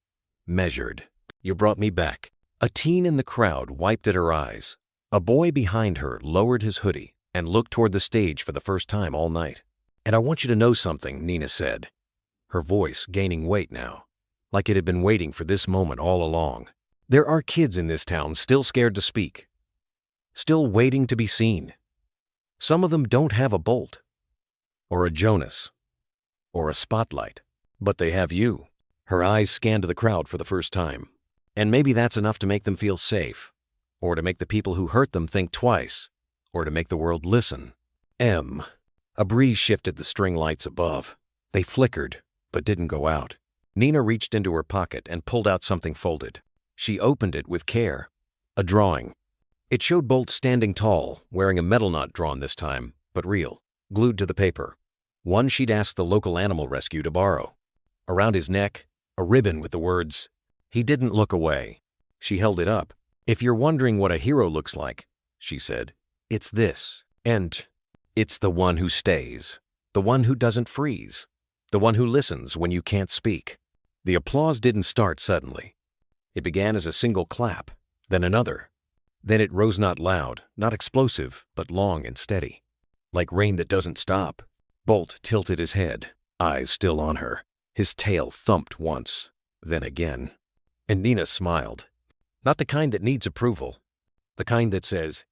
measured. You brought me back. A teen in the crowd wiped at her eyes. A boy behind her lowered his hoodie and looked toward the stage for the first time all night. And I want you to know something, Nina said, her voice gaining weight now, like it had been waiting for this moment all along. There are kids in this town still scared to speak, still waiting to be seen. Some of them don't have a Bolt, or a Jonas, or a spotlight, but they have you. Her eyes scanned the crowd for the first time. And maybe that's enough to make them feel safe, or to make the people who hurt them think twice, or to make the world listen. A breeze shifted the string lights above. They flickered, but didn't go out. Nina reached into her pocket and pulled out something folded. She opened it with care. A drawing. It showed Bolt standing tall, wearing a metal knot drawn this time, but real, glued to the paper. One she'd asked the local animal rescue to borrow. Around his neck, a ribbon with the words, "He didn't look away." She held it up. "If you're wondering what a hero looks like," she said, "it's this. And it's the one who stays, the one who doesn't freeze, the one who listens when you can't speak." The applause didn't start suddenly. It began as a single clap, then another. Then it rose not loud, not explosive, but long and steady, like rain that doesn't stop. Bolt tilted his head, eyes still on her. His tail thumped once, then again. And Nina smiled. Not the kind that needs approval. The kind that says,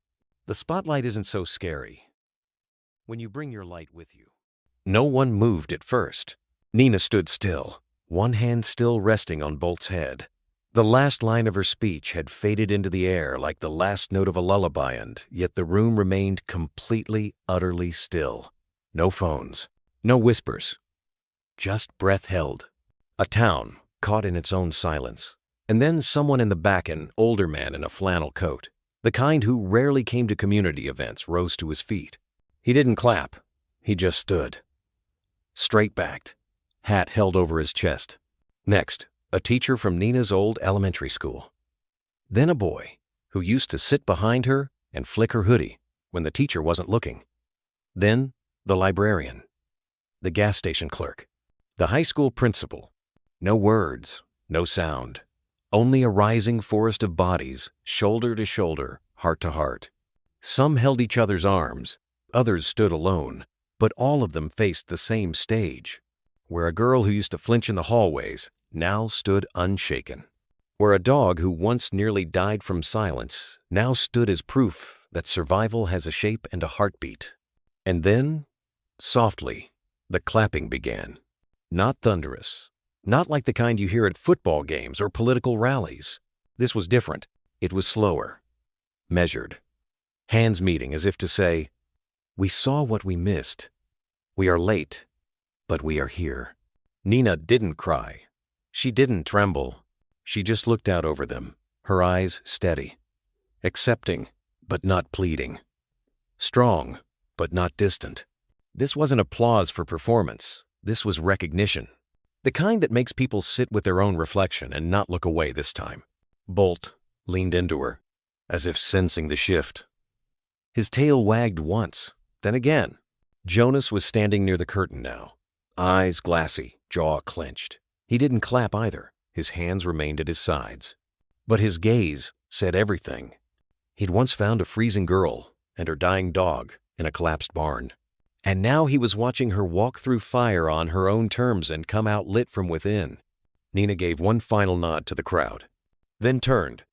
"The spotlight isn't so scary when you bring your light with you." No one moved at first. Nina stood still, one hand still resting on Bolt's head. The last line of her speech had faded into the air like the last note of a lullaby, and yet the room remained completely, utterly still. No phones, no whispers, just breath held. A town caught in its own silence. And then someone in the back, an older man in a flannel coat, the kind who rarely came to community events, rose to his feet. He didn't clap. He just stood, straight-backed, hat held over his chest. Next, a teacher from Nina's old elementary school. Then a boy who used to sit behind her and flick her hoodie when the teacher wasn't looking. Then the librarian, the gas station clerk, the high school principal. No words, no sound. Only a rising forest of bodies, shoulder to shoulder, heart to heart. Some held each other's arms, others stood alone, but all of them faced the same stage, where a girl who used to flinch in the hallways now stood unshaken, where a dog who once nearly died from silence now stood as proof that survival has a shape and a heartbeat. And then, softly, the clapping began. Not thunderous. Not like the kind you hear at football games or political rallies. This was different. It was slower, measured. Hands meeting as if to say, "We saw what we missed. We are late, but we are here." Nina didn't cry. She didn't tremble. She just looked out over them, her eyes steady, accepting, but not pleading, strong, but not distant. This wasn't applause for performance. This was recognition. The kind that makes people sit with their own reflection and not look away this time. Bolt leaned into her, as if sensing the shift. His tail wagged once, then again. Jonas was standing near the curtain now, eyes glassy, jaw clenched. He didn't clap either. His hands remained at his sides. But his gaze said everything. He'd once found a freezing girl and her dying dog in a collapsed barn. And now he was watching her walk through fire on her own terms and come out lit from within. Nina gave one final nod to the crowd, then turned.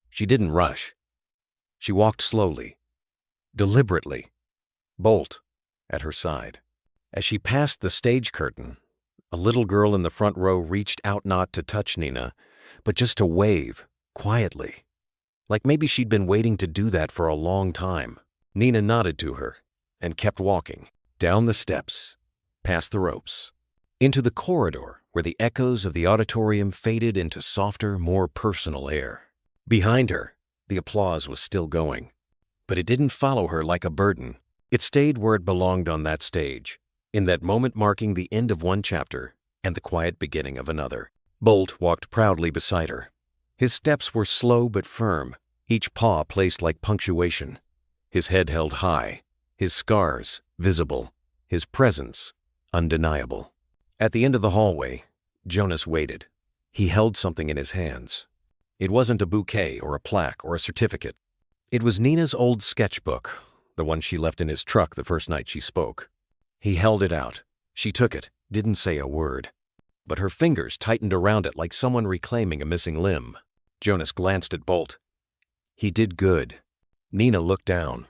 She didn't rush. She walked slowly, deliberately, Bolt at her side. As she passed the stage curtain, a little girl in the front row reached out not to touch Nina, but just to wave, quietly, Like maybe she'd been waiting to do that for a long time. Nina nodded to her and kept walking, down the steps, past the ropes, into the corridor where the echoes of the auditorium faded into softer, more personal air. Behind her, the applause was still going, but it didn't follow her like a burden. It stayed where it belonged on that stage, in that moment marking the end of one chapter and the quiet beginning of another. Bolt walked proudly beside her. His steps were slow but firm, each paw placed like punctuation, his head held high, his scars visible, his presence undeniable. At the end of the hallway, Jonas waited. He held something in his hands. It wasn't a bouquet or a plaque or a certificate. It was Nina's old sketchbook, the one she left in his truck the first night she spoke. He held it out. She took it, didn't say a word, but her fingers tightened around it like someone reclaiming a missing limb. Jonas glanced at Bolt. He did good. Nina looked down.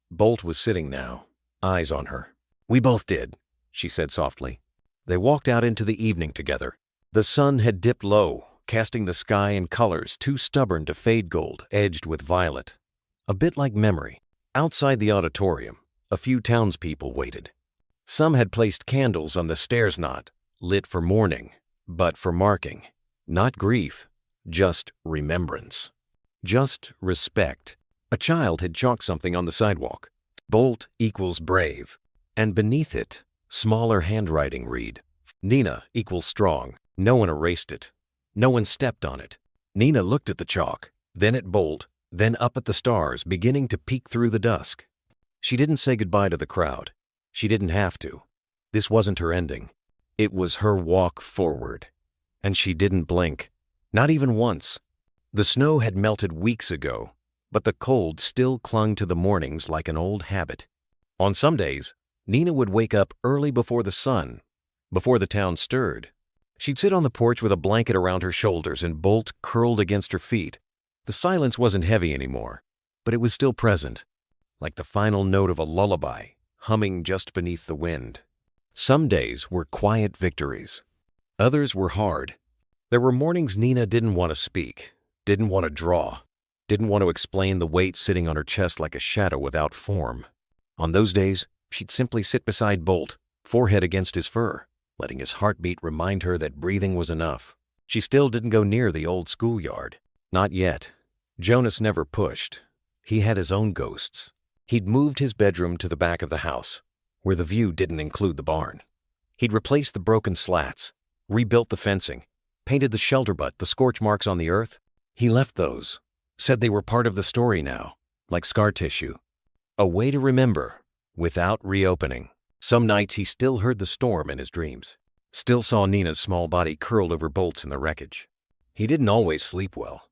Bolt was sitting now, eyes on her. "We both did," she said softly. They walked out into the evening together. The sun had dipped low, casting the sky in colors too stubborn to fade gold, edged with violet. A bit like memory. Outside the auditorium, a few townspeople waited. Some had placed candles on the stairs knot, lit for mourning, but for marking. Not grief, just remembrance. Just respect. A child had chalked something on the sidewalk. Bolt equals brave. And beneath it, smaller handwriting read, Nina equals strong. No one erased it. No one stepped on it. Nina looked at the chalk, then at Bolt, then up at the stars beginning to peek through the dusk. She didn't say goodbye to the crowd. She didn't have to. This wasn't her ending. It was her walk forward. And she didn't blink. Not even once. The snow had melted weeks ago, but the cold still clung to the mornings like an old habit. On some days, Nina would wake up early before the sun, before the town stirred. She'd sit on the porch with a blanket around her shoulders and Bolt curled against her feet. The silence wasn't heavy anymore, but it was still present, like the final note of a lullaby, humming just beneath the wind. Some days were quiet victories. Others were hard. There were mornings Nina didn't want to speak, didn't want to draw, didn't want to explain the weight sitting on her chest like a shadow without form. On those days, she'd simply sit beside Bolt, forehead against his fur, letting his heartbeat remind her that breathing was enough. She still didn't go near the old schoolyard. Not yet. Jonas never pushed. He had his own ghosts. He'd moved his bedroom to the back of the house, where the view didn't include the barn. He'd replaced the broken slats, rebuilt the fencing, painted the shelter butt, the scorch marks on the earth. He left those, said they were part of the story now, like scar tissue. A way to remember, without reopening. Some nights he still heard the storm in his dreams, still saw Nina's small body curled over Bolt's in the wreckage. He didn't always sleep well,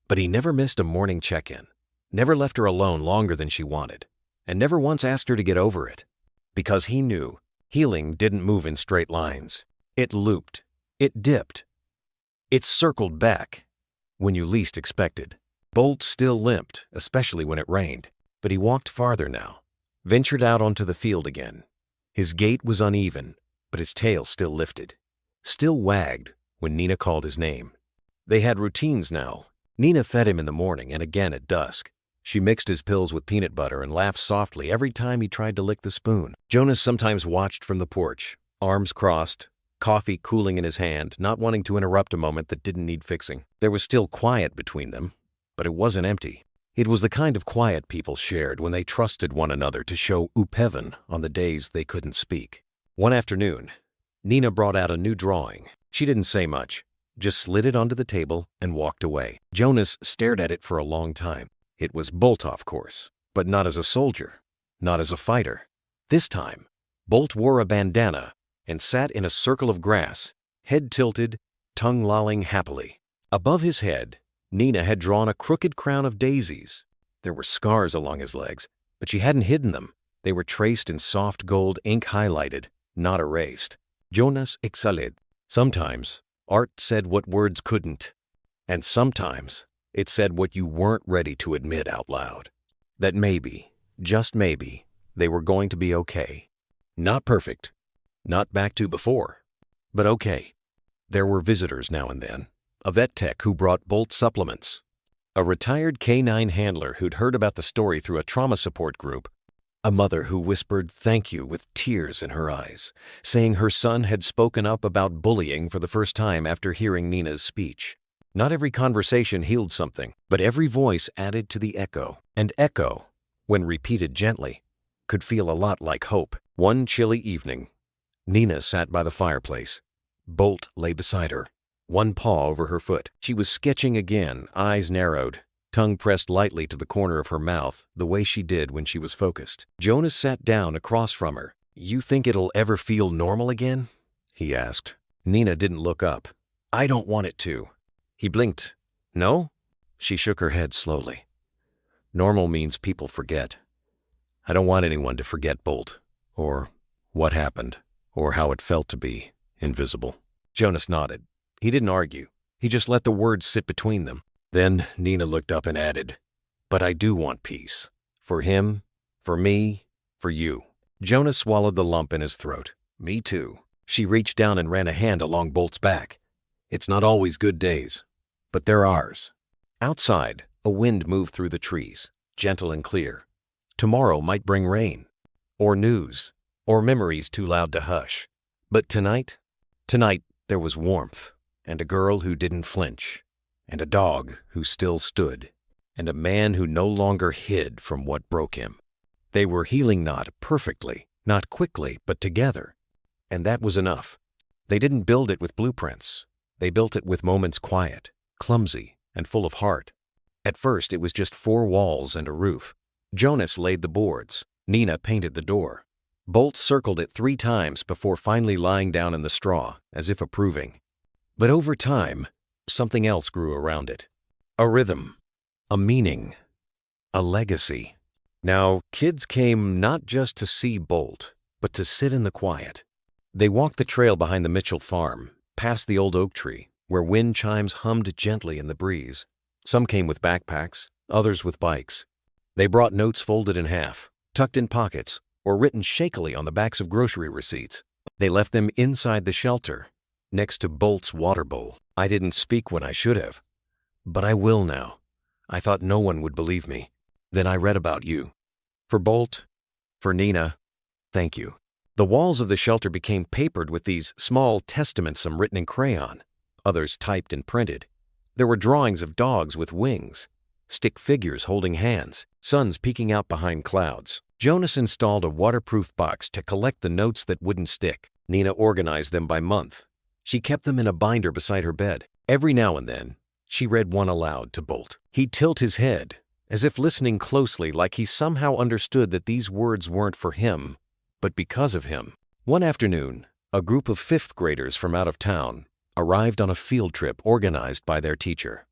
but he never missed a morning check-in, never left her alone longer than she wanted, and never once asked her to get over it, because he knew healing didn't move in straight lines. It looped, it dipped, it circled back when you least expected. Bolt still limped, especially when it rained, but he walked farther now, ventured out onto the field again. His gait was uneven, but his tail still lifted, still wagged when Nina called his name. They had routines now. Nina fed him in the morning and again at dusk. She mixed his pills with peanut butter and laughed softly every time he tried to lick the spoon. Jonas sometimes watched from the porch, arms crossed, coffee cooling in his hand, not wanting to interrupt a moment that didn't need fixing. There was still quiet between them, but it wasn't empty. It was the kind of quiet people shared when they trusted one another to show upheaven on the days they couldn't speak. One afternoon, Nina brought out a new drawing. She didn't say much, just slid it onto the table and walked away. Jonas stared at it for a long time. It was Bolt, of course, but not as a soldier, not as a fighter. This time, Bolt wore a bandana and sat in a circle of grass, head tilted, tongue lolling happily. Above his head, Nina had drawn a crooked crown of daisies. There were scars along his legs, but she hadn't hidden them. They were traced in soft gold ink highlighted, not erased. Jonas exhaled. Sometimes, art said what words couldn't, and sometimes it said what you weren't ready to admit out loud. That maybe, just maybe, they were going to be okay. Not perfect, not back to before, but okay. There were visitors now and then. A vet tech who brought Bolt supplements. A retired K-9 handler who'd heard about the story through a trauma support group. A mother who whispered thank you with tears in her eyes, saying her son had spoken up about bullying for the first time after hearing Nina's speech. Not every conversation healed something, but every voice added to the echo. And echo, when repeated gently, could feel a lot like hope. One chilly evening, Nina sat by the fireplace. Bolt lay beside her, one paw over her foot. She was sketching again, eyes narrowed, tongue pressed lightly to the corner of her mouth, the way she did when she was focused. Jonas sat down across from her. "You think it'll ever feel normal again?" he asked. Nina didn't look up. "I don't want it to." He blinked. "No?" She shook her head slowly. "Normal means people forget. I don't want anyone to forget Bolt, or what happened, or how it felt to be invisible." Jonas nodded. He didn't argue. He just let the words sit between them. Then Nina looked up and added, "But I do want peace. For him, for me, for you." Jonas swallowed the lump in his throat. "Me too." She reached down and ran a hand along Bolt's back. "It's not always good days, but they're ours." Outside, a wind moved through the trees, gentle and clear. Tomorrow might bring rain, or news, or memories too loud to hush. But tonight there was warmth, and a girl who didn't flinch, and a dog who still stood, and a man who no longer hid from what broke him. They were healing not perfectly, not quickly, but together. And that was enough. They didn't build it with blueprints. They built it with moments quiet, clumsy, and full of heart. At first, it was just 4 walls and a roof. Jonas laid the boards. Nina painted the door. Bolt circled it 3 times before finally lying down in the straw, as if approving. But over time, something else grew around it. A rhythm, a meaning, a legacy. Now, kids came not just to see Bolt, but to sit in the quiet. They walked the trail behind the Mitchell farm, past the old oak tree, where wind chimes hummed gently in the breeze. Some came with backpacks, others with bikes. They brought notes folded in half, tucked in pockets, or written shakily on the backs of grocery receipts. They left them inside the shelter, next to Bolt's water bowl. "I didn't speak when I should have, but I will now. I thought no one would believe me. Then I read about you. For Bolt, for Nina, thank you." The walls of the shelter became papered with these small testaments, some written in crayon, others typed and printed. There were drawings of dogs with wings, stick figures holding hands, suns peeking out behind clouds. Jonas installed a waterproof box to collect the notes that wouldn't stick. Nina organized them by month. She kept them in a binder beside her bed. Every now and then, she read one aloud to Bolt. He'd tilt his head, as if listening closely, like he somehow understood that these words weren't for him, but because of him. One afternoon, a group of 5th graders from out of town arrived on a field trip organized by their teacher.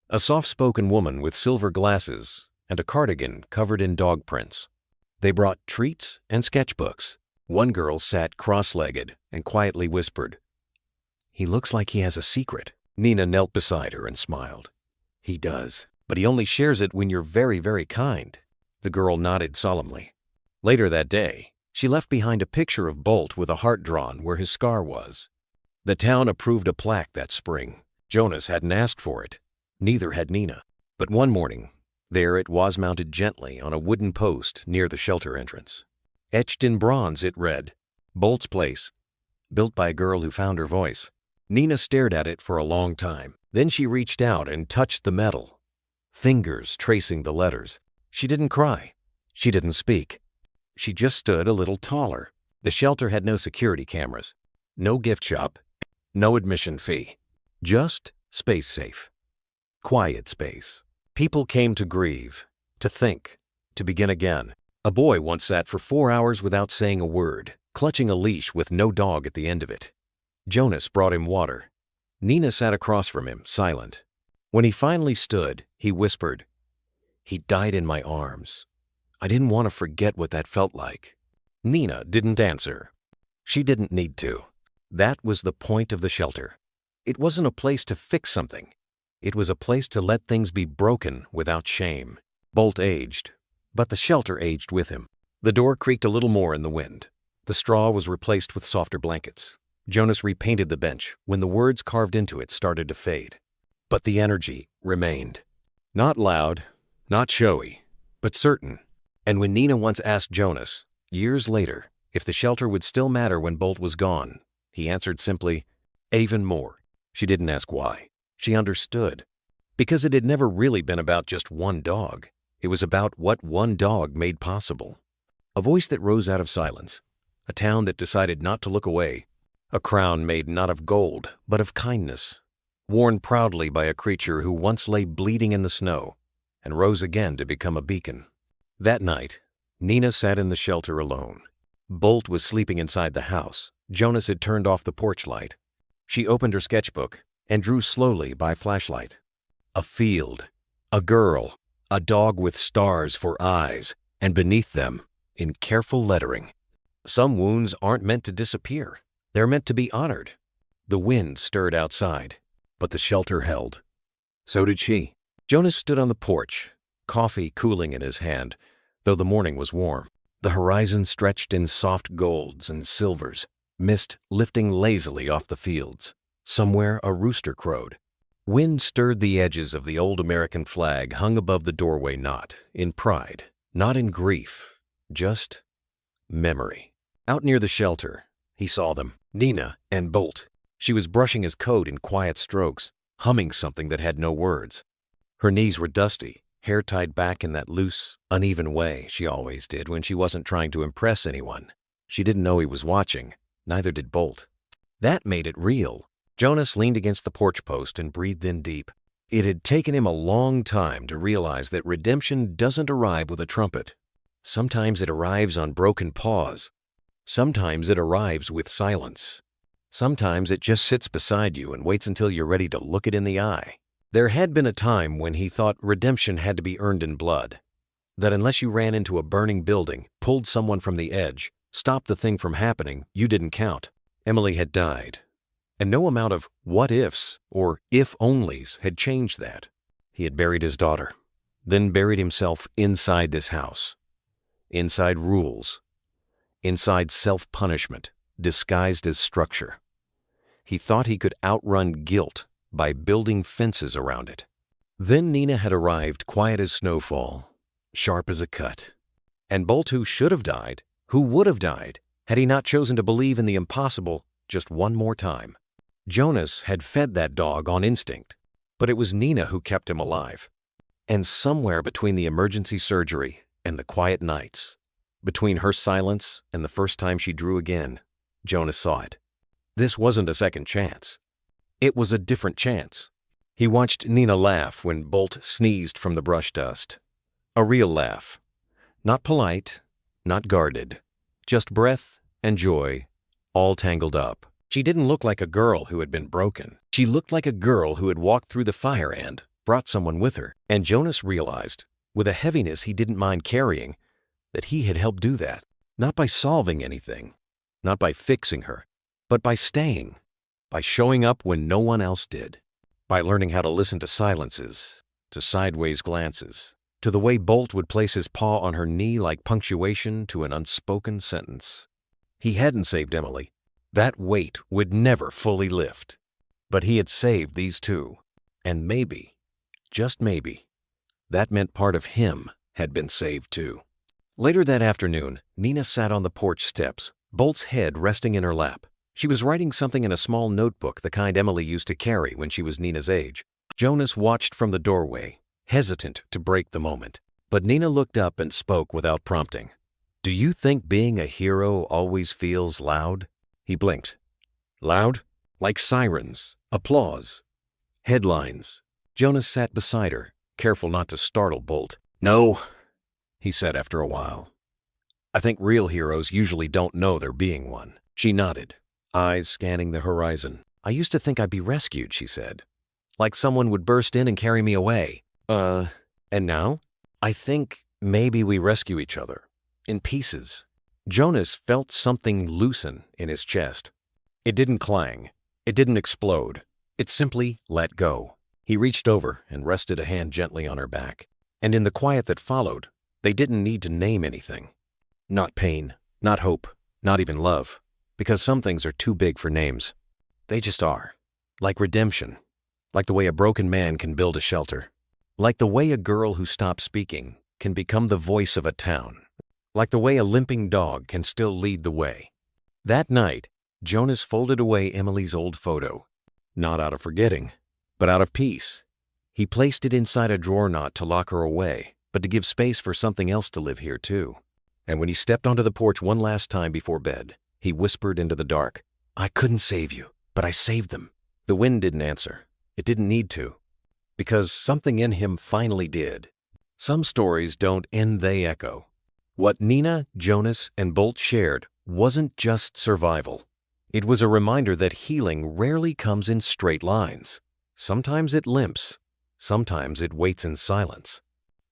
A soft-spoken woman with silver glasses and a cardigan covered in dog prints. They brought treats and sketchbooks. One girl sat cross-legged and quietly whispered, "He looks like he has a secret." Nina knelt beside her and smiled. "He does, but he only shares it when you're very, very kind." The girl nodded solemnly. Later that day, she left behind a picture of Bolt with a heart drawn where his scar was. The town approved a plaque that spring. Jonas hadn't asked for it. Neither had Nina. But one morning, there it was mounted gently on a wooden post near the shelter entrance. Etched in bronze, it read, "Bolt's Place, built by a girl who found her voice." Nina stared at it for a long time. Then she reached out and touched the metal, fingers tracing the letters. She didn't cry. She didn't speak. She just stood a little taller. The shelter had no security cameras, no gift shop, no admission fee. Just space safe. Quiet space. People came to grieve, to think, to begin again. A boy once sat for 4 hours without saying a word, clutching a leash with no dog at the end of it. Jonas brought him water. Nina sat across from him, silent. When he finally stood, he whispered, "He died in my arms. I didn't want to forget what that felt like." Nina didn't answer. She didn't need to. That was the point of the shelter. It wasn't a place to fix something. It was a place to let things be broken without shame. Bolt aged, but the shelter aged with him. The door creaked a little more in the wind. The straw was replaced with softer blankets. Jonas repainted the bench when the words carved into it started to fade. But the energy remained. Not loud, not showy, but certain. And when Nina once asked Jonas, years later, if the shelter would still matter when Bolt was gone, he answered simply, "Even more." She didn't ask why. She understood. Because it had never really been about just one dog. It was about what one dog made possible. A voice that rose out of silence. A town that decided not to look away. A crown made not of gold, but of kindness. Worn proudly by a creature who once lay bleeding in the snow and rose again to become a beacon. That night, Nina sat in the shelter alone. Bolt was sleeping inside the house. Jonas had turned off the porch light. She opened her sketchbook and drew slowly by flashlight. A field, a girl, a dog with stars for eyes, and beneath them, in careful lettering, "Some wounds aren't meant to disappear. They're meant to be honored." The wind stirred outside, but the shelter held. So did she. Jonas stood on the porch, coffee cooling in his hand, though the morning was warm. The horizon stretched in soft golds and silvers, mist lifting lazily off the fields. Somewhere a rooster crowed. Wind stirred the edges of the old American flag hung above the doorway, not in pride, not in grief, just memory. Out near the shelter, he saw them, Nina and Bolt. She was brushing his coat in quiet strokes, humming something that had no words. Her knees were dusty, hair tied back in that loose, uneven way she always did when she wasn't trying to impress anyone. She didn't know he was watching, neither did Bolt. That made it real. Jonas leaned against the porch post and breathed in deep. It had taken him a long time to realize that redemption doesn't arrive with a trumpet. Sometimes it arrives on broken paws. Sometimes it arrives with silence. Sometimes it just sits beside you and waits until you're ready to look it in the eye. There had been a time when he thought redemption had to be earned in blood. That unless you ran into a burning building, pulled someone from the edge, stopped the thing from happening, you didn't count. Emily had died. And no amount of what-ifs or if-onlys had changed that. He had buried his daughter, then buried himself inside this house. Inside rules. Inside self-punishment, disguised as structure. He thought he could outrun guilt by building fences around it. Then Nina had arrived, quiet as snowfall, sharp as a cut. And Bolt, who should have died, who would have died, had he not chosen to believe in the impossible just one more time. Jonas had fed that dog on instinct, but it was Nina who kept him alive. And somewhere between the emergency surgery and the quiet nights, between her silence and the first time she drew again, Jonas saw it. This wasn't a second chance. It was a different chance. He watched Nina laugh when Bolt sneezed from the brush dust. A real laugh. Not polite, not guarded, just breath and joy, all tangled up. She didn't look like a girl who had been broken. She looked like a girl who had walked through the fire and brought someone with her. And Jonas realized, with a heaviness he didn't mind carrying, that he had helped do that. Not by solving anything, not by fixing her, but by staying, by showing up when no one else did, by learning how to listen to silences, to sideways glances, to the way Bolt would place his paw on her knee like punctuation to an unspoken sentence. He hadn't saved Emily. That weight would never fully lift. But he had saved these two. And maybe, just maybe, that meant part of him had been saved too. Later that afternoon, Nina sat on the porch steps, Bolt's head resting in her lap. She was writing something in a small notebook, the kind Emily used to carry when she was Nina's age. Jonas watched from the doorway, hesitant to break the moment. But Nina looked up and spoke without prompting. "Do you think being a hero always feels loud?" He blinked. Loud? Like sirens, applause, headlines. Jonas sat beside her, careful not to startle Bolt. "No," he said after a while. "I think real heroes usually don't know they're being one." She nodded, eyes scanning the horizon. "I used to think I'd be rescued," she said. "Like someone would burst in and carry me away. And now? I think maybe we rescue each other. In pieces." Jonas felt something loosen in his chest. It didn't clang. It didn't explode. It simply let go. He reached over and rested a hand gently on her back. And in the quiet that followed, they didn't need to name anything. Not pain, not hope, not even love. Because some things are too big for names. They just are. Like redemption. Like the way a broken man can build a shelter. Like the way a girl who stops speaking can become the voice of a town. Like the way a limping dog can still lead the way. That night, Jonas folded away Emily's old photo. Not out of forgetting, but out of peace. He placed it inside a drawer not to lock her away, but to give space for something else to live here too. And when he stepped onto the porch one last time before bed, he whispered into the dark, "I couldn't save you, but I saved them." The wind didn't answer. It didn't need to. Because something in him finally did. Some stories don't end, they echo. What Nina, Jonas, and Bolt shared wasn't just survival. It was a reminder that healing rarely comes in straight lines. Sometimes it limps. Sometimes it waits in silence.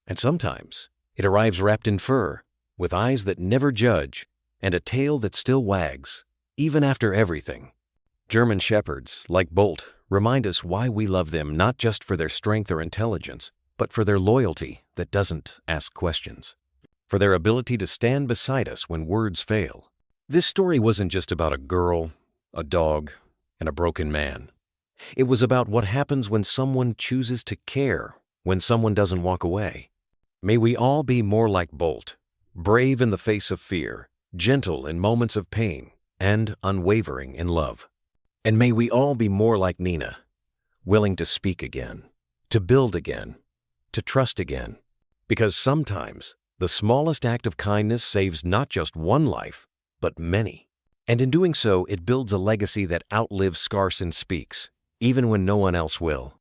And sometimes it arrives wrapped in fur, with eyes that never judge, and a tail that still wags, even after everything. German shepherds, like Bolt, remind us why we love them, not just for their strength or intelligence, but for their loyalty that doesn't ask questions. For their ability to stand beside us when words fail. This story wasn't just about a girl, a dog, and a broken man. It was about what happens when someone chooses to care, when someone doesn't walk away. May we all be more like Bolt, brave in the face of fear, gentle in moments of pain, and unwavering in love. And may we all be more like Nina, willing to speak again, to build again, to trust again. Because sometimes the smallest act of kindness saves not just one life, but many. And in doing so, it builds a legacy that outlives Scarson Speaks, even when no one else will.